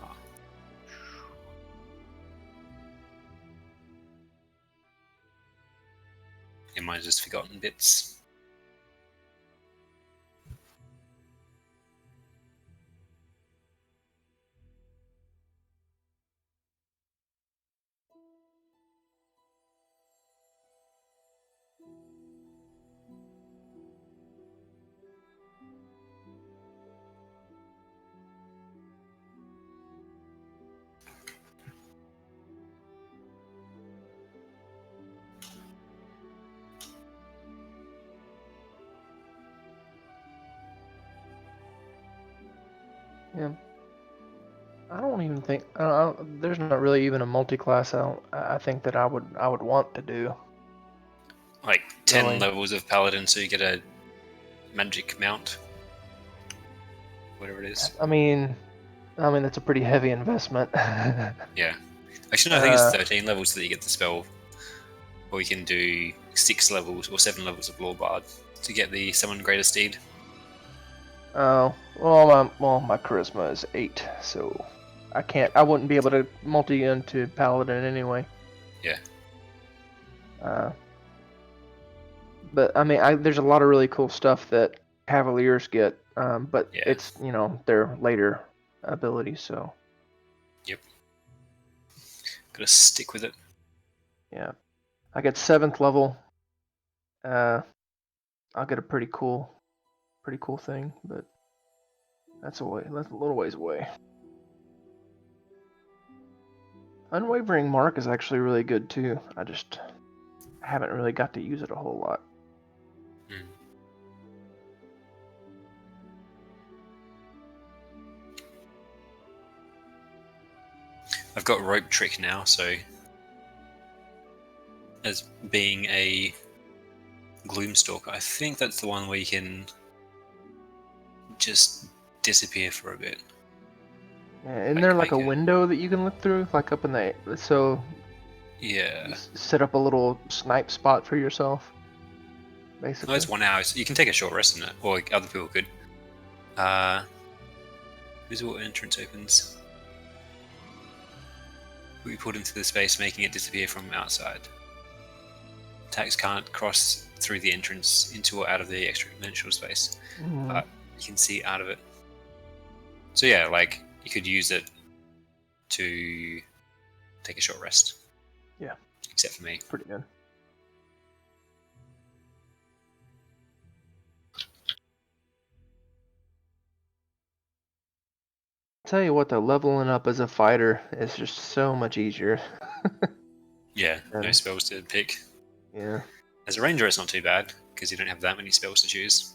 Oh. Yeah, mine's just forgotten bits. Yeah. I don't even think there's not really even a multi-class I think that I would want to do. Like 10 Really? levels of paladin, so you get a magic mount, whatever it is. I mean that's a pretty heavy investment. Yeah. Actually, no, I think it's 13 levels that you get the spell, or you can do 6 levels or 7 levels of Law Bard to get the Summon Greater Steed. Oh, well, my charisma is 8, so I wouldn't be able to multi into paladin anyway. Yeah. But I mean, there's a lot of really cool stuff that Cavaliers get, but Yeah. it's their later abilities. So. Yep. Gotta stick with it. Yeah. I get 7th level. I'll get a pretty cool thing, but that's a little ways away. Unwavering Mark is actually really good too. I just haven't really got to use it a whole lot. Mm. I've got Rope Trick now, so as being a Gloomstalker, I think that's the one where you can just disappear for a bit. Yeah, isn't there like a a- window that you can look through, like up in the so Yeah. set up a little snipe spot for yourself, basically. No, it's 1 hour. So you can take a short rest in it, or other people could. Visible entrance opens. We put into the space, making it disappear from outside. Attacks can't cross through the entrance into or out of the extra dimensional space, but you can see out of it. So yeah, like you could use it to take a short rest. Yeah. Except for me. Pretty good. Tell you what, though, leveling up as a fighter is just so much easier. Yeah, no spells to pick. Yeah. As a ranger, it's not too bad because you don't have that many spells to choose,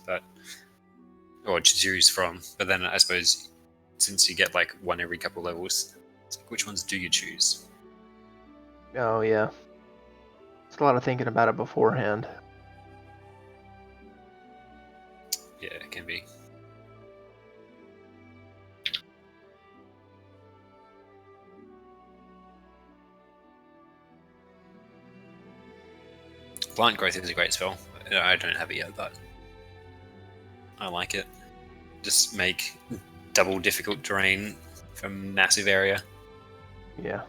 or to choose from. But then I suppose since you get like one every couple levels, it's like, which ones do you choose? Oh yeah. It's a lot of thinking about it beforehand. Yeah, it can be. Blind Growth is a great spell. I don't have it yet, but I like it. Just make double difficult terrain from massive area. Yeah.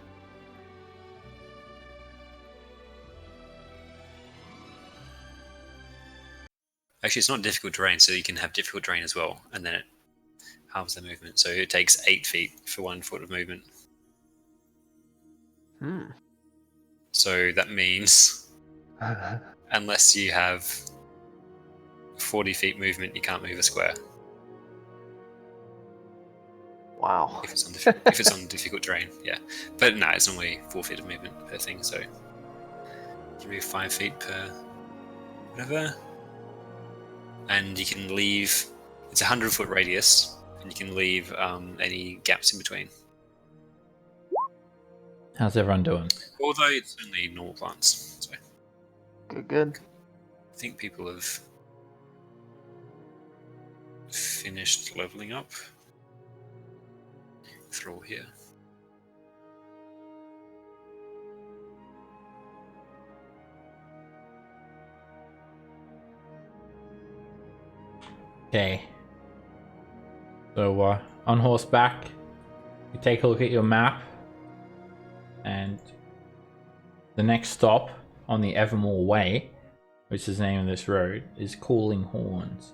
Actually, it's not difficult terrain, so you can have difficult terrain as well, and then it halves the movement. So it takes 8 feet for 1 foot of movement. So that means unless you have 40 feet movement, you can't move a square. Wow. If it's on difficult terrain, yeah. But no, it's normally 4 feet of movement per thing, so you move 5 feet per whatever. And you can leave, it's a 100-foot radius, and you can leave any gaps in between. How's everyone doing? Although it's only normal plants, so Good. I think people have finished leveling up. Throw here. Okay. So on horseback, you take a look at your map, and the next stop on the Evermore Way, which is the name of this road, is Calling Horns.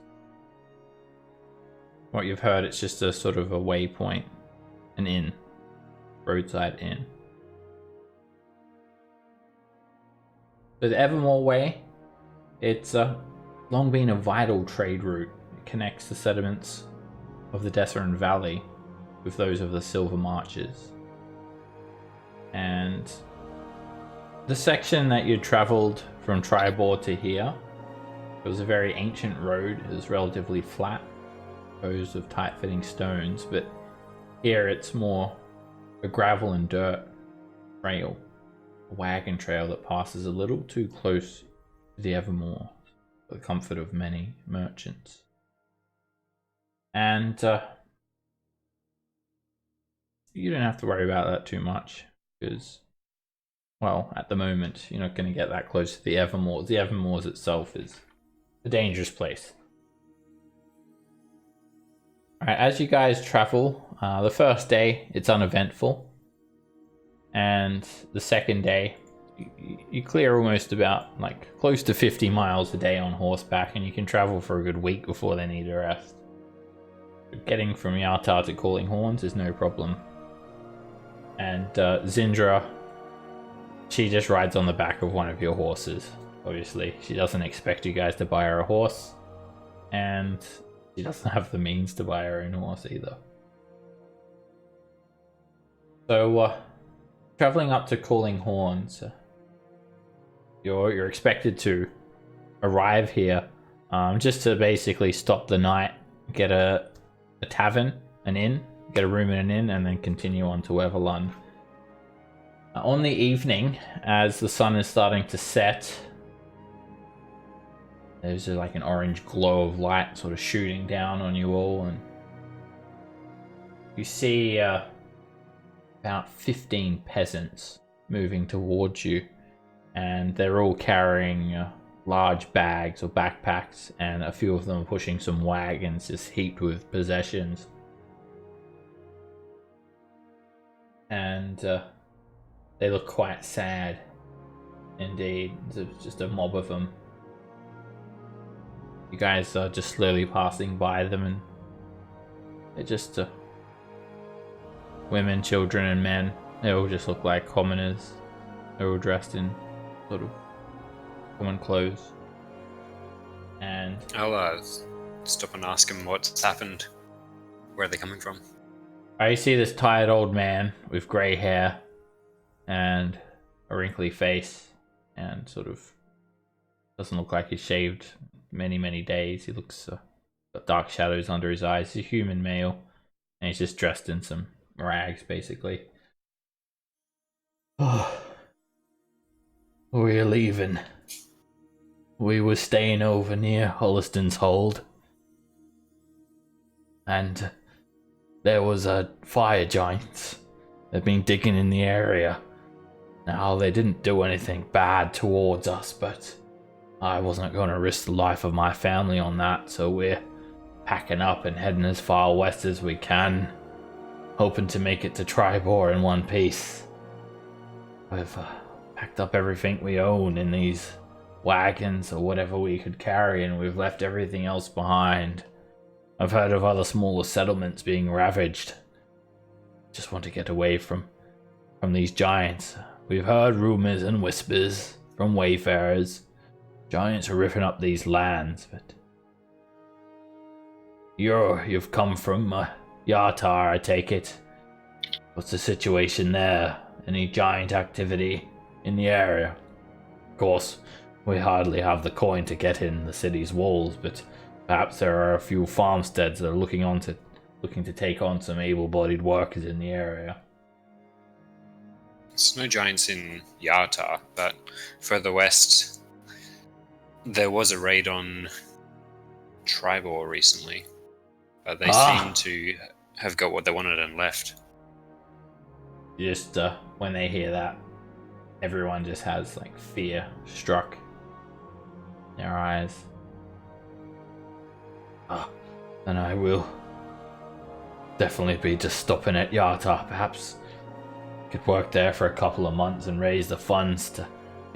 What you've heard, it's just a sort of a waypoint, an inn, roadside inn. So the Evermore Way, it's long been a vital trade route. It connects the sediments of the Desserin Valley with those of the Silver Marches. And the section that you traveled from Tribord to here, it was a very ancient road. It was relatively flat, composed of tight-fitting stones, but here it's more a gravel and dirt trail, a wagon trail that passes a little too close to the Evermore for the comfort of many merchants. And you don't have to worry about that too much, because, well, at the moment, you're not going to get that close to the Evermoors. The Evermoors itself is a dangerous place. Alright, as you guys travel, the first day, it's uneventful. And the second day, you clear almost about, like, close to 50 miles a day on horseback, and you can travel for a good week before they need a rest. Getting from Yartar to Calling Horns is no problem. And Zindra She just rides on the back of one of your horses. Obviously, she doesn't expect you guys to buy her a horse, and she doesn't have the means to buy her own horse either. So, traveling up to Calling Horns, you're expected to arrive here just to basically stop the night, get a tavern, an inn, get a room in an inn, and then continue on to Everlund. On the evening, as the sun is starting to set, there's like an orange glow of light sort of shooting down on you all, and you see about 15 peasants moving towards you, and they're all carrying large bags or backpacks, and a few of them are pushing some wagons just heaped with possessions. And they look quite sad indeed. There's just a mob of them. You guys are just slowly passing by them, and they're just women, children, and men. They all just look like commoners. They're all dressed in sort of common clothes. And I'll stop and ask him what's happened. Where are they coming from? I see this tired old man with grey hair and a wrinkly face, and sort of doesn't look like he's shaved many days. He looks got dark shadows under his eyes. He's a human male, and he's just dressed in some rags, basically. Oh, we're leaving. We were staying over near Holliston's Hold, and there was a fire giants. They've been digging in the area. Now, they didn't do anything bad towards us, but I wasn't going to risk the life of my family on that, so we're packing up and heading as far west as we can, hoping to make it to Tribor in one piece. We've packed up everything we own in these wagons or whatever we could carry, and we've left everything else behind. I've heard of other smaller settlements being ravaged. Just want to get away from these giants. We've heard rumors and whispers from wayfarers. Giants are ripping up these lands, but you've come from Yartar, I take it. What's the situation there? Any giant activity in the area? Of course, we hardly have the coin to get in the city's walls, but perhaps there are a few farmsteads that are looking to take on some able-bodied workers in the area. There's no giants in Yartar, but further west, there was a raid on Tribor recently. But they seem to have got what they wanted and left. Just when they hear that, everyone just has like fear struck in their eyes. And I will definitely be just stopping at Yartar. Perhaps could work there for a couple of months and raise the funds to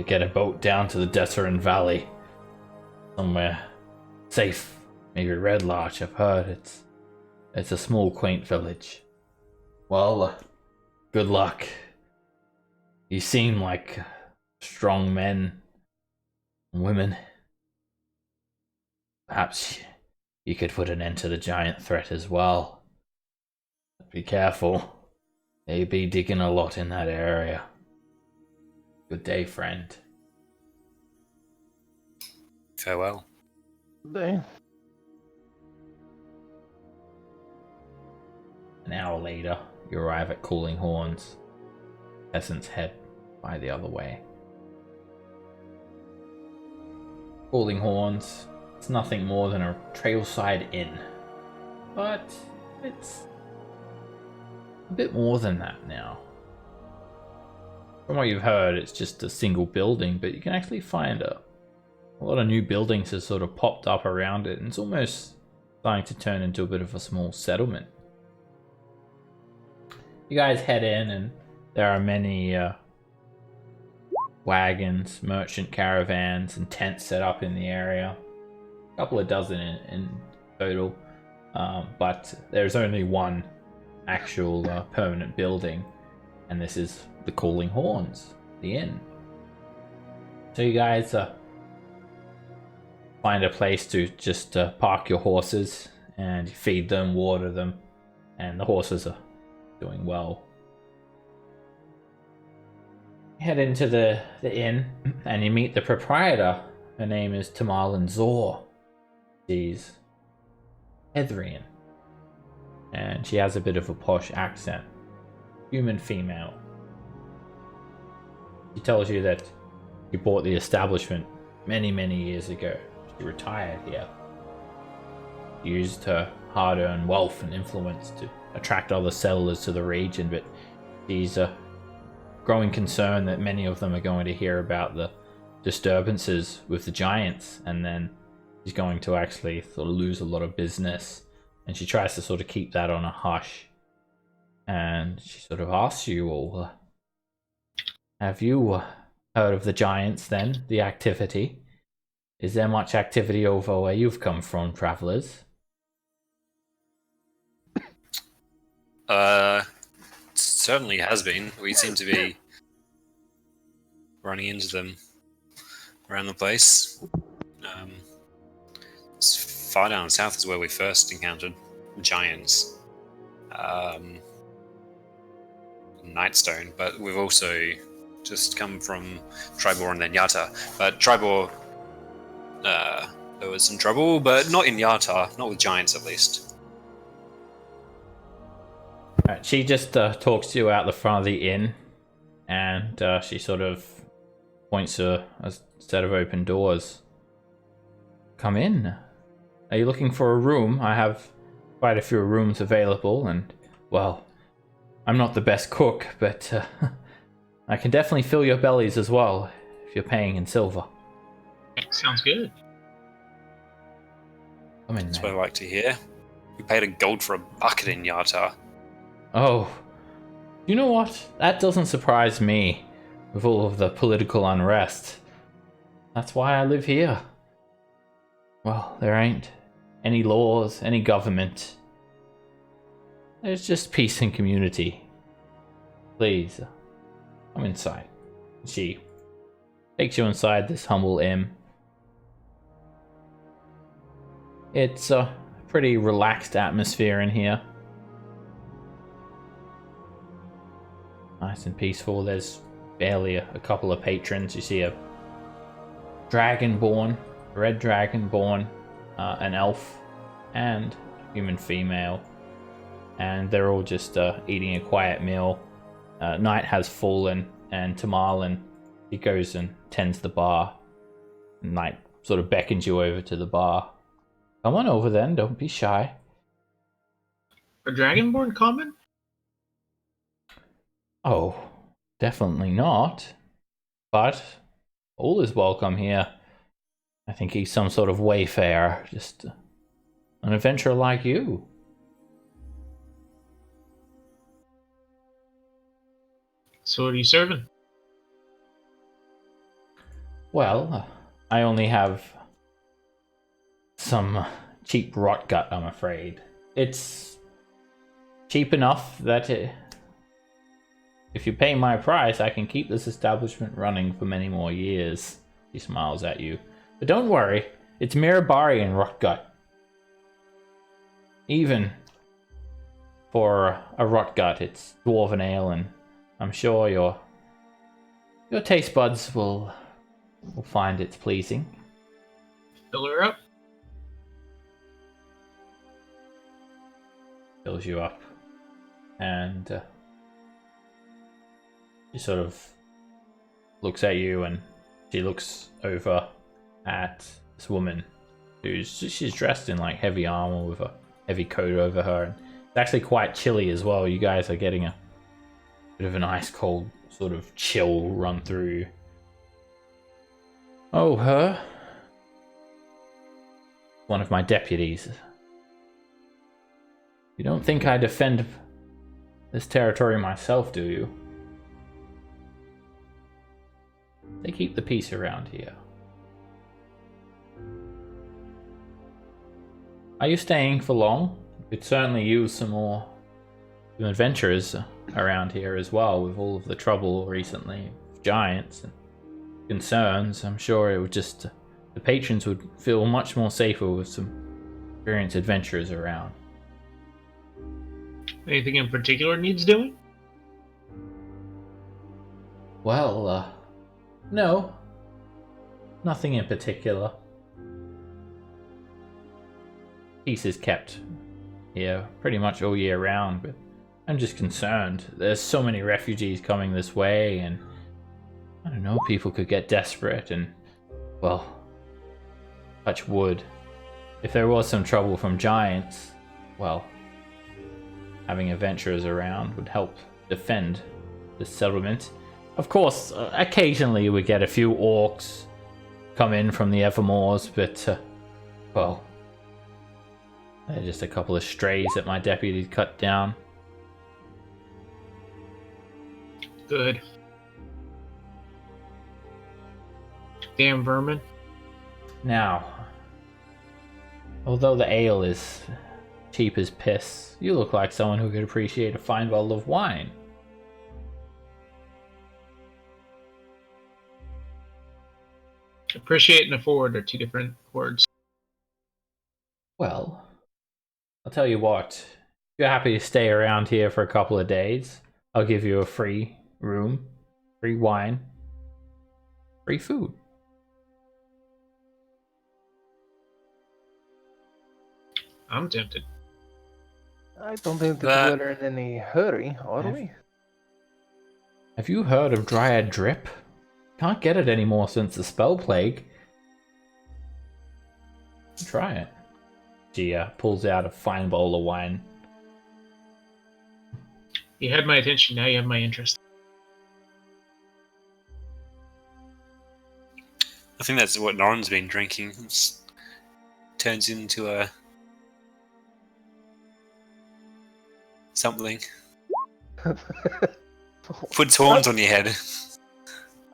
get a boat down to the Desserin Valley. Somewhere safe. Maybe Red Larch, I've heard. It's a small, quaint village. Well, good luck. You seem like strong men and women. Perhaps you could put an end to the giant threat as well. But be careful. They be digging a lot in that area. Good day, friend. Farewell. Good day. An hour later, you arrive at Calling Horns. Peasants head by the other way. Calling Horns, it's nothing more than a trailside inn. But it's a bit more than that now. From what you've heard, it's just a single building, but you can actually find a lot of new buildings have sort of popped up around it, and it's almost starting to turn into a bit of a small settlement. You guys head in, and there are many wagons, merchant caravans, and tents set up in the area. A couple of dozen in total, but there's only one actual permanent building, and this is the Calling Horns the inn. So you guys find a place to just park your horses and feed them, water them, and the horses are doing well. You head into the inn and you meet the proprietor. Her name is Tamarlin Zor. She's Hethrian, and she has a bit of a posh accent. Human female. She tells you that she bought the establishment many years ago. She retired here. Used her hard-earned wealth and influence to attract other settlers to the region, but she's growing concern that many of them are going to hear about the disturbances with the giants, and then she's going to actually sort of lose a lot of business, and she tries to sort of keep that on a hush. And she sort of asks you all, have you heard of the giants then, the activity? Is there much activity over where you've come from, travelers? Certainly has been. We seem to be running into them around the place. It's far down south is where we first encountered giants. Nightstone, but we've also just come from Tribor and then Yata. But Tribor, there was some trouble, but not in Yata, not with giants at least. She just talks to you out the front of the inn, and she sort of points to a set of open doors. Come in. Are you looking for a room? I have quite a few rooms available, and, well, I'm not the best cook, but I can definitely fill your bellies as well, if you're paying in silver. Sounds good. Come in, That's then. what I like to hear. We paid a gold for a bucket in Yata. Oh, you know what? That doesn't surprise me, with all of the political unrest. That's why I live here. Well, there ain't any laws, any government. There's just peace and community. Please, come inside. She takes you inside this humble inn. It's a pretty relaxed atmosphere in here. Nice and peaceful. There's barely a couple of patrons. You see a dragonborn, red dragonborn, an elf, and a human female. And they're all just eating a quiet meal. Night has fallen, and Tamarlin, he goes and tends the bar. Night sort of beckons you over to the bar. Come on over then, don't be shy. A dragonborn common? Oh, definitely not. But all is welcome here. I think he's some sort of wayfarer, just an adventurer like you. So what are you serving? Well, I only have some cheap rot gut, I'm afraid. It's cheap enough that if you pay my price, I can keep this establishment running for many more years. He smiles at you. But don't worry, it's Mirabarian rot gut. Even for a rot gut, it's dwarven ale, and I'm sure your taste buds will find it pleasing. Fill her up. Fills you up, and she sort of looks at you, and she looks over at this woman she's dressed in like heavy armor with a heavy coat over her, and it's actually quite chilly as well. You guys are getting a bit of an ice cold sort of chill run through you. Oh, her? One of my deputies. You don't think I defend this territory myself, do you? They keep the peace around here. Are you staying for long? We could certainly use some adventurers around here as well, with all of the trouble recently. giants and concerns, I'm sure it would just the patrons would feel much more safer with some experienced adventurers around. Anything in particular needs doing? Well, no. Nothing in particular. Peace is kept here pretty much all year round, but I'm just concerned. There's so many refugees coming this way, and I don't know, people could get desperate and, well, touch wood. If there was some trouble from giants, well, having adventurers around would help defend the settlement. Of course, occasionally we get a few orcs come in from the Evermoors, but, well, they're just a couple of strays that my deputy cut down. Good. Damn vermin. Now, although the ale is cheap as piss, you look like someone who could appreciate a fine bottle of wine. Appreciate and afford are two different words. Well, I'll tell you what. If you're happy to stay around here for a couple of days, I'll give you a free room, free wine, free food. I'm tempted. I don't think that we're in any hurry, are we? Have you heard of Dryad Drip? Can't get it anymore since the spell plague. Try it. She pulls out a fine bowl of wine. You had my attention, now you have my interest. I think that's what Norin's been drinking. It turns into a something. Puts horns on your head.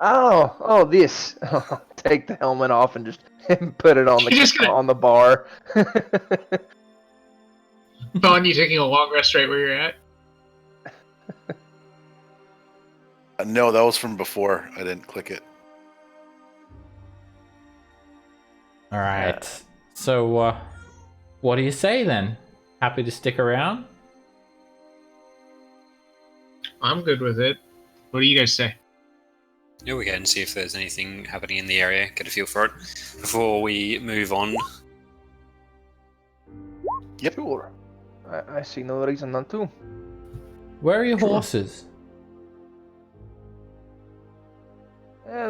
Oh, this. Take the helmet off and just put it on on the bar. Bon, you taking a long rest right where you're at? No, that was from before. I didn't click it. All right. So, what do you say then? Happy to stick around? I'm good with it. What do you guys say? Yeah, we go and see if there's anything happening in the area, get a feel for it, before we move on. Yep. Sure. I see no reason not to. Where are your horses?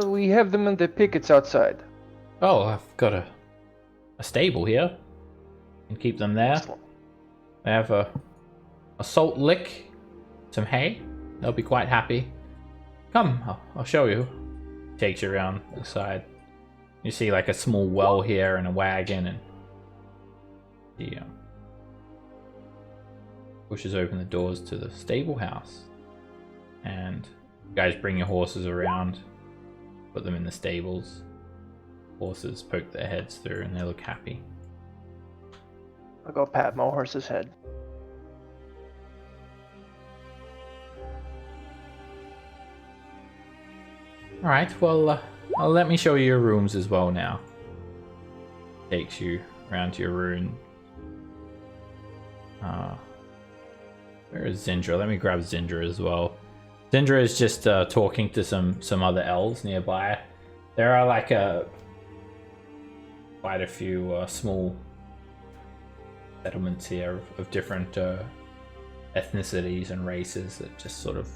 We have them in the pickets outside. Oh, I've got a stable here. And keep them there. I have a salt lick, some hay. They'll be quite happy. Come, I'll show you. Takes you around the side. You see like a small well here and a wagon, and he pushes open the doors to the stable house. And you guys bring your horses around, put them in the stables. Horses poke their heads through and they look happy. I'll go pat my horse's head. Alright, well, let me show you your rooms as well now. Takes you around to your room. Where is Zindra? Let me grab Zindra as well. Zindra is just talking to some other elves nearby. There are like quite a few small settlements here of different ethnicities and races that just sort of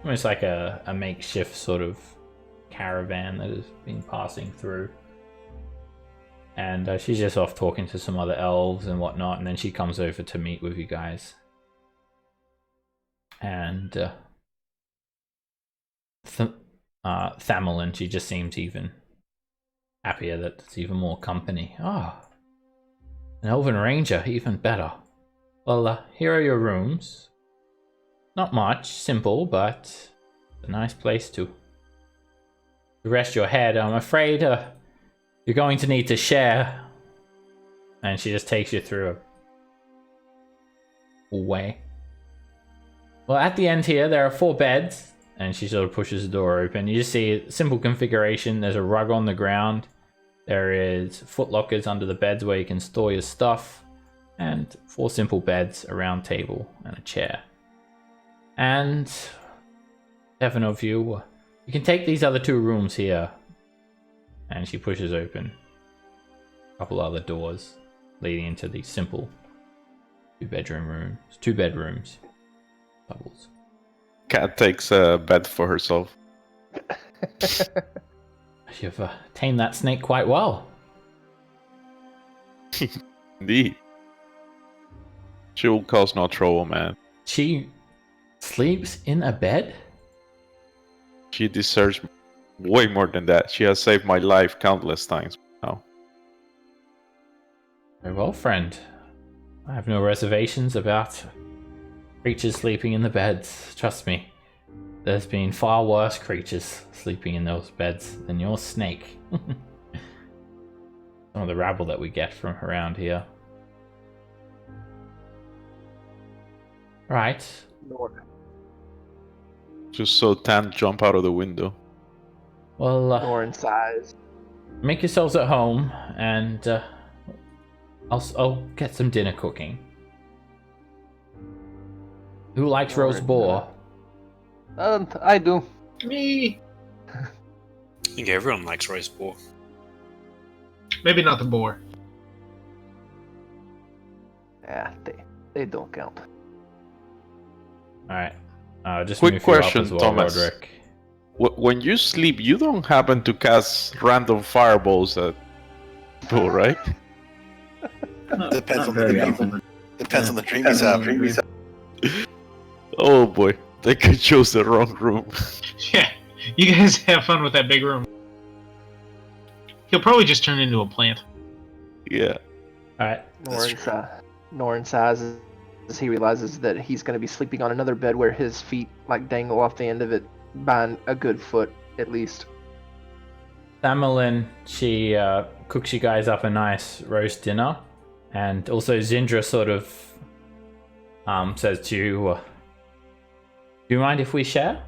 almost like a makeshift sort of caravan that has been passing through. And she's just off talking to some other elves and whatnot, and then she comes over to meet with you guys. And Thamelin, she just seems even happier that there's even more company. Ah, an elven ranger, even better. Well, here are your rooms. Not much, simple, but a nice place to rest your head. I'm afraid you're going to need to share. And she just takes you through a hallway. Well, at the end here, there are 4 beds. and she sort of pushes the door open. You just see a simple configuration. There's a rug on the ground. There is footlockers under the beds where you can store your stuff, and 4 simple beds, a round table, and a chair. And 7 of you, you can take these other 2 rooms here. And she pushes open a couple other doors leading into these simple 2 bedrooms, doubles. Cat takes a bed for herself. You've tamed that snake quite well. Indeed. She will cause no trouble, man. She sleeps in a bed? She deserves way more than that. She has saved my life countless times now. Very well, friend. I have no reservations about creatures sleeping in the beds. Trust me. There's been far worse creatures sleeping in those beds than your snake. Some of the rabble that we get from around here. Right. Just so Tan jump out of the window. Well, Nor in size. make yourselves at home, and I'll get some dinner cooking. Who likes roast boar? I do. Me. I think everyone likes roast boar. Maybe not the boar. Yeah, they don't count. All right. Just Quick move you up question, as well, Thomas. Roderick. When you sleep, you don't happen to cast random fireballs at people, right? Depends Not on the very dream. often. Depends on the dream he's having. Oh boy, they could choose the wrong room. Yeah, you guys have fun with that big room. He'll probably just turn into a plant. Yeah. All right. Nor in size as he realizes that he's going to be sleeping on another bed where his feet like dangle off the end of it by a good foot at least. Thamelin, she cooks you guys up a nice roast dinner, and also Zindra sort of says to you, do you mind if we share?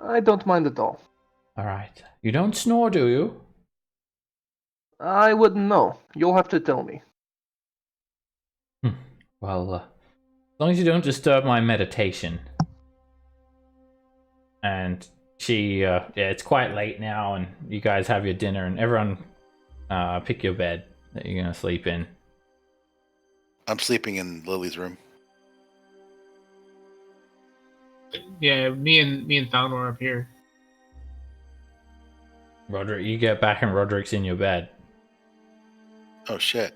I don't mind at all. All right. You don't snore, do you? I wouldn't know. You'll have to tell me. Well, as long as you don't disturb my meditation. And she, it's quite late now, and you guys have your dinner, and everyone pick your bed that you're going to sleep in. I'm sleeping in Lily's room. Yeah, me and Thalnor are up here. Roderick, you get back and Roderick's in your bed. Oh shit.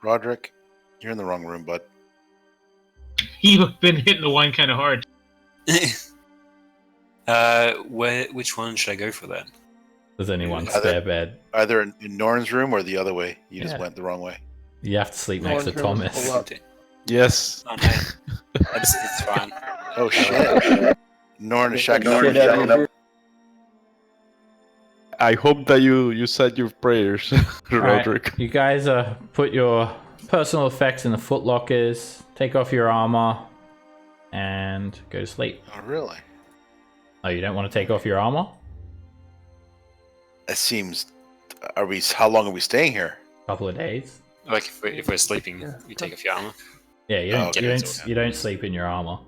Roderick, you're in the wrong room, bud. You've been hitting the wine kind of hard. Which one should I go for then? There's only one Either- spare bed. Either in Norn's room or the other way. You just Yeah. went the wrong way. You have to sleep next to Norn's room is Thomas. full up. Yes. Oh no, it's fine. Oh shit. Norn is shacking Shit out up. of I hope that you said your prayers, Alright, Roderick. you guys put your personal effects in the footlockers, take off your armor, and go to sleep. Oh really? Oh, you don't want to take off your armor? It seems. How long are we staying here? Couple of days. Like if we're sleeping, Yeah. you take off your armor. Yeah, you Oh, don't. okay. You don't sleep in your armor.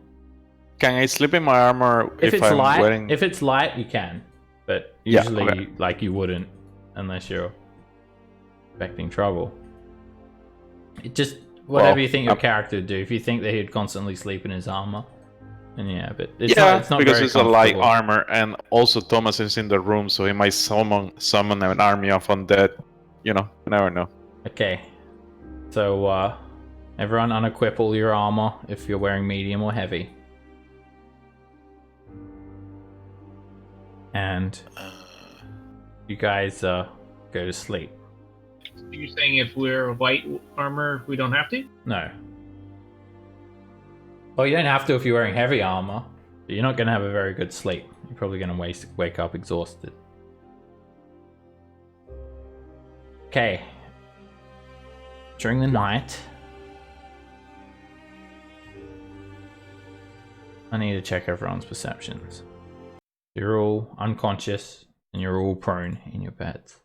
Can I sleep in my armor If it's I'm light, wearing? if it's light, you can, but Yeah, usually, okay. like you wouldn't, unless you're expecting trouble. It just whatever Well, you think your I'm- character would do. If you think that he'd constantly sleep in his armor, then yeah, but it's yeah, not. It's not because very it's a light comfortable. armor, and also Thomas is in the room, so he might summon an army of undead. You know, you never know. Okay, so everyone unequip all your armor if you're wearing medium or heavy, and you guys go to sleep. You're saying if we're white armor, we don't have to? No. Well, you don't have to if you're wearing heavy armor, but you're not going to have a very good sleep. You're probably going to wake up exhausted. Okay. During the night, I need to check everyone's perceptions. You're all unconscious and you're all prone in your beds.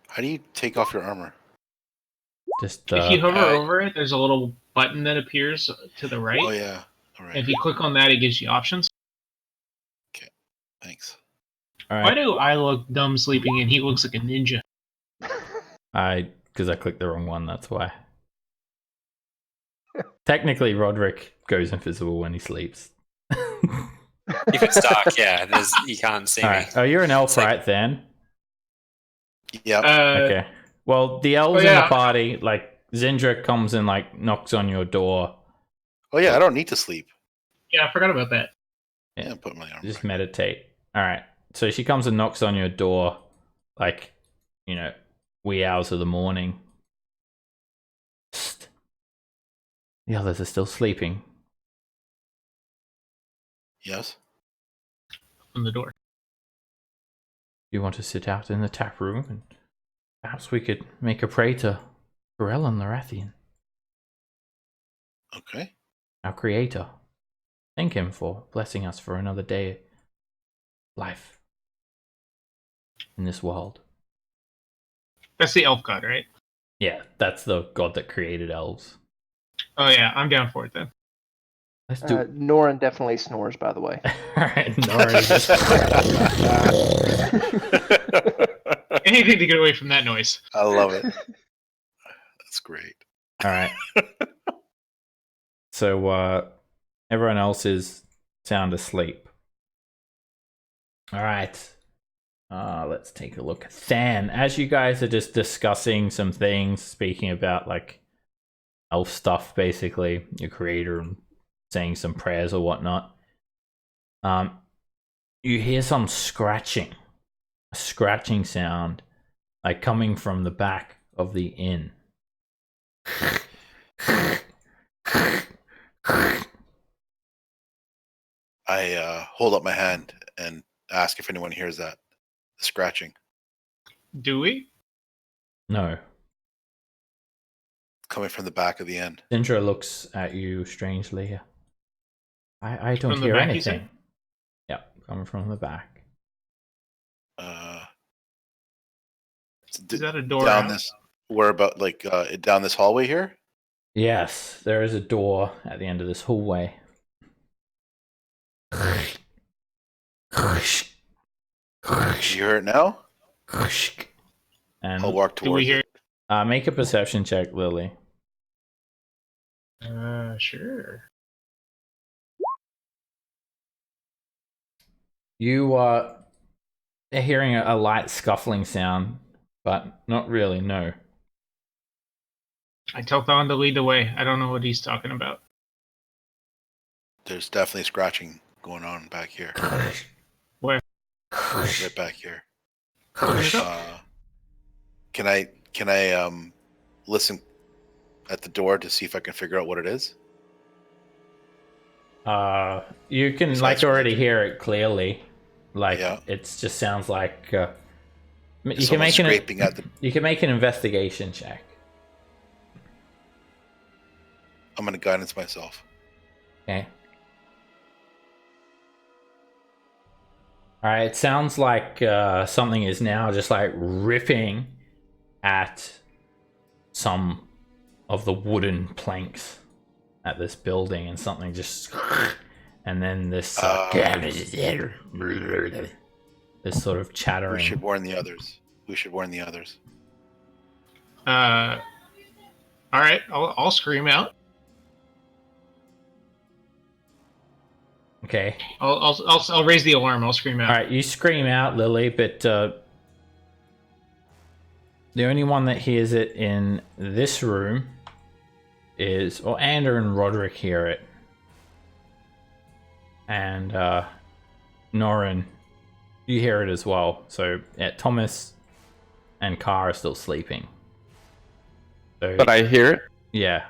How do you take off your armor? Just If you hover over it, there's a little button that appears to the right. Oh yeah. All right. If you click on that, it gives you options. Thanks. all Why right. do I look dumb sleeping and he looks like a ninja? Because I clicked the wrong one. That's why. Technically, Roderick goes invisible when he sleeps. If it's dark, yeah, you can't see All me. right. Oh, you're an elf, It's like- right? Then. Yep. Okay. Well, the elves in yeah. the party, like Zindra, comes and like knocks on your door. Oh yeah, I don't need to sleep. Yeah, I forgot about that. Yeah. Yeah, put my armor. Just back. meditate. All right. So she comes and knocks on your door, like, wee hours of the morning. Psst. The others are still sleeping. Yes. On the door. You want to sit out in the tap room, and perhaps we could make a prayer to Corellon Larathian, Okay. our creator. Thank him for blessing us for another day of life in this world. That's the elf god, right? Yeah, that's the god that created elves. Oh yeah, I'm down for it then. Let's do Norin definitely snores, by the way. Alright, Nora just Anything to get away from that noise. I love it. That's great. Alright. So everyone else is sound asleep. Alright. Let's take a look. Than, as you guys are just discussing some things, speaking about like elf stuff, basically, your creator, and saying some prayers or whatnot, you hear some scratching. A scratching sound, like coming from the back of the inn. I hold up my hand and ask if anyone hears that. The scratching. Do we? No. Coming from the back of the inn. Sindra looks at you strangely. I don't From the hear back, you said? anything. Yeah, coming from the back. Is that a door down out? this? Where about down this hallway here? Yes, there is a door at the end of this hallway. You hear it now? And I'll walk Do we towards hear? it. make a perception check, Lily. Sure. You are hearing a light scuffling sound, but not really, no. I tell Thon to lead the way. I don't know what he's talking about. There's definitely scratching going on back here. Where? Right back here. Bring it up. Can I listen at the door to see if I can figure out what it is? You can Besides already scratching. hear it clearly. Like Yeah. it just sounds like you can Someone make scraping at the. you can make an investigation check. I'm gonna guidance myself. Okay. All right. It sounds like something is now just like ripping at some of the wooden planks at this building, and something just, and then this this sort of Who chattering. should warn the others? Who should warn the others? All right, I'll scream out. Okay. I'll raise the alarm. I'll scream out. All right. You scream out, Lily, but the only one that hears it in this room is, or Ander and Roderick hear it, and Norin, you hear it as well. So yeah, Thomas and Car are still sleeping. So But I hear it, yeah,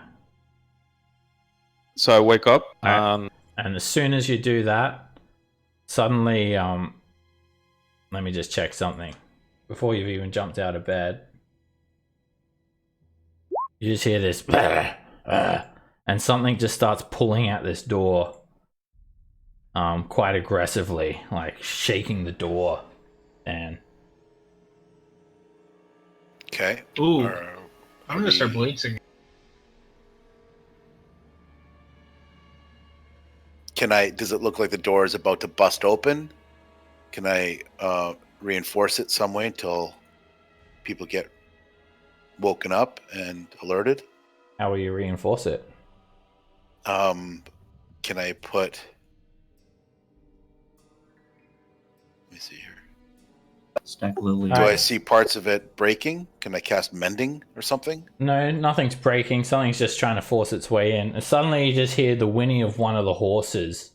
so I wake up Alright. And as soon as you do that, suddenly, let me just check something before you've even jumped out of bed. You just hear this, and something just starts pulling at this door, quite aggressively, like shaking the door. And Okay. Ooh, I'm gonna start blitzing. Does it look like the door is about to bust open? Can I reinforce it some way until people get woken up and alerted? how will you reinforce it? Can I put? Let me see here. Stack lily. Do I see parts of it breaking? Can I cast mending or something? No, nothing's breaking. Something's just trying to force its way in. And suddenly you just hear the whinny of one of the horses.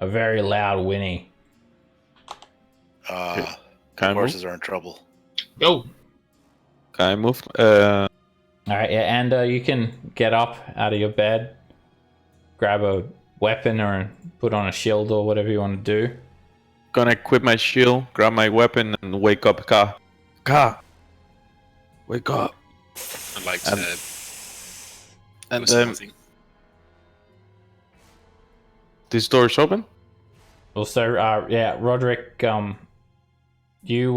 A very loud whinny. Can I Horses move? are in trouble. Go. Can I move? Alright, yeah, and you can get up out of your bed, grab a weapon or put on a shield or whatever you want to do. Gonna equip my shield, grab my weapon, and wake up Ka. Ka! Wake up. I'd like to And- do And something. this door is open? Also, yeah, Roderick, you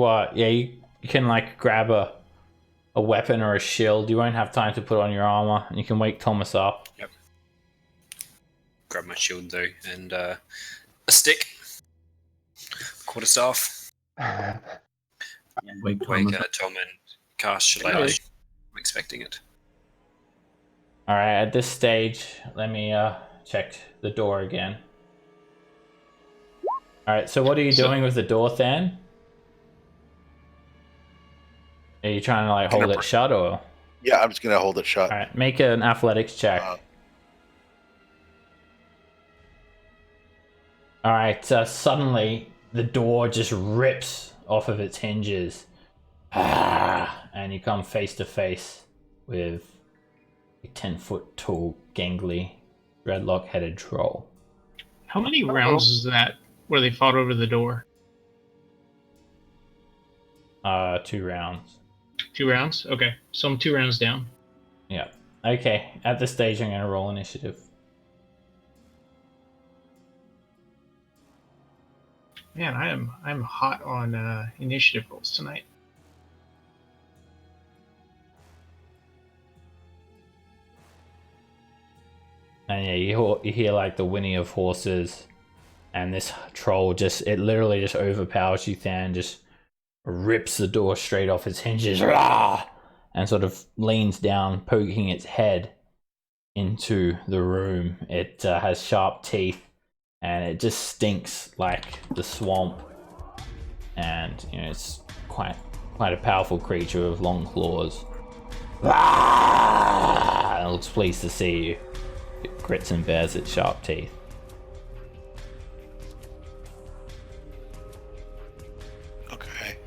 can like grab a weapon or a shield. You won't have time to put on your armor, and you can wake Thomas up. Grab my shield though, and a stick, quarterstaff. Wake Wake Thomas. Tom and cast Shillelagh. I'm expecting it. All right, at this stage, let me check the door again. All right, so what are you doing with the door, Than? Are you trying to like hold it shut, or? Yeah, I'm just gonna hold it shut. All right, make an athletics check. All right, suddenly the door just rips off of its hinges, and you come face to face with a 10-foot tall, gangly, dreadlock-headed troll. How many rounds is that where they fought over the door? 2 rounds. 2 rounds? Okay, so I'm 2 rounds down. Yeah. Okay. At this stage, I'm going to roll initiative. Man, I'm hot on initiative rolls tonight. And yeah, you hear like the whinny of horses, and this troll it literally just overpowers you, Than, just rips the door straight off its hinges, and sort of leans down, poking its head into the room. It has sharp teeth, and it just stinks like the swamp. And it's quite a powerful creature with long claws. And it looks pleased to see you. It grits and bares its sharp teeth. Okay.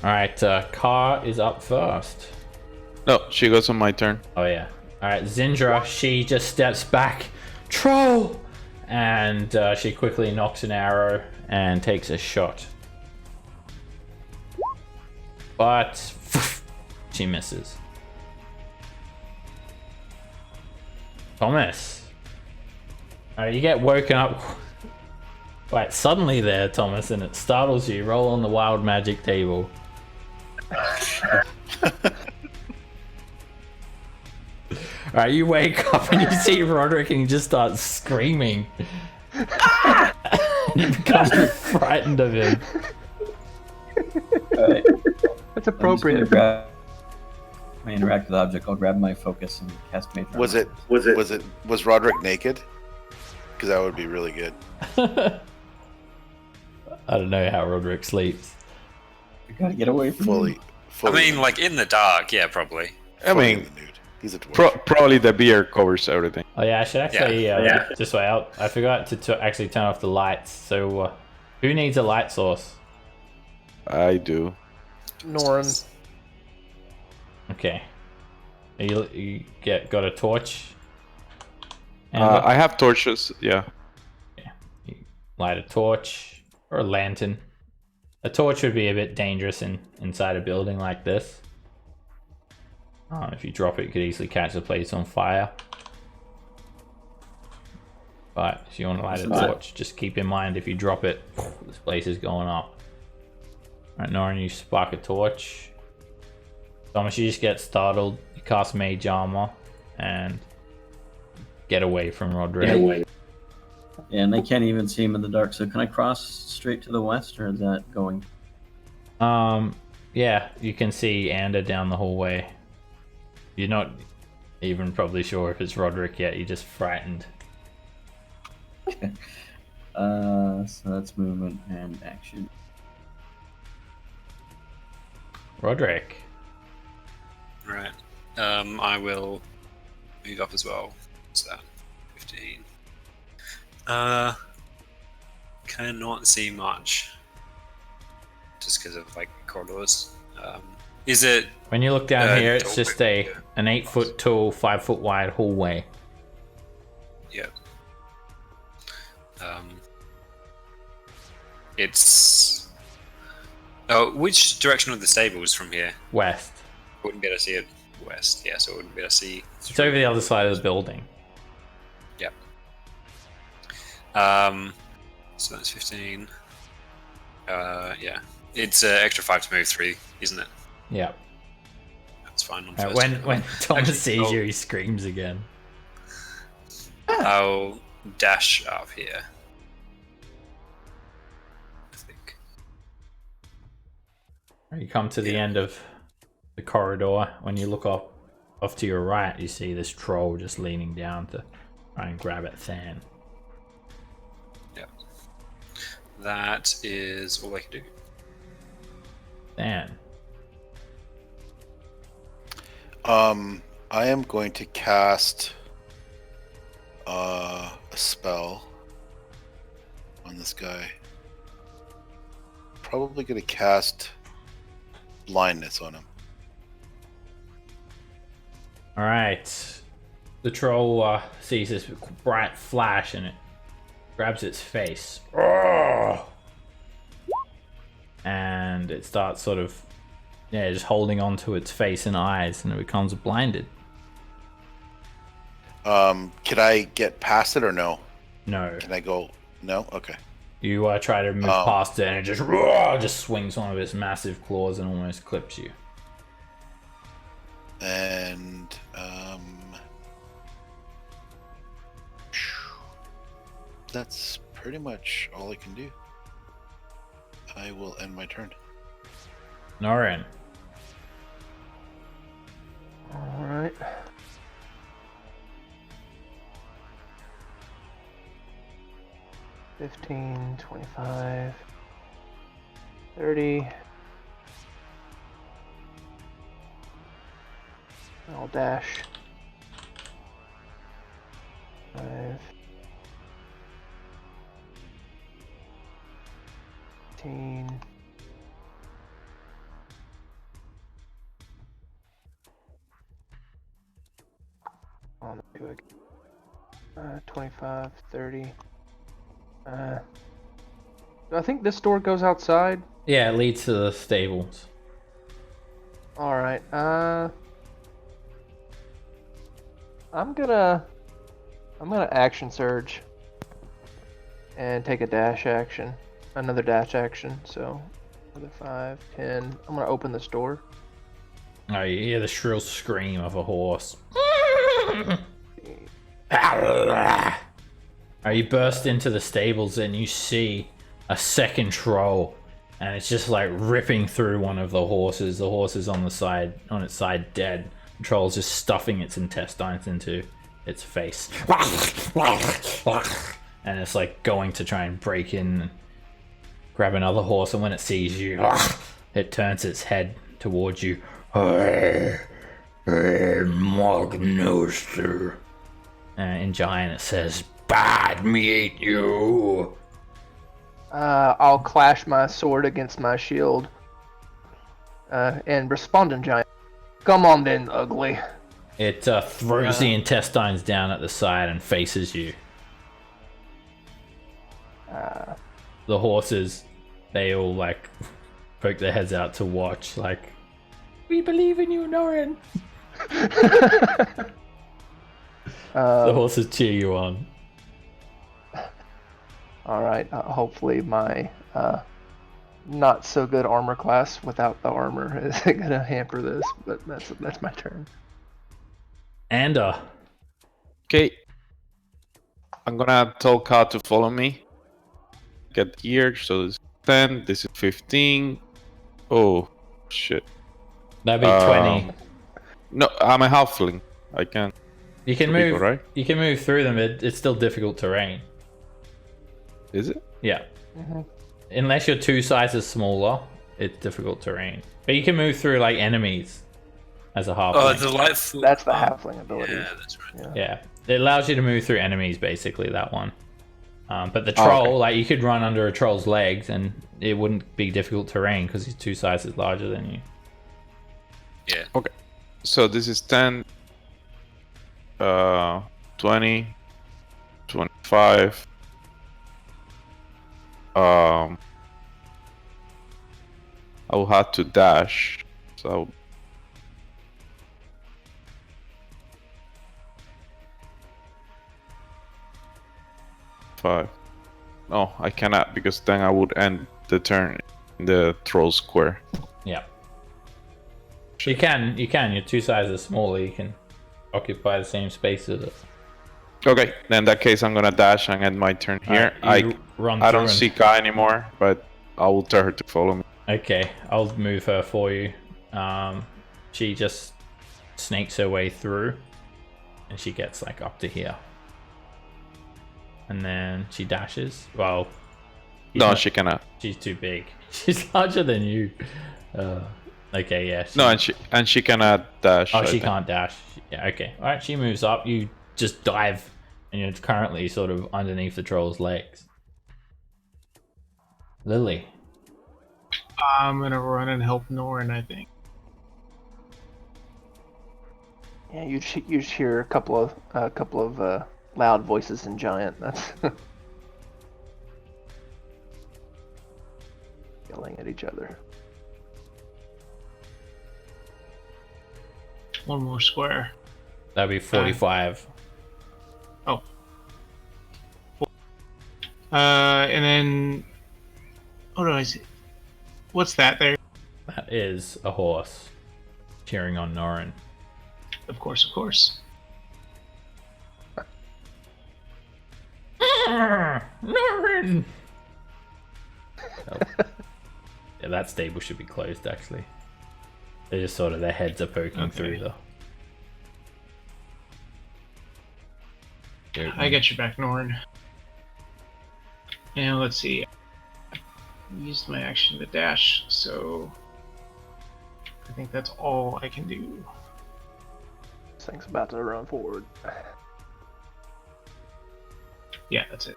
Alright, Ka is up first. No, she goes on my turn. Oh yeah. Alright, Zindra, she just steps back. Troll! And she quickly knocks an arrow and takes a shot. But she misses. Thomas. Alright, you get woken up quite suddenly there, Thomas, and it startles you. Roll on the wild magic table. Alright, you wake up and you see Roderick and you just start screaming. You become frightened of him. Alright. That's I'm just appropriate. gonna grab my interactive object. I'll grab my focus and cast Major. Was Roderick naked? Because that would be really good. I don't know how Roderick sleeps. You gotta get away from Fully. I mean, like in the dark, yeah, probably. I mean, nude. He's a dwarf. probably the beer covers everything. Oh yeah, I should actually just wait out. I forgot to actually turn off the lights. So who needs a light source? I do. Norin. Okay. You got a torch? And I have torches, yeah. you light a torch or a lantern. A torch would be a bit dangerous inside a building like this. If you drop it, you could easily catch the place on fire. But if you want to light a torch, just keep in mind if you drop it, this place is going up. Alright, Norin, you spark a torch. Thomas, you just get startled. You cast Mage Armor and get away from Roderick. Yeah, and they can't even see him in the dark. So can I cross straight to the west, or is that going? Yeah, you can see Ander down the hallway. You're not even probably sure if it's Roderick yet. You're just frightened. So that's movement and action. Roderick. Right. I will move up as well. What's that? 15. Cannot see much. Just because of like corridors. Is it? When you look down here, it's just an Yeah. 8-foot tall, 5-foot wide hallway. Yep. It's. Oh, which direction are the stables from here? West. Wouldn't be able to see it west. Yeah, so I wouldn't be able to see. It's over the other side of the building. Yep. So that's 15. Yeah. It's extra 5 to move 3, isn't it? Yeah. That's fine. On When Thomas Actually, sees you, he screams again. I'll dash up here. I think. You come to the end of the corridor. When you look off to your right, you see this troll just leaning down to try and grab at Than. Yep. That is all I can do. Than. I am going to cast a spell on this guy. Probably going to cast blindness on him. Alright. The troll sees this bright flash and it grabs its face. And it starts sort of, just holding on to its face and eyes, and it becomes blinded. Can I get past it or no? No. Can I go? No? Okay. You try to move past it and it just swings one of its massive claws and almost clips you. And that's pretty much all I can do. I will end my turn. Norin. Alright. $15, $25, $30. I'll dash. 5. 15. On the 25, 30. I think this door goes outside. Yeah, it leads to the stables. Alright, I'm gonna action surge and take a dash action. Another dash action, so another 5, 10. I'm gonna open this door. Oh, you hear the shrill scream of a horse. You burst into the stables and you see a second troll, and it's just like ripping through one of the horses. The horse is on its side dead. The troll's just stuffing its intestines into its face. And it's like going to try and break in and grab another horse, and when it sees you, it turns its head towards you. Magnoster. In Giant it says, "Bad meet you." I'll clash my sword against my shield and respond in Giant. Come on then, ugly. It throws the intestines down at the side and faces you. The horses, they all like poke their heads out to watch, like, "We believe in you, Norin." The horses cheer you on. All right. Hopefully, my not so good armor class without the armor isn't gonna hamper this. But that's my turn. Anda. Okay. I'm gonna tell Ka to follow me. Get here, so this is 10, this is 15. Oh, shit. That'd be 20. No, I'm a halfling. I can't. You can people, move. right? You can move through them. It's still difficult terrain. Is it? Yeah. Mm-hmm. Unless you're 2 sizes smaller, it's difficult terrain. But you can move through like enemies as a halfling. Oh, the light foot. That's the halfling ability. Yeah, that's right. Yeah, it allows you to move through enemies basically. That one. But the troll, okay. like you could run under a troll's legs and it wouldn't be difficult terrain because he's 2 sizes larger than you. Yeah. Okay. So this is 10, 20, 25. I will have to dash. So five. No, I cannot because then I would end the turn in the troll square. Yeah. You can. You're 2 sizes smaller. You can occupy the same space as it. Okay, then in that case I'm gonna dash and end my turn here. Alright, run I through don't and- see Kai anymore, but I will tell her to follow me. Okay, I'll move her for you. She just snakes her way through, and she gets like up to here, and then she dashes. Well, No, she cannot. She's too big. She's larger than you. Okay, yeah. No, and she cannot dash. Oh, I she think. can't dash. Yeah, okay. All right, she moves up. You just dive, and you're currently sort of underneath the troll's legs. Lily. I'm gonna run and help Norn, I think. Yeah, you just hear a couple of loud voices in giant. That's yelling at each other. One more square. That'd be 45. And then what do I see? What's that there? That is a horse cheering on Norin. Of course. Norin! Oh. Yeah, that stable should be closed actually. They're just sort of, their heads are poking through the... I get you back, Norn. Now let's see. I used my action to dash, so I think that's all I can do. This thing's about to run forward. Yeah, that's it.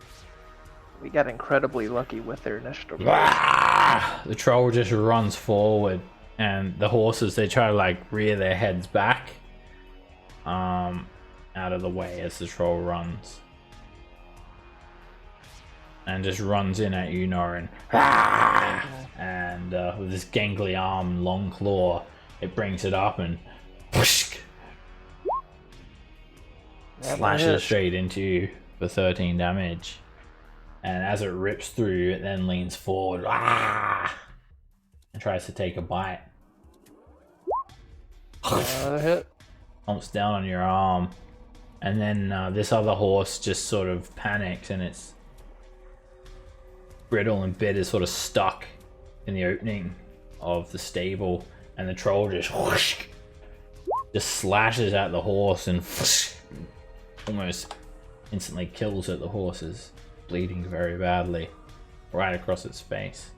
We got incredibly lucky with their initiative. Ah! The troll just runs forward, and the horses, they try to like rear their heads back out of the way as the troll runs, and just runs in at you, Norin. Ah! And with this gangly arm, long claw, it brings it up and whoosh, slashes straight into you for 13 damage. And as it rips through, it then leans forward and tries to take a bite. Another hit. Thumps down on your arm. And then this other horse just sort of panics, and its bridle and bit is sort of stuck in the opening of the stable. And the troll just whoosh, just slashes at the horse and whoosh, almost instantly kills it. The horse is bleeding very badly right across its face.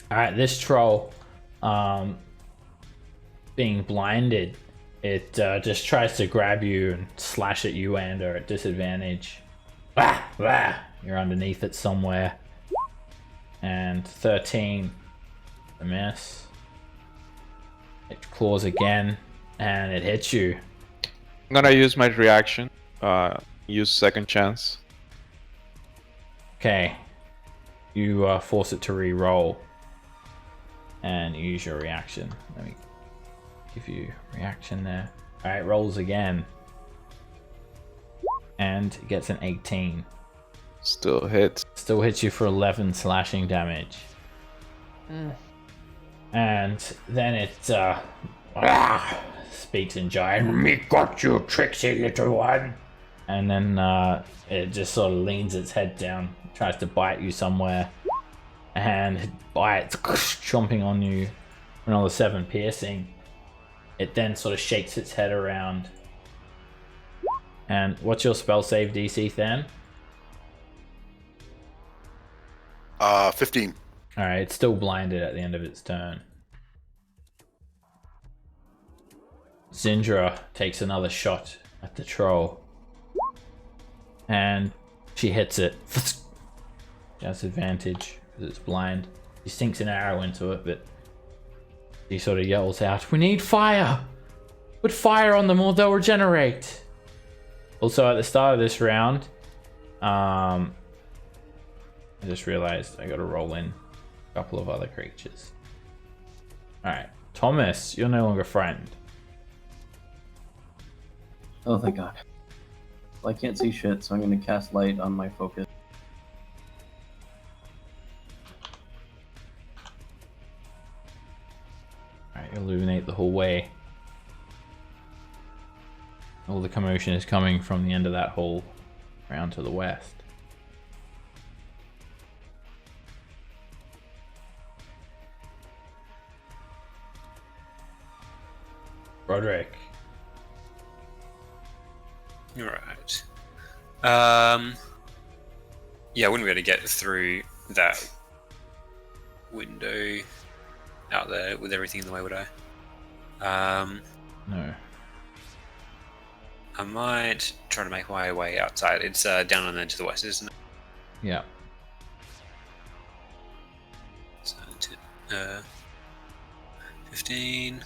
Alright, this troll, being blinded, it just tries to grab you and slash at you and are at disadvantage. You're underneath it somewhere. And 13, a miss. It claws again and it hits you. I'm gonna use my reaction. Use second chance. Okay, you force it to re-roll and use your reaction. Let me give you reaction there. Alright, rolls again. And it gets an 18. Still hits. Still hits you for 11 slashing damage. And then it speaks in giant. Me got you, tricksy little one. And then it just sort of leans its head down, tries to bite you somewhere, and it bites, chomping on you. Another 7 piercing. It then sort of shakes its head around. And what's your spell save DC, Than? 15. Alright, it's still blinded at the end of its turn. Zindra takes another shot at the troll. And she hits it. She has advantage because it's blind. She sinks an arrow into it, but she sort of yells out, "We need fire! Put fire on them or they'll regenerate!" Also, at the start of this round, I just realized I gotta roll in a couple of other creatures. Alright, Thomas, you're no longer frightened. Oh, thank God. Well, I can't see shit, so I'm gonna cast light on my focus. Alright, illuminate the whole way. All the commotion is coming from the end of that hole round to the west. Roderick. Right. Yeah, I wouldn't be able to get through that window out there with everything in the way, would I? No. I might try to make my way outside. It's down on the to the west, isn't it? Yeah. So, 15.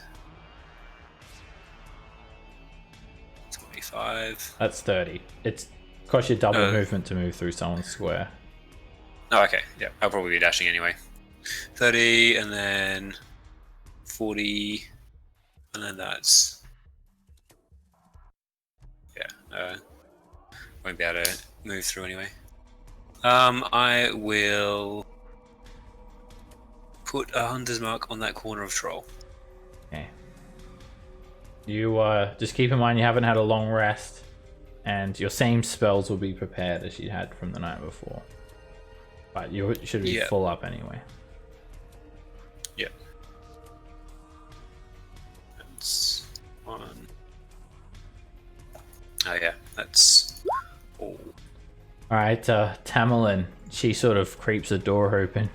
25. That's 30. It's cost you double movement to move through someone's square. Oh, okay. Yeah, I'll probably be dashing anyway. 30, and then 40, and then that's... Yeah, won't be able to move through anyway. I will put a hunter's mark on that corner of troll. Okay. You just keep in mind you haven't had a long rest, and your same spells will be prepared as you had from the night before. But you should be full up anyway. Yep. That's one. Oh yeah, that's all. Alright, Tamerlane, she sort of creeps the door open,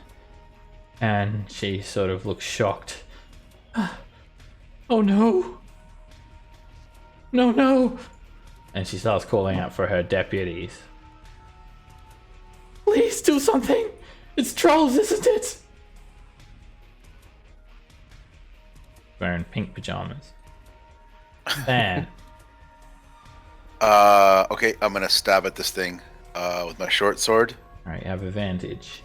and she sort of looks shocked. Oh no! No, no! And she starts calling out for her deputies. Please do something! It's trolls, isn't it? Wearing pink pajamas. Van. Okay, I'm gonna stab at this thing with my short sword. Alright, you have advantage.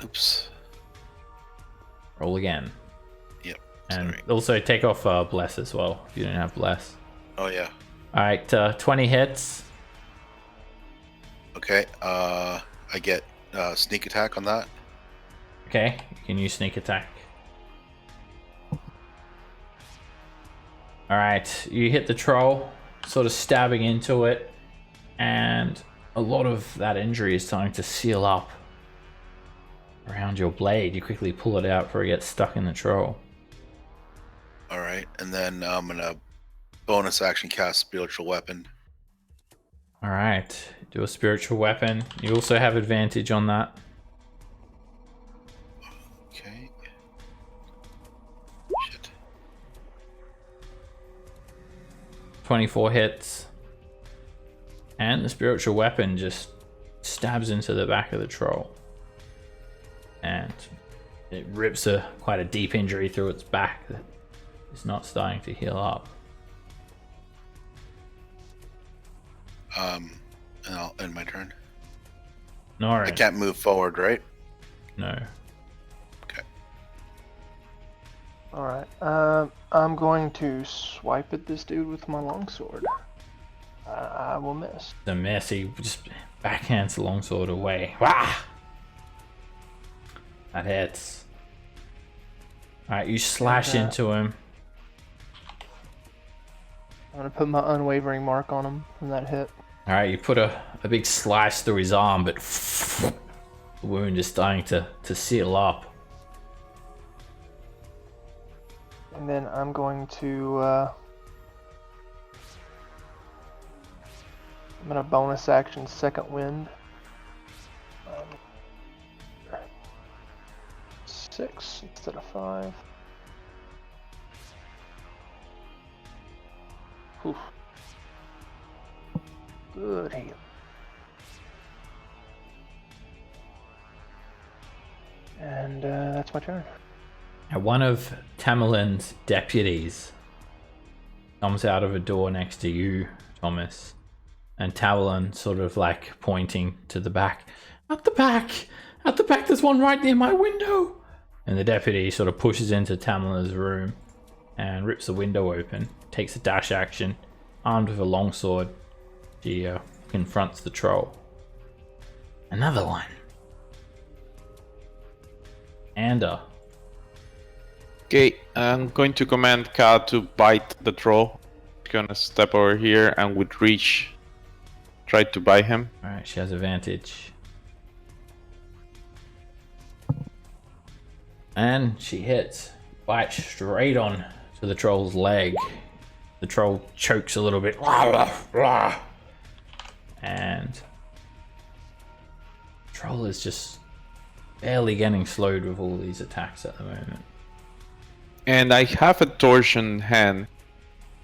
Oops. Roll again. Yep. And Sorry. also take off Bless as well, if you don't have Bless. Oh yeah. Alright, 20 hits. Okay. I get sneak attack on that. Okay, you can use sneak attack. Alright, you hit the troll, sort of stabbing into it, and a lot of that injury is starting to seal up around your blade. You quickly pull it out before it gets stuck in the troll. All right, and then I'm gonna bonus action cast spiritual weapon. Alright, do a spiritual weapon. You also have advantage on that. Okay. Shit. 24 hits. And the spiritual weapon just stabs into the back of the troll. And it rips quite a deep injury through its back that is not starting to heal up. And I'll end my turn. Norin. I can't move forward, right? No. Okay. Alright, I'm going to swipe at this dude with my longsword. I will miss. The miss, he just backhands the longsword away. Wah! That hits. Alright, you slash into him. I'm gonna put my unwavering mark on him from that hit. Alright, you put a big slice through his arm, but the wound is starting to seal up. And then I'm going to I'm gonna bonus action second wind. 6 instead of 5. Oof. Good heal. And that's my turn. Now, one of Tamerlane's deputies comes out of a door next to you, Thomas, and Tamerlane sort of like pointing to the back. At the back! At the back, there's one right near my window! And the deputy sort of pushes into Tamerlane's room and rips the window open, takes a dash action, armed with a longsword. She confronts the troll. Another one. Ander. Okay, I'm going to command Ka to bite the troll. Gonna step over here and with reach try to bite him. Alright, she has advantage. And she hits. Bites straight on to the troll's leg. The troll chokes a little bit. And the troll is just barely getting slowed with all these attacks at the moment. And I have a torch in hand.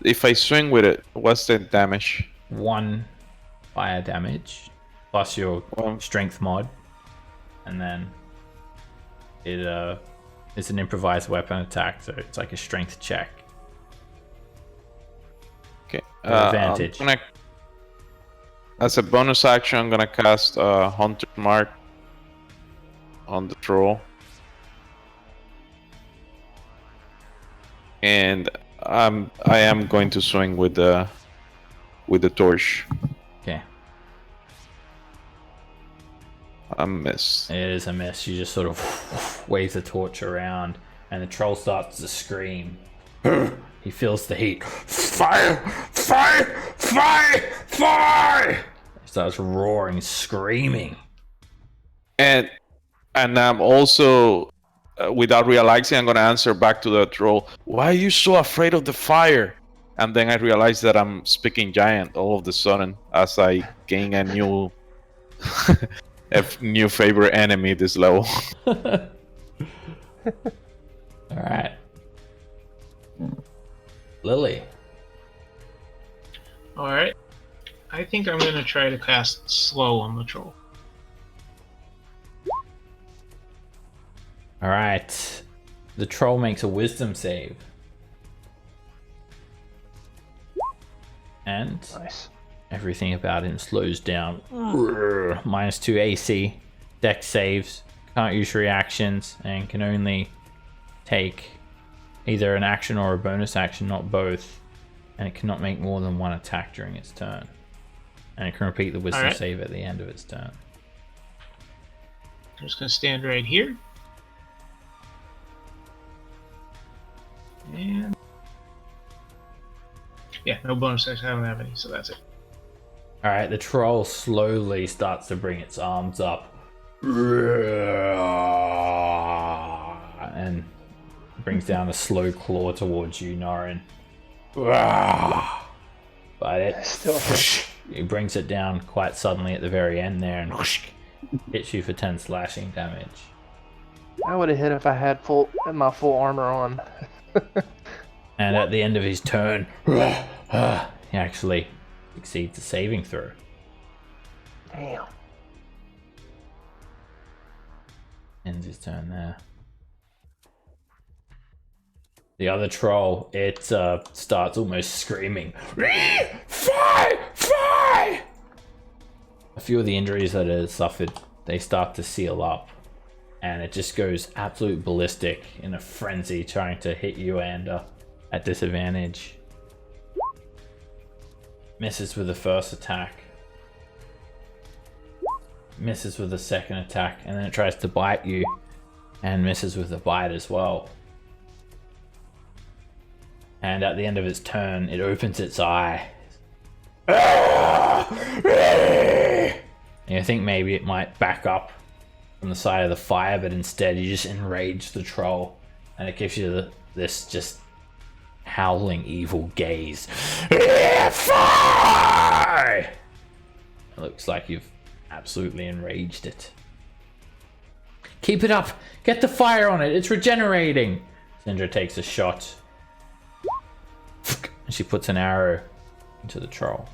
If I swing with it, what's the damage? 1 fire damage plus your Well, strength mod, and then it's an improvised weapon attack, so it's like a strength check. okay. Advantage. As a bonus action, I'm gonna cast Hunter Mark on the troll. And I am going to swing with the torch. Okay, I miss. it is a miss. You just sort of wave the torch around, and the troll starts to scream. He feels the heat. Fire! Fire! Fire! Fire! He starts roaring, screaming. And I'm also, without realizing, I'm gonna answer back to the troll. Why are you so afraid of the fire? And then I realize that I'm speaking giant all of a sudden as I gain a new, new favorite enemy this level. All right, Lily. Alright. I think I'm gonna try to cast slow on the troll. All right, the troll makes a wisdom save, and Nice. everything about him slows down. -2 AC, dex saves, can't use reactions, and can only take either an action or a bonus action, not both. And it cannot make more than 1 attack during its turn. And it can repeat the wisdom Alright. save at the end of its turn. I'm just gonna stand right here. And yeah, no bonus action. I don't have any, so that's it. Alright, the troll slowly starts to bring its arms up. And brings down a slow claw towards you, Norin. But it brings it down quite suddenly at the very end there and hits you for 10 slashing damage. I would have hit if I had my full armor on. And at the end of his turn, he actually succeeds the saving throw. Damn. Ends his turn there. The other troll, it starts almost screaming. Fly! Fly! A few of the injuries that it has suffered, they start to seal up. and it just goes absolute ballistic in a frenzy, trying to hit you and at disadvantage. Misses with the first attack. Misses with the second attack, and then it tries to bite you and misses with the bite as well. And at the end of its turn, it opens its eye. And you think maybe it might back up from the side of the fire, but instead you just enrage the troll, and it gives you this just howling evil gaze. Fire! It looks like you've absolutely enraged it. Keep it up! Get the fire on it! It's regenerating! Syndra takes a shot. And she puts an arrow into the troll.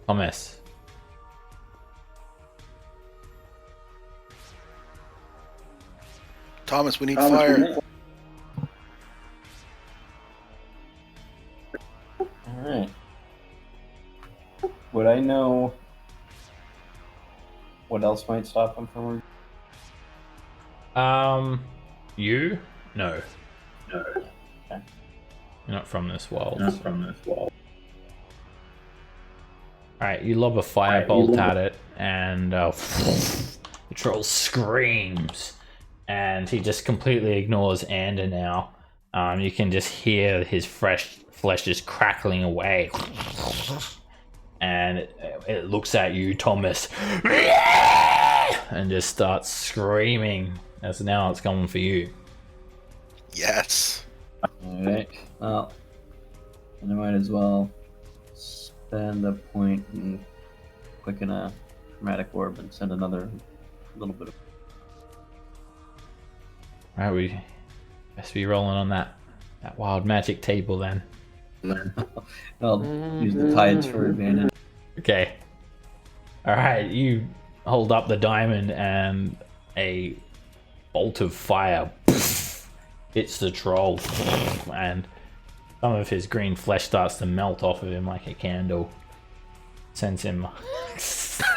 Thomas. Thomas, we need fire. Alright. Would I know what else might stop him from... You? No. No. Okay. You're not from this world. Alright, you lob a firebolt at it, and the troll screams. And he just completely ignores Ander now. You can just hear his fresh flesh just crackling away. And it looks at you, Thomas, and just starts screaming. As now it's coming for you. Yes. Alright. Well, and I might as well spend a point and quicken a chromatic orb and send another little bit of... Alright, we best be rolling on that wild magic table then. I'll use the tides for advantage. Okay. Alright, you hold up the diamond and a bolt of fire hits the troll, and some of his green flesh starts to melt off of him like a candle. Sends him...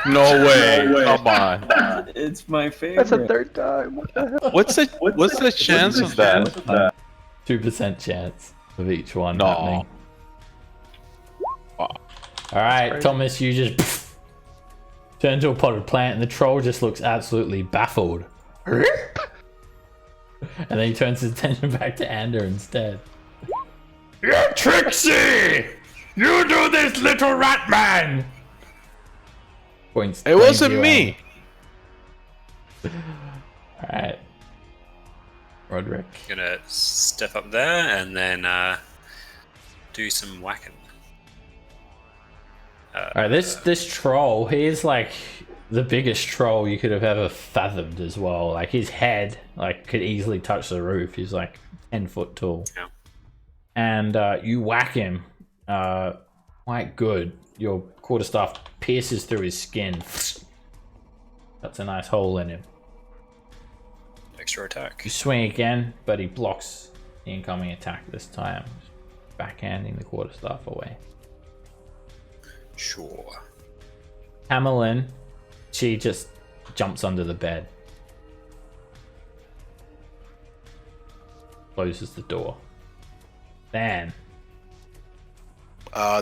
No way! Come on! It's my favorite. That's a third time. What the hell? What's the chance of that? 2% chance of each one No. happening. Alright, Thomas, you just turn into a potted plant, and the troll just looks absolutely baffled. And then he turns his attention back to Ander instead. You Trixie! You do this, little rat man! Points. It wasn't me. Alright. Roderick. Gonna step up there and then do some whacking. Alright, this troll, he is like the biggest troll you could have ever fathomed as well. Like his head could easily touch the roof. He's like 10 foot tall. Yeah. And you whack him quite good. Your quarterstaff pierces through his skin. That's a nice hole in him. Extra attack. You swing again, but he blocks the incoming attack this time, backhanding the quarterstaff away. Sure. Hamelin, she just jumps under the bed. Closes the door. Then.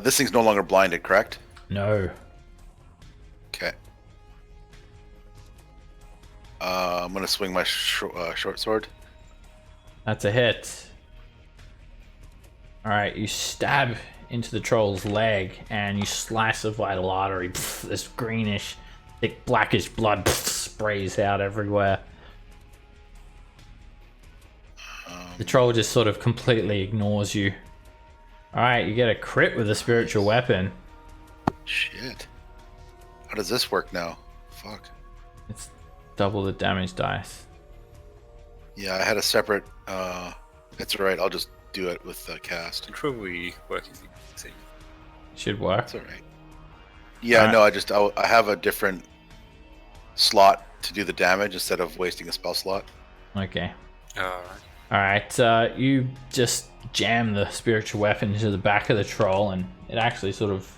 This thing's no longer blinded, correct? No. Okay. I'm gonna swing my short sword. That's a hit. Alright, you stab into the troll's leg and you slice a vital artery. This greenish, thick, blackish blood sprays out everywhere. The troll just sort of completely ignores you. Alright, you get a crit with a spiritual weapon. Shit. How does this work now? Fuck. It's double the damage dice. Yeah, I had a separate. It's alright. I'll just do it with the cast. It'll probably work if you see. Should work. It's alright. Yeah, Alright. no, I have a different slot to do the damage instead of wasting a spell slot. Okay. Alright. Alright, you just jam the spiritual weapon into the back of the troll and it actually sort of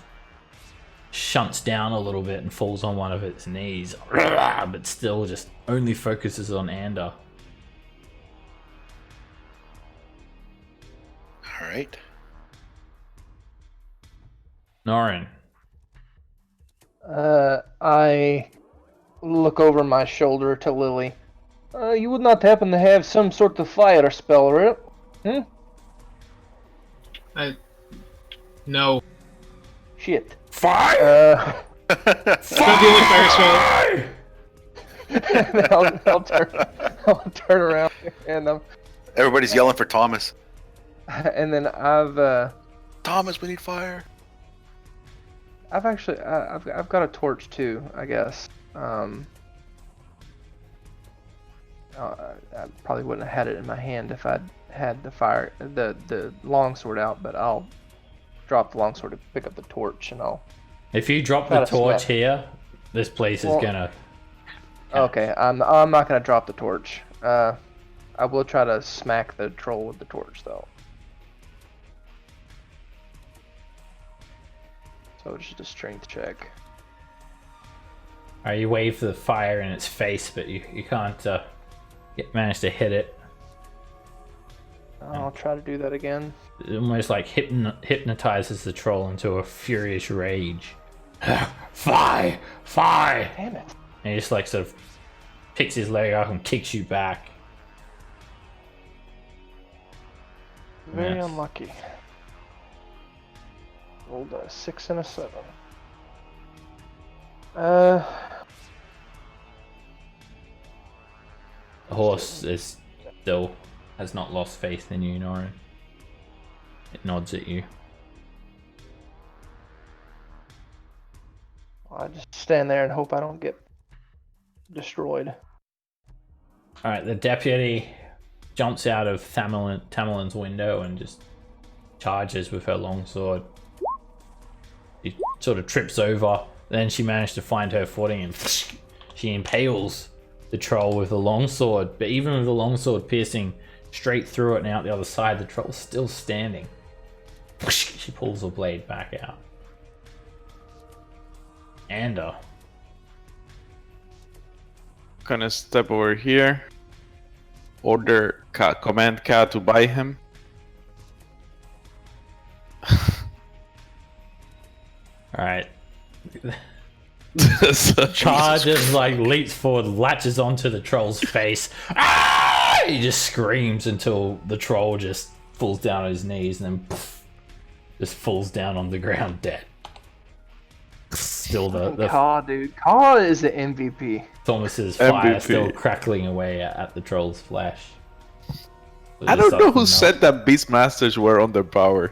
shunts down a little bit and falls on one of its knees, but still just only focuses on Ander. All right. Norin. I look over my shoulder to Lily. You would not happen to have some sort of fire spell, right? No. Shit. Fire! It's not the only fire spell. I'll turn around and Everybody's yelling for Thomas. and then I've Thomas, we need fire. actually I've got a torch too, I guess. I probably wouldn't have had it in my hand if I'd had the longsword out, but I'll drop the longsword to pick up the torch, and I'll. If you drop the torch here, this place is gonna. Okay, I'm not gonna drop the torch. I will try to smack the troll with the torch though. So just a strength check. You wave the fire in its face, but you can't manage to hit it. I'll try to do that again. It almost like hypnotizes the troll into a furious rage. Fire! Fire! Damn it. And he just like sort of picks his leg up and kicks you back. Very Yes. unlucky. Rolled a 6 and a 7. The horse is still has not lost faith in you, Norin. It nods at you. I just stand there and hope I don't get destroyed. Alright, the deputy jumps out of Tamerlane's window and just charges with her longsword. She sort of trips over, then she managed to find her footing and she impales the troll with the longsword. But even with the longsword piercing straight through it and out the other side, the troll's still standing. She pulls the blade back out. Ander. Gonna step over here. Order command Cat to buy him. Alright. Charges, like leaps forward, latches onto the troll's face. Ah! He just screams until the troll just falls down on his knees and then just falls down on the ground dead. Still the Caw, dude. Caw is the MVP. Thomas's fire MVP. still crackling away at the troll's flesh. I don't know who said that Beastmasters were underpowered.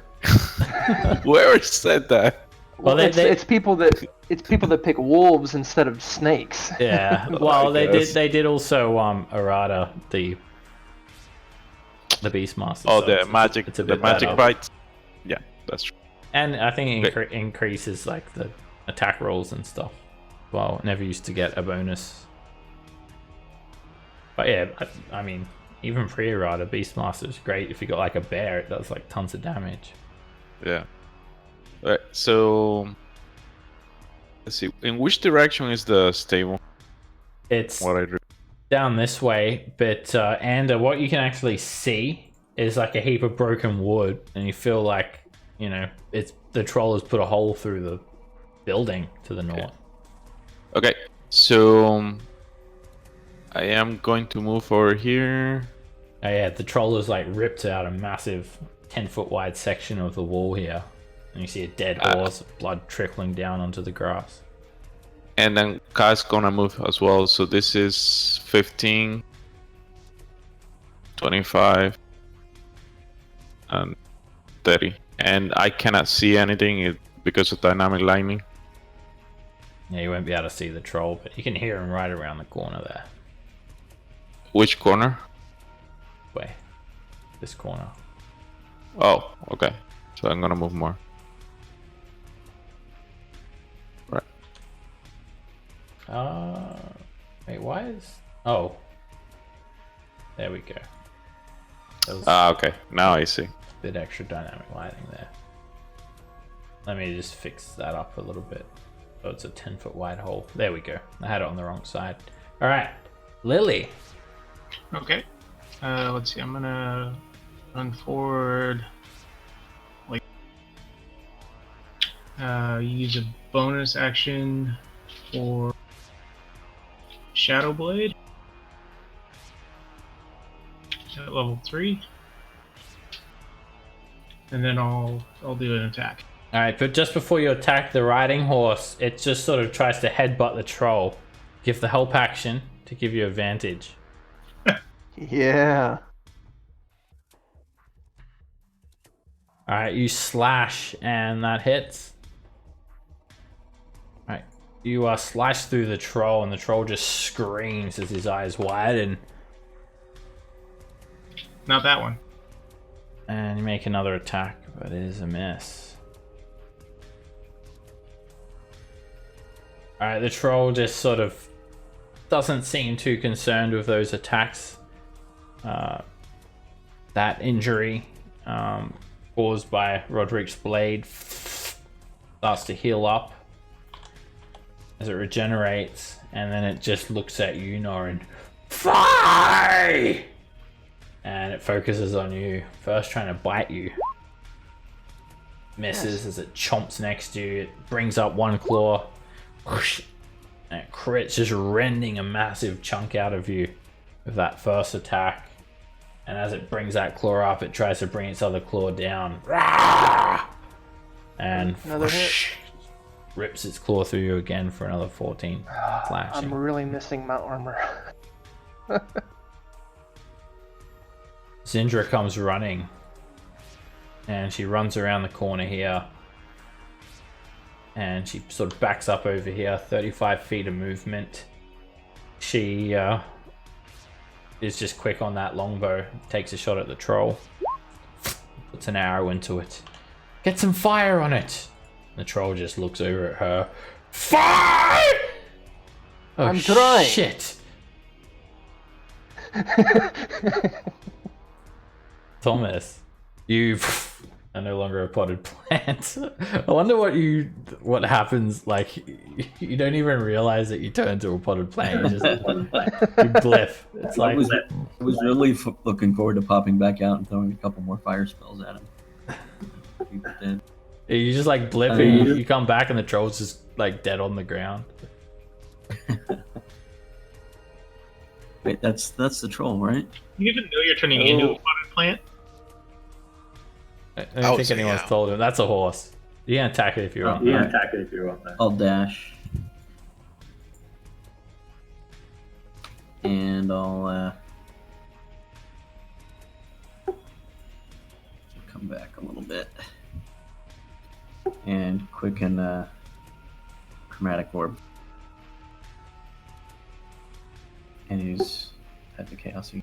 Whoever said that? Well, It's people that pick wolves instead of snakes. Yeah. Well, they guess. did also errata the Beastmaster. Oh, so the it's- magic, it's a the bit magic better. bites. Yeah, that's true. And I think it increases like the attack rolls and stuff. Well, never used to get a bonus. But yeah, I mean, even pre-errata, Beastmaster is great. If you got like a bear, it does like tons of damage. Yeah. Alright, so let's see. In which direction is the stable? It's What I drew. down this way, but Ander, what you can actually see is like a heap of broken wood, and you feel like, you know, it's the troll has put a hole through the building to the north. Okay, so I am going to move over here. Oh yeah, the troll has like ripped out a massive 10-foot wide section of the wall here, and you see a dead horse, blood trickling down onto the grass. And then Kai's gonna move as well. So this is 15, 25, and 30. And I cannot see anything because of dynamic lightning. Yeah, you won't be able to see the troll, but you can hear him right around the corner there. Which corner? Way. This corner. Oh, okay. So I'm gonna move more. Right. Wait, why is... Oh. There we go. That was Okay. Now I see. a bit extra dynamic lighting there. Let me just fix that up a little bit. Oh, it's a 10-foot wide hole. There we go. I had it on the wrong side. All right, Lily. Okay. Let's see. I'm gonna run forward. Use a bonus action for Shadow Blade at level 3, and then I'll do an attack. All right, but just before you attack the riding horse, it just sort of tries to headbutt the troll. Give the help action to give you advantage. Yeah. All right, you slash, and that hits. All right, you slice through the troll, and the troll just screams as his eyes widen. Not that one. And you make another attack, but it is a miss. All right, the troll just sort of doesn't seem too concerned with those attacks. That injury caused by Roderick's blade starts to heal up as it regenerates, and then it just looks at you, Norin. Fly! And it focuses on you, first trying to bite you. Misses as it chomps next to you. It brings up one claw, whoosh, and it crits, just rending a massive chunk out of you with that first attack. And as it brings that claw up, it tries to bring its other claw down. And Another hit. Rips its claw through you again for another 14 slashing. I'm really missing my armor. Zindra comes running, and she runs around the corner here, and she sort of backs up over here, 35 feet of movement. She is just quick on that longbow, takes a shot at the troll, puts an arrow into it. Get some fire on it! The troll just looks over at her. Fire! Oh, I'm trying. Shit! Thomas, you are no longer a potted plant. I wonder what happens. Like, you don't even realize that you turn into a potted plant. You just you bliff. It's like I was really looking forward to popping back out and throwing a couple more fire spells at him. Keep it dead. you just like blip and you come back and the troll's just like dead on the ground. Wait, that's the troll, right? You even know you're turning into a potted plant? I don't think anyone's told him. That's a horse. You can attack it if you want. Yeah, attack it if you want. I'll dash. And I'll come back a little bit. And quicken Chromatic Orb. And use Head to Chaos.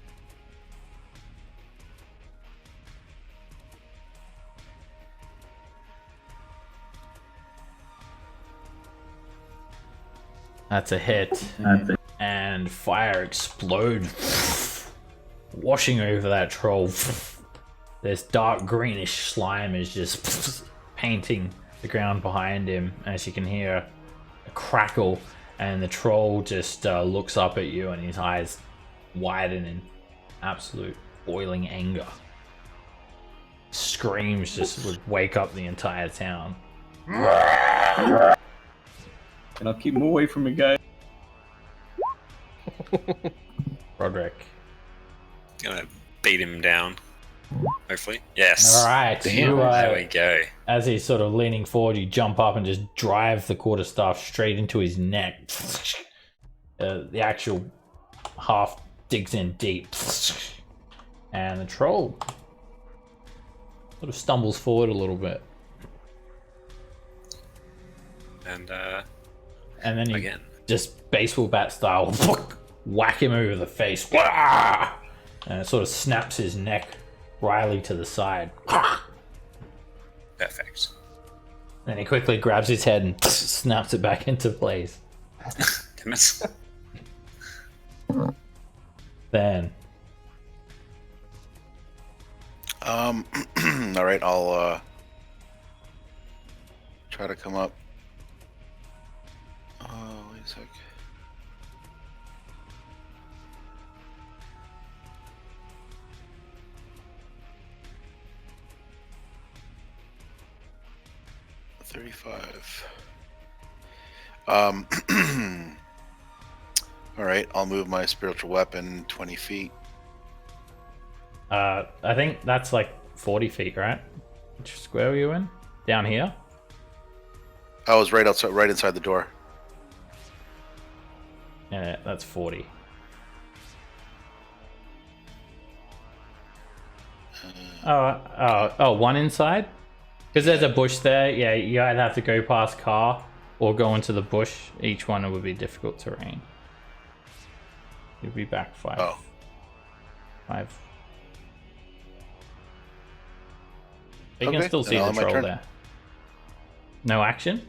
That's a hit. And fire explodes, washing over that troll. This dark greenish slime is just painting the ground behind him, as you can hear a crackle, and the troll just looks up at you, and his eyes widen in absolute boiling anger. Screams just would wake up the entire town. And I'll keep him away from me, guys. Roderick. Gonna beat him down. Hopefully. Yes. Alright, there we go. As he's sort of leaning forward, you jump up and just drive the quarterstaff straight into his neck. The actual half digs in deep. And the troll sort of stumbles forward a little bit. And then you again, just baseball bat style whack him over the face. And it sort of snaps his neck wryly to the side. perfect. Then he quickly grabs his head and snaps it back into place. Damn it. Then. All right, I'll try to come up Wait a sec. $35. All right, I'll move my spiritual weapon 20 feet. I think that's like 40 feet, right? Which square were you in? Down here? I was right outside, right inside the door. Yeah, that's 40. One inside? Because there's a bush there. Yeah, you either have to go past car or go into the bush. Each one would be difficult terrain. You'll be back 5. Oh. 5. You can still see the troll there. No action?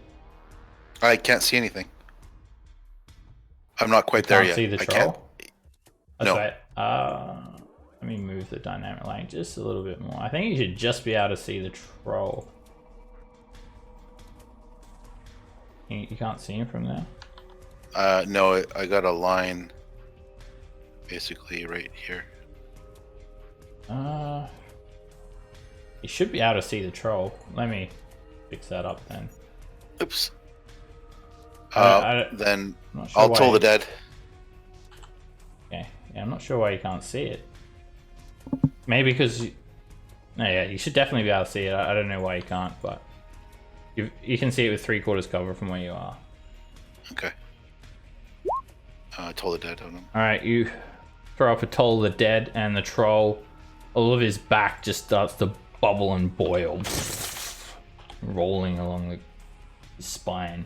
I can't see anything. I'm not quite there yet. See the I troll? can't. That's No. right. Let me move the dynamic line just a little bit more. I think you should just be able to see the troll. You can't see him from there? No, I got a line basically right here. You should be able to see the troll. Let me fix that up then. Oops. Then I'm not sure I'll why toll the dead. Okay. Yeah, I'm not sure why you can't see it. Maybe because... No, yeah, you should definitely be able to see it. I don't know why you can't, but... You can see it with 3/4 cover from where you are. Okay. Toll the dead on him. Alright, you throw up a Toll the Dead, and the troll, all of his back just starts to bubble and boil. Rolling along the spine.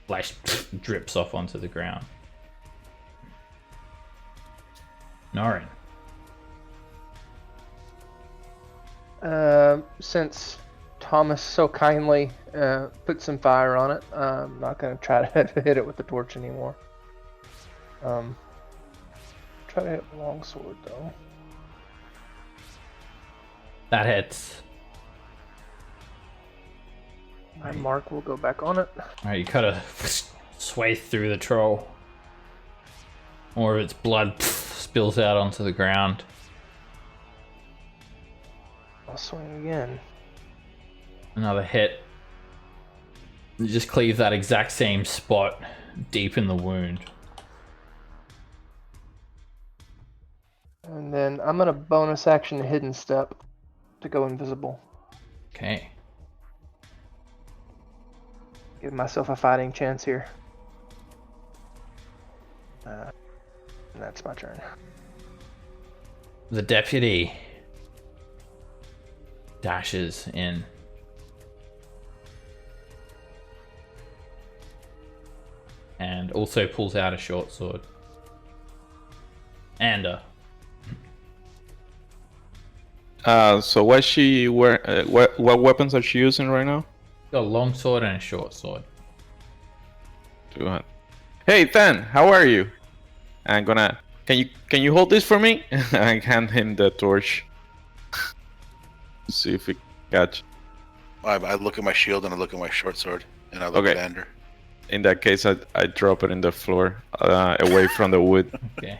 Flesh drips off onto the ground. Norin. Since Thomas so kindly put some fire on it, I'm not going to try to hit it with the torch anymore. Try to hit longsword though. That hits. My mark will go back on it. Alright, you cut a swathe through the troll. More of its blood spills out onto the ground. I'll swing again. Another hit. You just cleave that exact same spot deep in the wound. And then I'm going to bonus action hidden step to go invisible. Okay. Give myself a fighting chance here. And that's my turn. The deputy dashes in. And also pulls out a short sword. And So what's she wearing? What weapons are she using right now? got a long sword and a short sword. 200. Hey, Than, how are you? I'm gonna. Can you hold this for me? I hand him the torch. See if we catch. I look at my shield and I look at my short sword and I look Okay. at Ander. In that case, I drop it in the floor, away from the wood, Okay.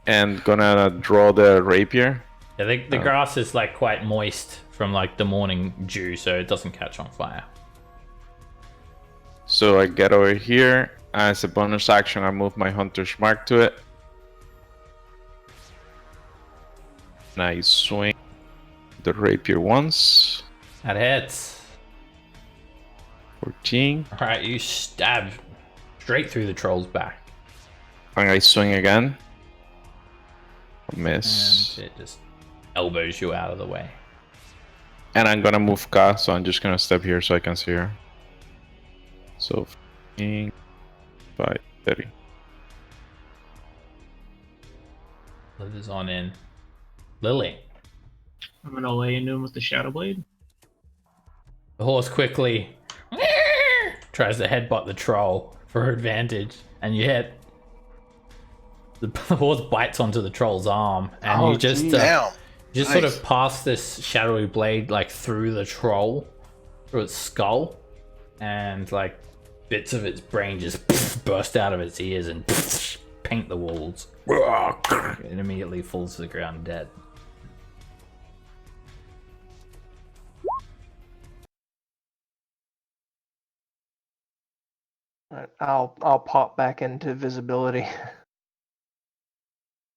and gonna draw the rapier. Yeah, the grass is like quite moist from like the morning dew, so it doesn't catch on fire. So I get over here. As a bonus action, I move my hunter's mark to it. And I swing the rapier once. That hits. 14. Alright, you stab straight through the troll's back. And I swing again. Miss. And it just elbows you out of the way. And I'm gonna move Ka, so I'm just gonna step here so I can see her. So 15, 5, 30. Liz on in. Lily. I'm gonna lay into him with the Shadow Blade. The horse quickly tries to headbutt the troll for advantage, and you hit. The horse bites onto the troll's arm, and you just Damn. just sort of pass this shadowy blade like through the troll, through its skull, and like bits of its brain just burst out of its ears and paint the walls. It immediately falls to the ground dead. Alright, I'll pop back into visibility.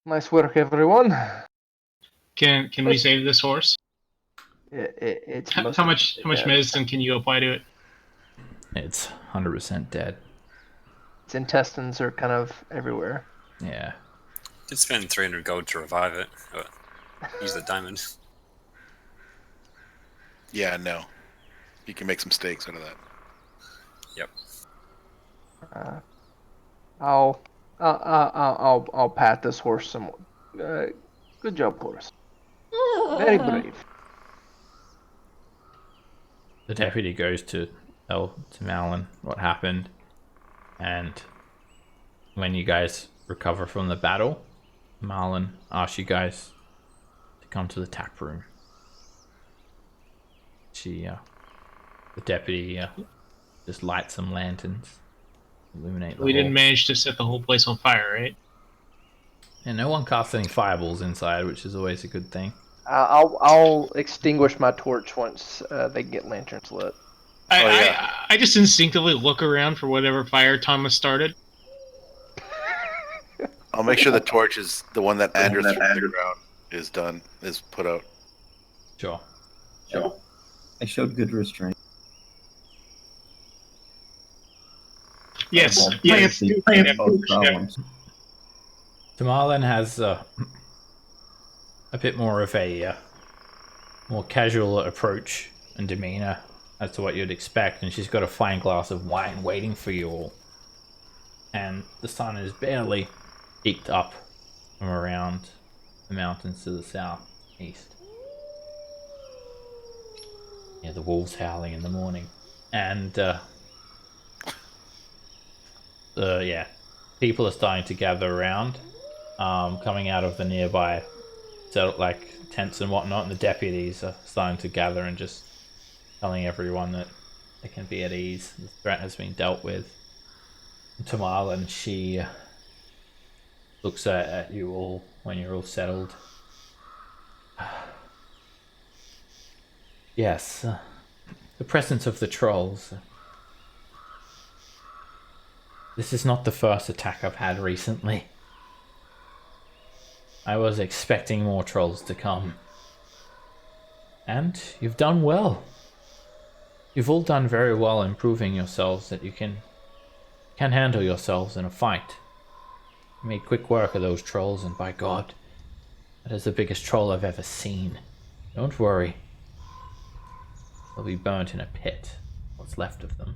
Nice work, everyone. Can we save this horse? It's How mostly much dead. medicine can you apply to it? It's 100% dead. Its intestines are kind of everywhere. Yeah. Did spend 300 gold to revive it. Or use the diamond. Yeah, no. You can make some steaks out of that. Yep. I'll pat this horse some. Good job, horse. Very brave. The deputy goes to Malin what happened, and when you guys recover from the battle, Malin asks you guys to come to the tap room. The deputy just lights some lanterns, illuminate the We whole. didn't manage to set the whole place on fire, right? And no one casts any fireballs inside, which is always a good thing. I'll extinguish my torch once they get lanterns lit. I just instinctively look around for whatever fire Thomas started. I'll make sure the torch is the one that Anders threw to the ground is put out. Sure. I showed good restraint. Yes, Solve problems. Tamarlin has a bit more of a more casual approach and demeanor as to what you'd expect, and she's got a fine glass of wine waiting for you all. And the sun is barely peeked up from around the mountains to the southeast. Yeah, the wolves howling in the morning, and people are starting to gather around, coming out of the nearby tents and whatnot, and the deputies are starting to gather and just telling everyone that they can be at ease. The threat has been dealt with. Tamal, and she looks at you all when you're all settled. Yes, the presence of the trolls. This is not the first attack I've had recently. I was expecting more trolls to come. And you've done well. You've all done very well in proving yourselves that you can handle yourselves in a fight. You made quick work of those trolls, and by God, that is the biggest troll I've ever seen. Don't worry. They'll be burnt in a pit, what's left of them.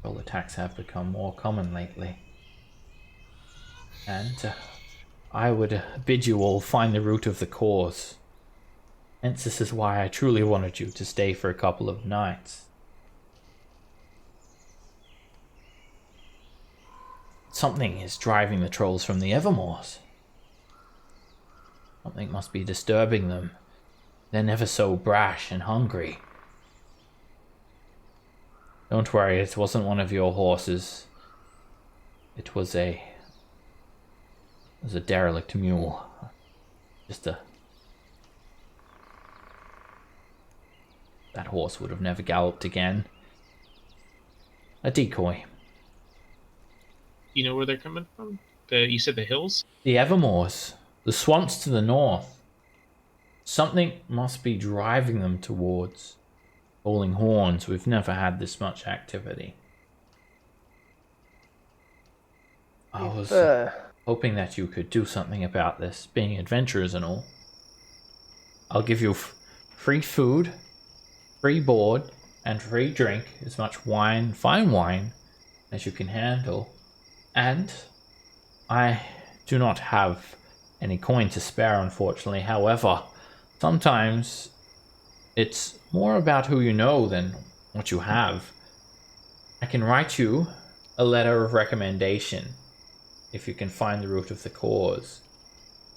Troll attacks have become more common lately. And I would bid you all find the root of the cause. Hence, this is why I truly wanted you to stay for a couple of nights. Something is driving the trolls from the Evermoors. Something must be disturbing them. They're never so brash and hungry. Don't worry, it wasn't one of your horses. It was a derelict mule. That horse would have never galloped again. A decoy. You know where they're coming from? You said the hills? The Evermoors. The swamps to the north. Something must be driving them towards Rolling Horns. We've never had this much activity. I was hoping that you could do something about this, being adventurers and all. I'll give you free food, free board, and free drink, as much wine, fine wine, as you can handle. And I do not have any coin to spare, unfortunately. However, sometimes it's more about who you know than what you have. I can write you a letter of recommendation if you can find the root of the cause.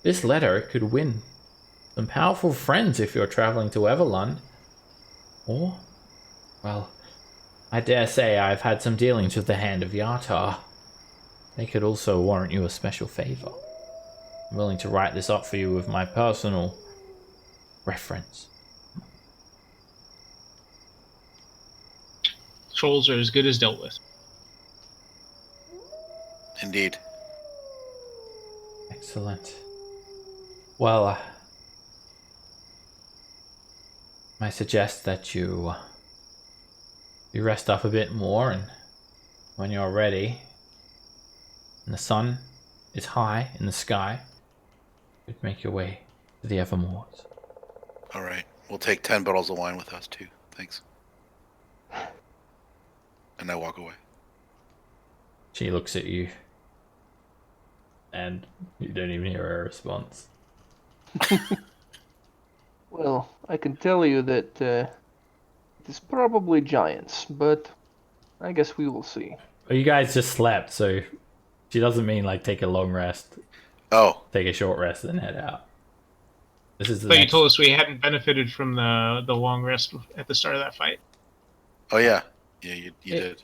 This letter could win some powerful friends if you're traveling to Everlund. Or, well, I dare say I've had some dealings with the Hand of Yatar. They could also warrant you a special favor. I'm willing to write this up for you with my personal reference. Trolls are as good as dealt with. Indeed. Excellent. Well, I suggest that you rest up a bit more, and when you're ready, and the sun is high in the sky, you'd make your way to the Evermoors. All right. We'll take 10 bottles of wine with us, too. Thanks. And I walk away. She looks at you, and you don't even hear a response. Well, I can tell you that it's probably giants, but I guess we will see. Well, you guys just slept, so she doesn't mean like take a long rest, Oh, take a short rest, and head out. This is the But you next... told us we hadn't benefited from the long rest at the start of that fight. oh yeah. Yeah, you did.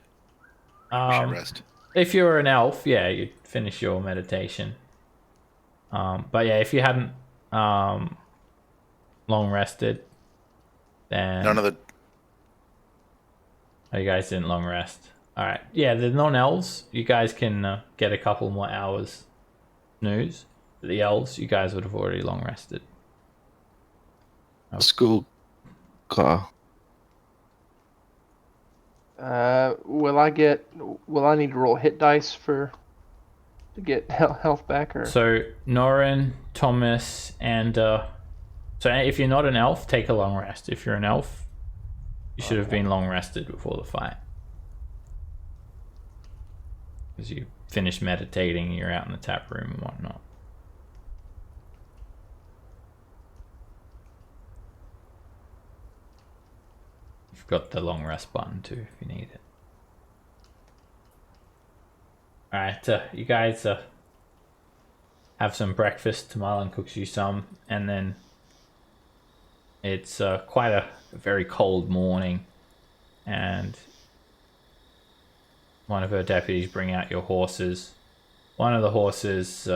You should rest. If you were an elf, yeah, you'd finish your meditation. But yeah, if you hadn't long rested, then None of the... oh, you guys didn't long rest. All right, yeah, the non-elves, you guys can get a couple more hours snooze. The elves, you guys would have already long rested. School car. Will I need to roll hit dice to get health back, or? So Norin, Thomas, and so if you're not an elf, take a long rest. If you're an elf, you should have been long rested before the fight, because you finished meditating, you're out in the tap room and whatnot. You've got the long rest button too if you need it. Alright, you guys have some breakfast. Marlon cooks you some, and then it's quite a very cold morning, and one of her deputies bring out your horses. One of the horses,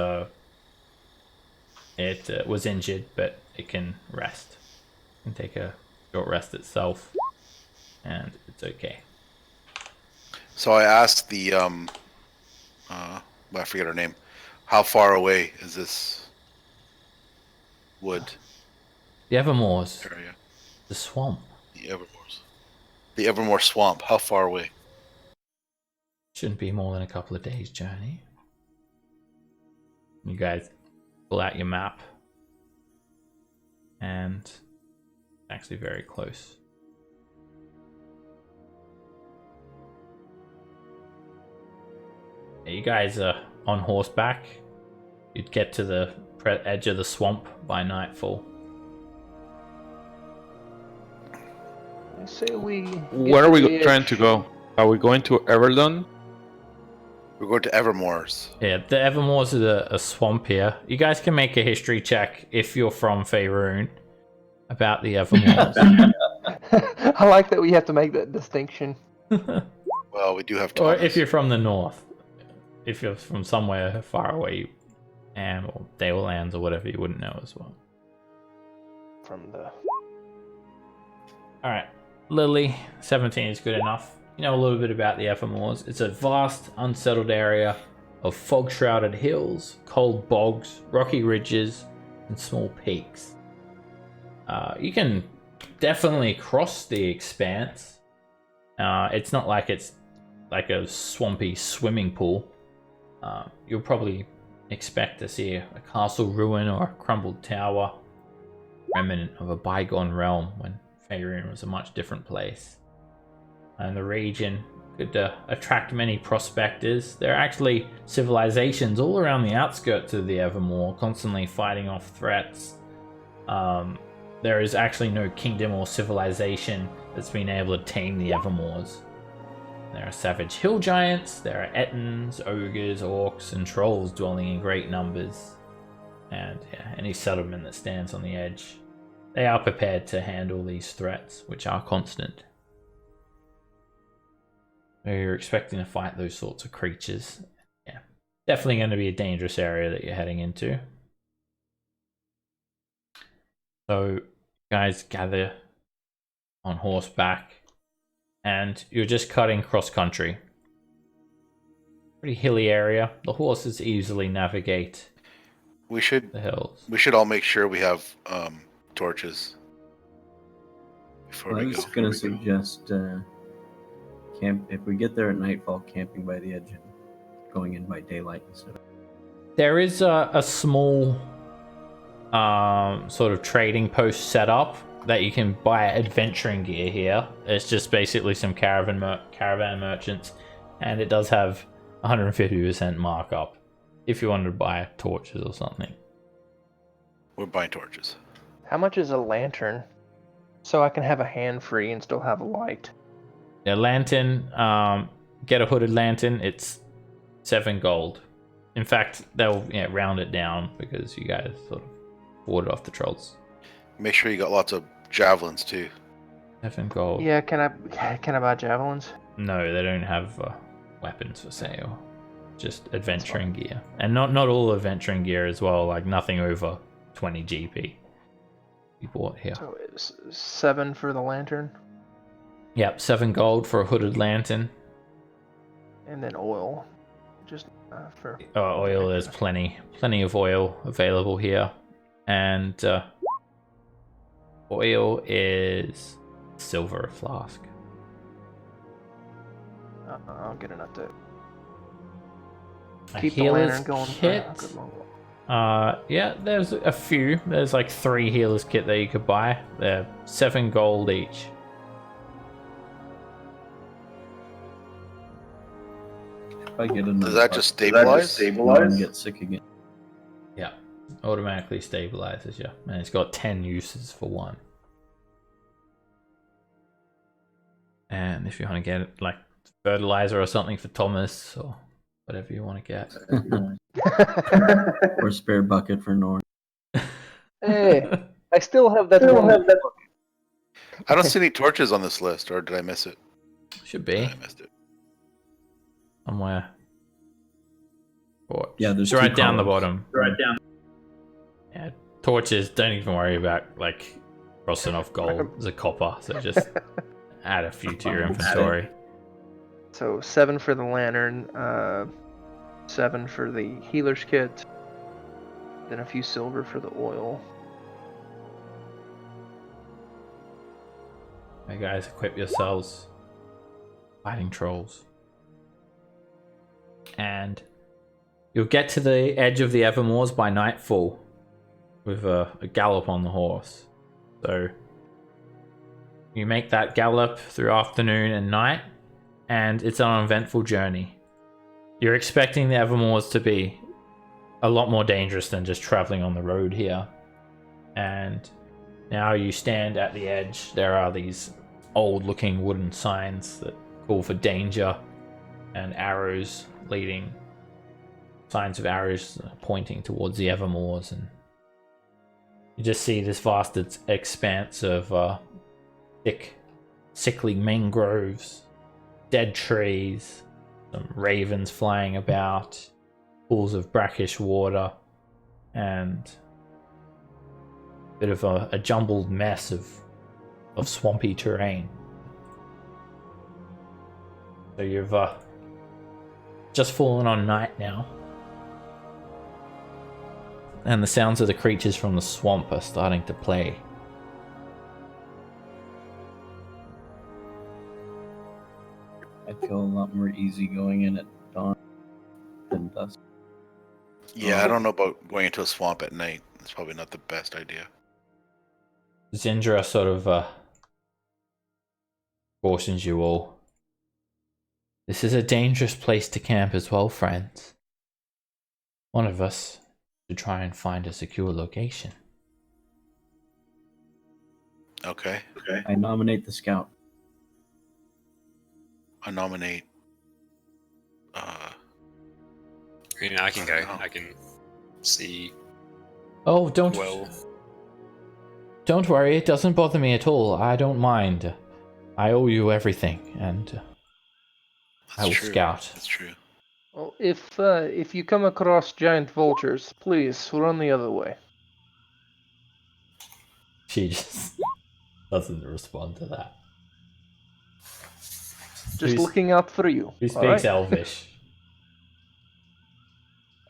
it was injured, but it can rest. It can take a short rest itself, and it's okay. So I asked the, I forget her name. How far away is this wood The Evermoors, area? the swamp. The Evermoors. The Evermore swamp. How far away? Shouldn't be more than a couple of days' journey. You guys pull out your map, and it's actually very close. You guys are on horseback. You'd get to the edge of the swamp by nightfall. I say we. Where are we trying to go? Are we going to Everlund? We're going to Evermore's. Yeah, the Evermoors is a swamp here. You guys can make a history check if you're from Faerun about the Evermoors. I like that we have to make that distinction. Well, we do have Or Thomas. if you're from the north. If you're from somewhere far away, or Dale Lands or whatever, you wouldn't know as well. From the. Alright, Lily, 17 is good enough. You know a little bit about the Evermoors. It's a vast, unsettled area of fog-shrouded hills, cold bogs, rocky ridges, and small peaks. You can definitely cross the expanse. It's not like it's like a swampy swimming pool. You'll probably expect to see a castle ruin or a crumbled tower, remnant of a bygone realm when Faerun was a much different place. And the region could attract many prospectors. There are actually civilizations all around the outskirts of the Evermore, constantly fighting off threats. There is actually no kingdom or civilization that's been able to tame the Evermoors. There are savage hill giants, there are ettins, ogres, orcs, and trolls dwelling in great numbers. And yeah, any settlement that stands on the edge, they are prepared to handle these threats, which are constant. You're expecting to fight those sorts of creatures. Yeah, definitely going to be a dangerous area that you're heading into. So, guys gather on horseback, and you're just cutting cross country. Pretty hilly area. The horses easily navigate We should the hills. we should all make sure we have torches before Well, I we was go. gonna suggest camp if we get there at nightfall, camping by the edge and going in by daylight instead of. There is a small sort of trading post set up that you can buy adventuring gear here. It's just basically some caravan merchants, and it does have 150% markup if you wanted to buy torches or something. We're buying torches. How much is a lantern? So I can have a hand free and still have a light. A lantern, get a hooded lantern, it's 7 gold. In fact, they'll round it down because you guys sort of warded off the trolls. Make sure you got lots of javelins too. 7 gold. Yeah, can I buy javelins? No, they don't have weapons for sale. Just adventuring gear. And not all adventuring gear as well, like nothing over 20 GP. You bought here. So it's 7 for the lantern, Yep, 7 gold for a hooded lantern. and then oil. Just for Oil, there's plenty of oil available here. And oil is silver flask. I'll get enough to A keep the healer's lantern going kit. for a good long while. Yeah, there's a few. There's like 3 healers kit that you could buy. They're 7 gold each. If I get another, Does that just stabilize? and get sick again. Yeah, automatically stabilizes you, and it's got 10 uses for 1. And if you want to get like fertilizer or something for Thomas or whatever you want to get. Or spare bucket for Norn. Hey, I still have that one. I don't see any torches on this list, or did I miss it? Should be I missed it. somewhere. Torch. Yeah, there's it's right 2 down the columns. bottom. Right down. Yeah, torches. Don't even worry about like crossing off gold. There's a copper, so just add a few to your inventory. So 7 for the lantern, 7 for the healer's kit, then a few silver for the oil. Hey guys, equip yourselves. Fighting trolls. And you'll get to the edge of the Evermoors by nightfall with a gallop on the horse. So you make that gallop through afternoon and night, and it's an uneventful journey. You're expecting the Evermoors to be a lot more dangerous than just traveling on the road here. And now you stand at the edge. There are these old-looking wooden signs that call for danger, and arrows leading, signs of arrows pointing towards the Evermoors, and you just see this vast expanse of thick, sickly mangroves, dead trees, some ravens flying about, pools of brackish water, and a bit of a jumbled mess of swampy terrain. So you've just fallen on night now, and the sounds of the creatures from the swamp are starting to play. I feel a lot more easy going in at dawn than dusk. Yeah, I don't know about going into a swamp at night. It's probably not the best idea. Zindra sort of cautions you all. This is a dangerous place to camp as well, friends. One of us should try and find a secure location. Okay. I nominate the scout. I nominate. You know, I can go. I can see Oh, don't worry. It doesn't bother me at all. I don't mind. I owe you everything, and I will scout. That's true. Well, if you come across giant vultures, please run the other way. She just doesn't respond to that. Just looking out for you. Who speaks Elvish?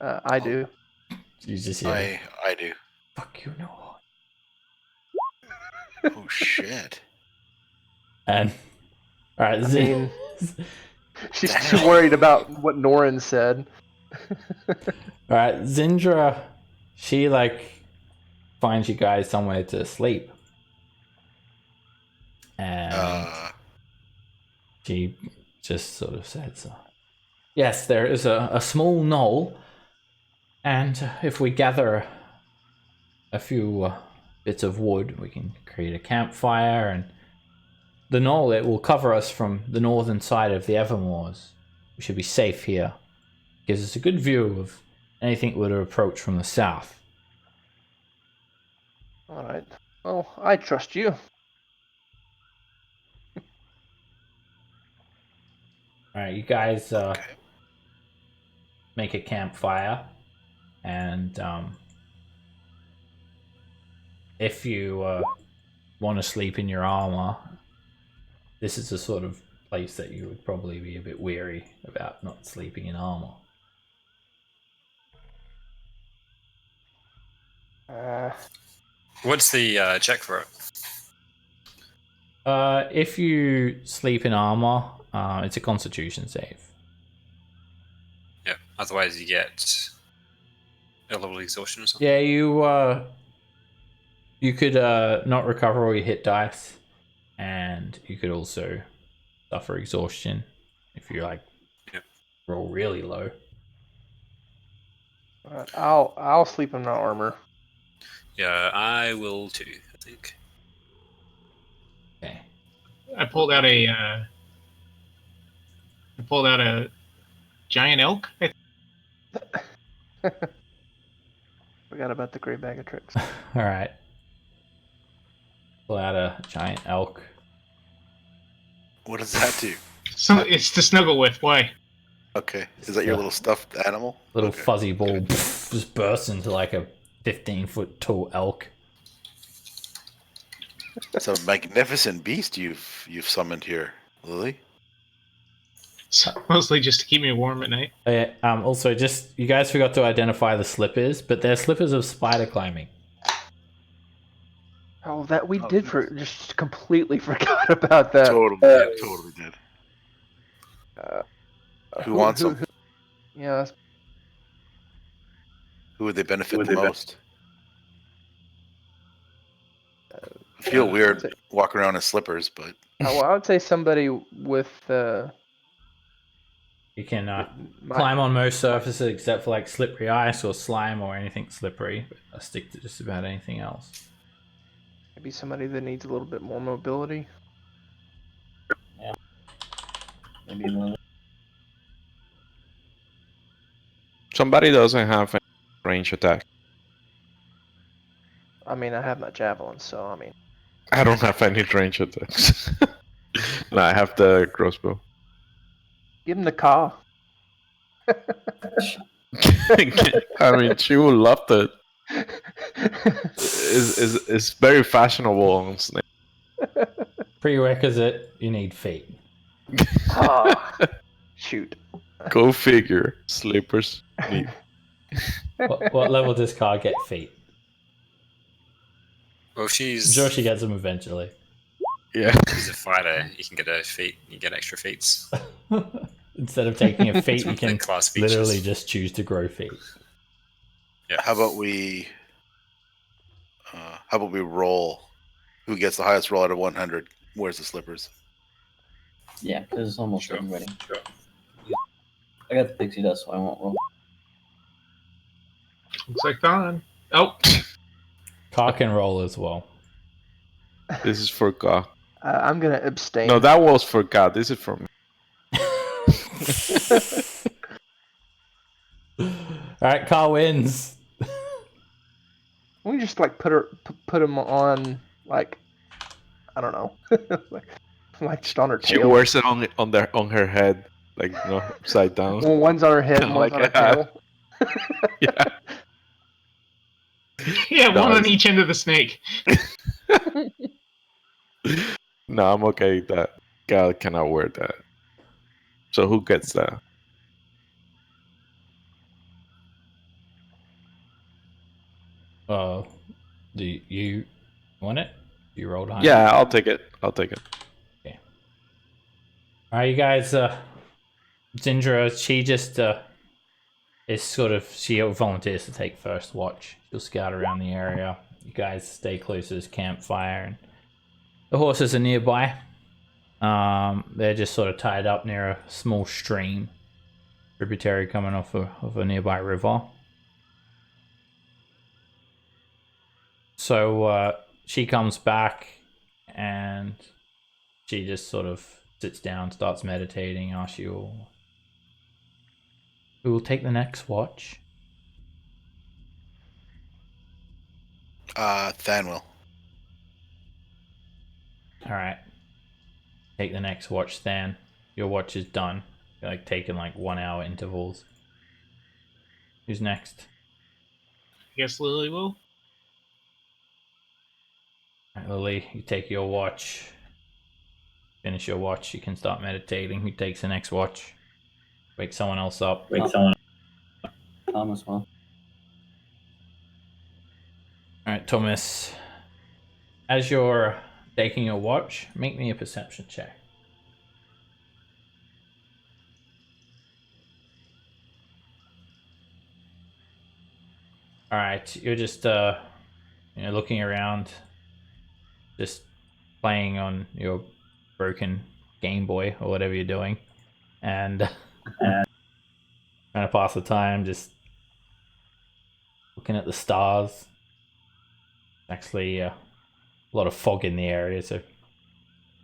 I do. You just hear I do. fuck you, no. Oh shit. And alright, I mean, she's too worried about what Norin said. Alright, Zindra, she finds you guys somewhere to sleep. And she just sort of says, yes, there is a small knoll, and if we gather a few bits of wood, we can create a campfire, and the knoll, it will cover us from the northern side of the Evermoors. We should be safe here. Gives us a good view of anything that would approach from the south. Alright. Well, I trust you. Alright, you guys make a campfire, and if you want to sleep in your armor, this is the sort of place that you would probably be a bit weary about not sleeping in armor. What's the check for it? If you sleep in armor, it's a Constitution save. Yeah. Otherwise, you get a level exhaustion or something. Yeah, you could not recover all your hit dice, and you could also suffer exhaustion if you roll really low. I'll sleep in my armor. Yeah, I will too, I think. Okay. I pulled out a giant elk. Forgot about the gray bag of tricks. All right. Pull out a giant elk. What does that do? So it's to snuggle with. Why? Okay. Is that your little stuffed animal? Little Okay. fuzzy ball just bursts into a 15-foot tall elk. It's a magnificent beast you've summoned here, Lily. It's mostly just to keep me warm at night. Yeah, also, just you guys forgot to identify the slippers, but they're slippers of spider climbing. Oh, that we did just completely forgot about that. Totally did. Who wants them? Yeah. Who would they benefit the most? I feel weird walking around in slippers, but Well, I would say somebody with. You can climb on most surfaces except for slippery ice or slime or anything slippery. But I stick to just about anything else. Maybe somebody that needs a little bit more mobility. Yeah. Maybe one. Somebody doesn't have a range attack. I mean, I have my javelin, so I mean. I don't have any range attacks. No, I have the crossbow. Give him the car. I mean, she would love that. It's very fashionable on Snake. Prerequisite: you need feet. Shoot. Go figure. Slippers. What level does Car get feet? Well, she's. I'm sure she gets them eventually. Yeah. She's a fighter. You can get her feet. You get extra feats. Instead of taking a feet, you It's one can of the class features. literally just choose to grow feet. Yeah. how about we roll? Who gets the highest roll out of 100 wears the slippers? Yeah, because it's almost Sure. everybody. I got the pixie dust, so I won't roll. Looks like fun. Oh, Car can roll as well. This is for God. I'm gonna abstain. No, that was for God. This is for me. Alright, Car wins. We just put him on I don't know, like just on her She tail. wears it on her head. like upside down. Well, one's on her head and Kinda one's like on her a tail. Yeah. Yeah, No, one on it's- each end of the snake. No, I'm okay with that. God cannot wear that. So who gets that? Do you want it? You rolled high. Yeah, I'll take it. I'll take it. Okay. All right, you guys. Zindra, she just is sort of she volunteers to take first watch. She'll scout around the area. You guys stay close to this campfire, and the horses are nearby. They're just sort of tied up near a small stream, tributary coming off of a nearby river. So she comes back, and she just sort of sits down, starts meditating, asks you all, who will take the next watch? Than will. Alright. Take the next watch, Stan. Your watch is done. You're like taking like 1 hour intervals. Who's next? I guess Lily will. Alright, Lily, you take your watch. Finish your watch, you can start meditating. Who takes the next watch? Wake someone else up. Thomas will. Alright, Thomas. As you're taking your watch, make me a perception check. Alright, you're just looking around, just playing on your broken Game Boy or whatever you're doing, and trying to pass the time, just looking at the stars. Actually, a lot of fog in the area, so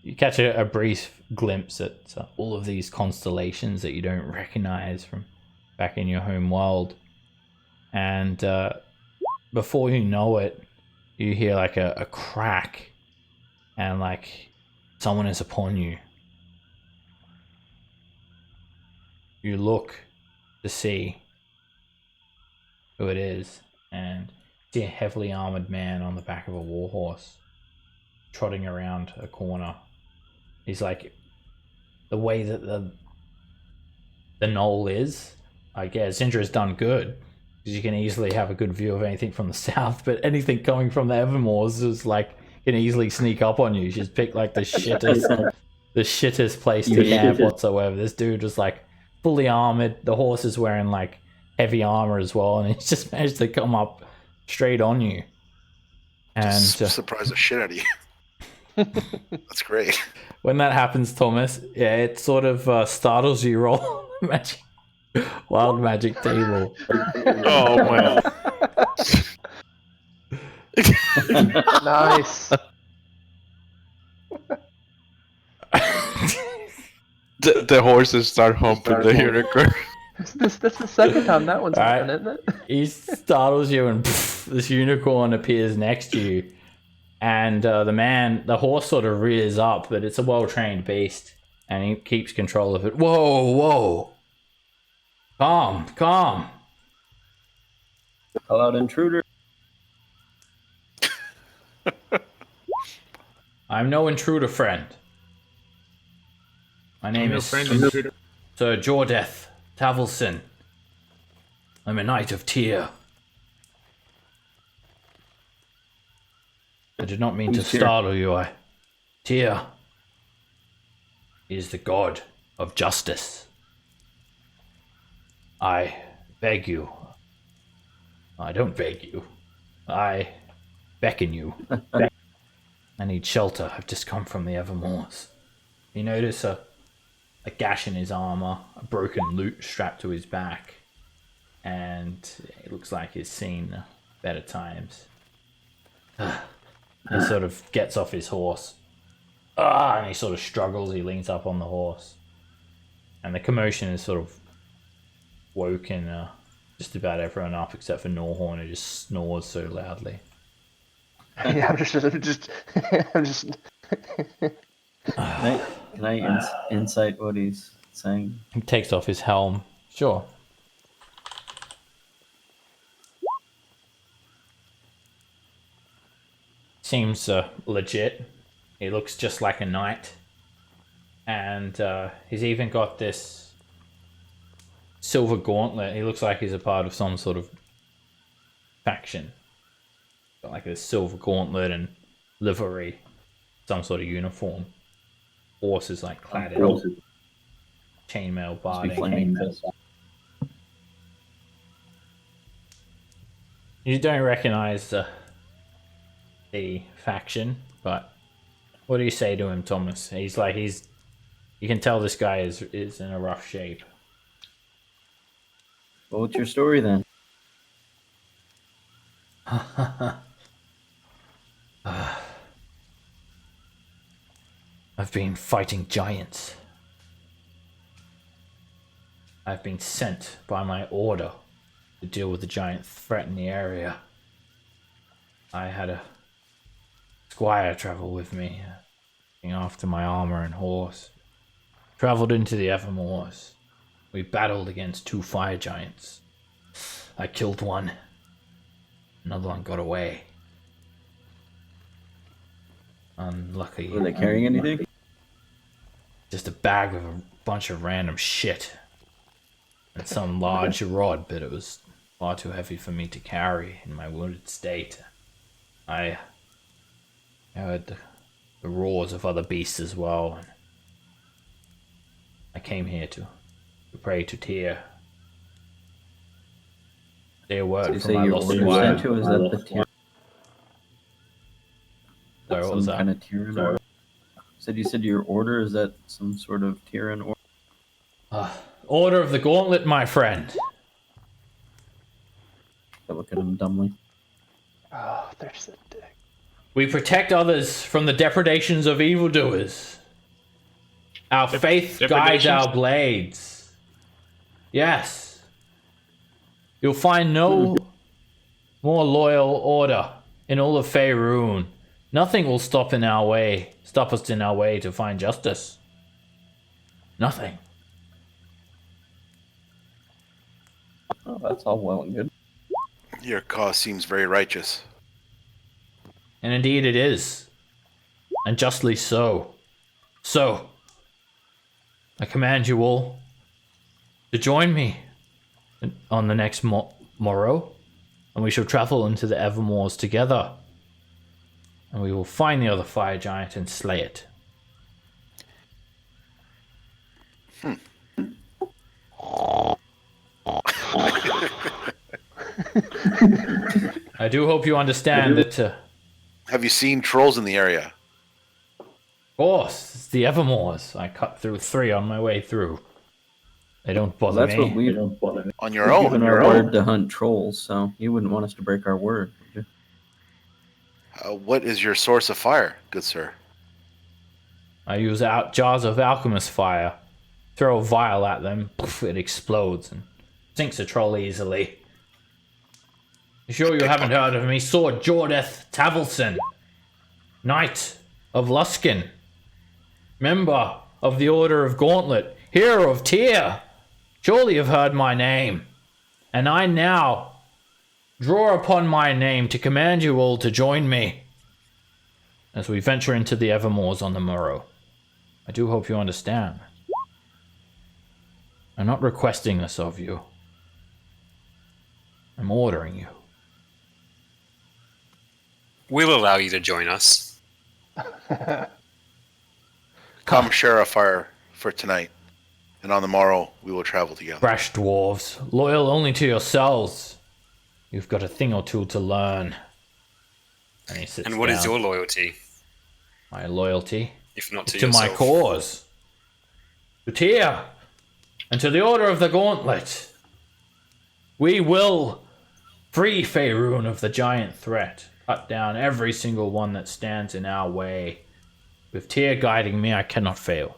you catch a brief glimpse at all of these constellations that you don't recognize from back in your home world. And before you know it, you hear like a crack, and like someone is upon you. You look to see who it is, and see a heavily armored man on the back of a warhorse trotting around a corner. He's like, the way that the knoll is, I guess Zindra's done good, because you can easily have a good view of anything from the south, but anything coming from the Evermoors is like can easily sneak up on you. She's picked like the shittest place to camp whatsoever. This dude was like fully armored. The horse is wearing like heavy armor as well, and he's just managed to come up straight on you. And surprise the shit out of you. That's great. When that happens, Thomas, yeah, it sort of startles you. Roll magic, wild magic table. Oh man. Nice. The horses start humping the unicorn. That's the second time that one's happened, isn't it? He startles you, and this unicorn appears next to you. And the horse sort of rears up, but it's a well-trained beast, and he keeps control of it. Whoa. Calm. Call out intruder. I'm no intruder, friend. My name is Sir Jordeth Tavelson. I'm a knight of Tyr. I did not mean to startle you. Tyr is the god of justice. I beg you. I don't beg you. I beckon you. I need shelter. I've just come from the Evermoors. You notice a gash in his armor, a broken lute strapped to his back, and it looks like he's seen better times. He sort of gets off his horse. And he sort of struggles. He leans up on the horse. And the commotion is sort of woken just about everyone up except for Norhorn, who just snores so loudly. Yeah, I'm just. Can I insight what he's saying? He takes off his helm. Sure. Seems legit. He looks just like a knight. And he's even got this silver gauntlet. He looks like he's a part of some sort of faction. Got like a silver gauntlet and livery. Some sort of uniform. Horse is like clad in chainmail barding. You don't recognize the faction, but what do you say to him, Thomas? He's you can tell this guy is in a rough shape. Well, what's your story then? I've been fighting giants. I've been sent by my order to deal with the giant threat in the area. I had a squire travel with me, looking after my armor and horse. Traveled into the Evermoors. We battled against 2 fire giants. I killed one. Another one got away. Unlucky. Were they carrying anything? Just a bag of a bunch of random shit. And some large rod, but it was far too heavy for me to carry in my wounded state. I heard the roars of other beasts as well. And I came here to pray to Tyr. Say a word from my lost squire. Is that the Tyr? Sorry, what was that? Kind of Tyrian order? You said your order, is that some sort of Tyrian order? Order of the Gauntlet, my friend. I look at him dumbly. Oh, there's the dick. We protect others from the depredations of evildoers. Our faith guides our blades. Yes. You'll find no more loyal order in all of Faerun. Nothing will stop us in our way to find justice. Nothing. Oh, that's all well and good. Your cause seems very righteous. And indeed it is. And justly so. So, I command you all to join me on the next morrow, and we shall travel into the Evermoors together. And we will find the other fire giant and slay it. I do hope you understand that... Have you seen trolls in the area? Of course, it's the Evermoors. I cut through 3 on my way through. They don't bother That's me. what we don't bother. On your own. Given our word to hunt trolls, so you wouldn't want us to break our word, would you? What is your source of fire, good sir? I use jars of alchemist fire. Throw a vial at them, poof, it explodes and sinks a troll easily. You sure you haven't heard of me? Sword Jordeth Tavelson, Knight of Luskin, member of the Order of Gauntlet, hero of Tyr. Surely you've heard my name. And I now draw upon my name to command you all to join me as we venture into the Evermoors on the morrow. I do hope you understand. I'm not requesting this of you. I'm ordering you. We'll allow you to join us. Come share a fire for tonight, and on the morrow we will travel together. Brash dwarves, loyal only to yourselves. You've got a thing or two to learn. And he sits And what down. is your loyalty? My loyalty? If not to To yourself. my cause. To Tyr. And to the Order of the Gauntlet. We will free Faerun of the giant threat. Cut down every single one that stands in our way. With Tyr guiding me, I cannot fail.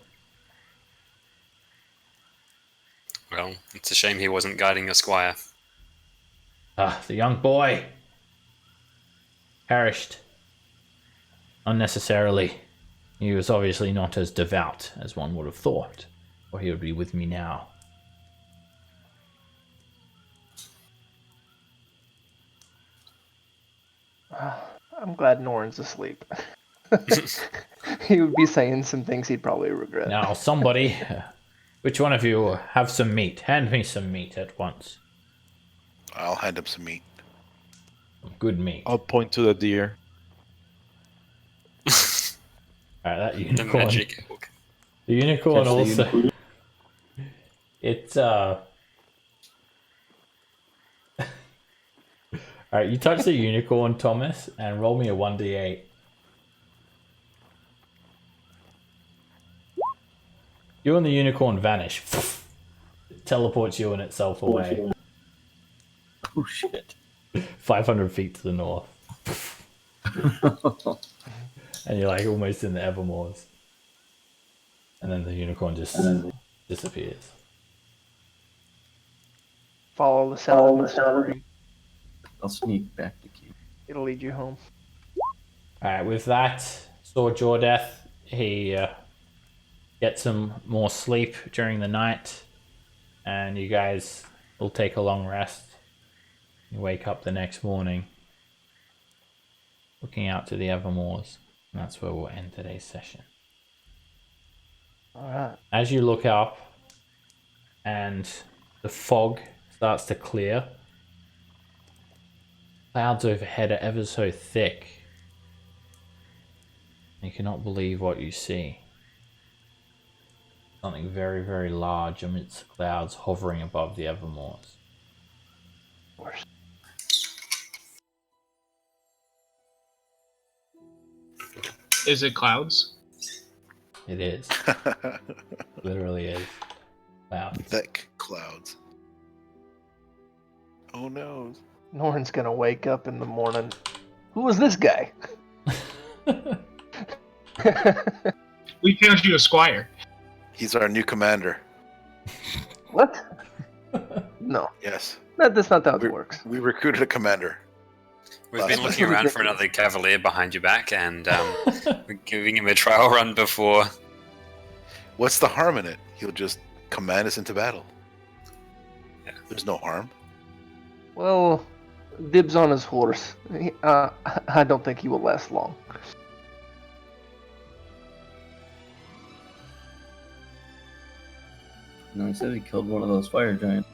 Well, it's a shame he wasn't guiding your squire. The young boy perished unnecessarily. He was obviously not as devout as one would have thought. or he would be with me now. I'm glad Norrin's asleep. He would be saying some things he'd probably regret. Now, somebody, which one of you have some meat? Hand me some meat at once. I'll hand him some meat. Good meat. I'll point to the deer. Alright, that The unicorn. magic. The unicorn Catch the also. unicorn. It's Alright, you touch the unicorn, Thomas, and roll me a 1d8. You and the unicorn vanish. It teleports you and itself away. Oh shit. 500 feet to the north. And you're like almost in the Evermoors. And then the unicorn just disappears. Follow the sound of the stream. I'll sneak back to Q. It'll lead you home. Alright, with that, Sword Jaw Death, he gets some more sleep during the night, and you guys will take a long rest. You wake up the next morning, looking out to the Evermoors, and that's where we'll end today's session. Alright. As you look up, and the fog starts to clear, clouds overhead are ever so thick. You cannot believe what you see. Something very, very large amidst the clouds hovering above the Evermoors. Worse. Is it clouds? It is. Literally is. Clouds. Thick clouds. Oh no. Norrin's gonna wake up in the morning. Who was this guy? We found you a squire. He's our new commander. What? No. Yes. That's not how it works. We recruited a commander. We've That's been looking around for another cavalier behind your back, and we're giving him a trial run before. What's the harm in it? He'll just command us into battle. Yeah. There's no harm. Well, dibs on his horse. I don't think he will last long. No, he said he killed one of those fire giants.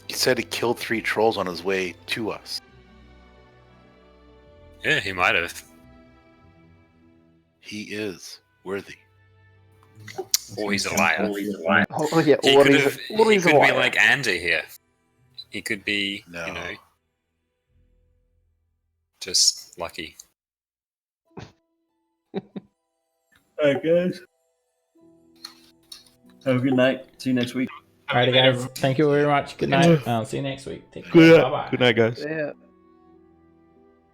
He said he killed 3 trolls on his way to us. Yeah, he might have. He is worthy. Or he's a liar. Oh yeah, He or could, he's, have, or he he's could a be liar. like Andy here. He could be, No. you know, just lucky. Alright, guys. Have a good night. See you next week. Alrighty, guys. Thank you very much. Good night. I'll see you next week. Take care. Good Bye bye. night, guys. Yeah.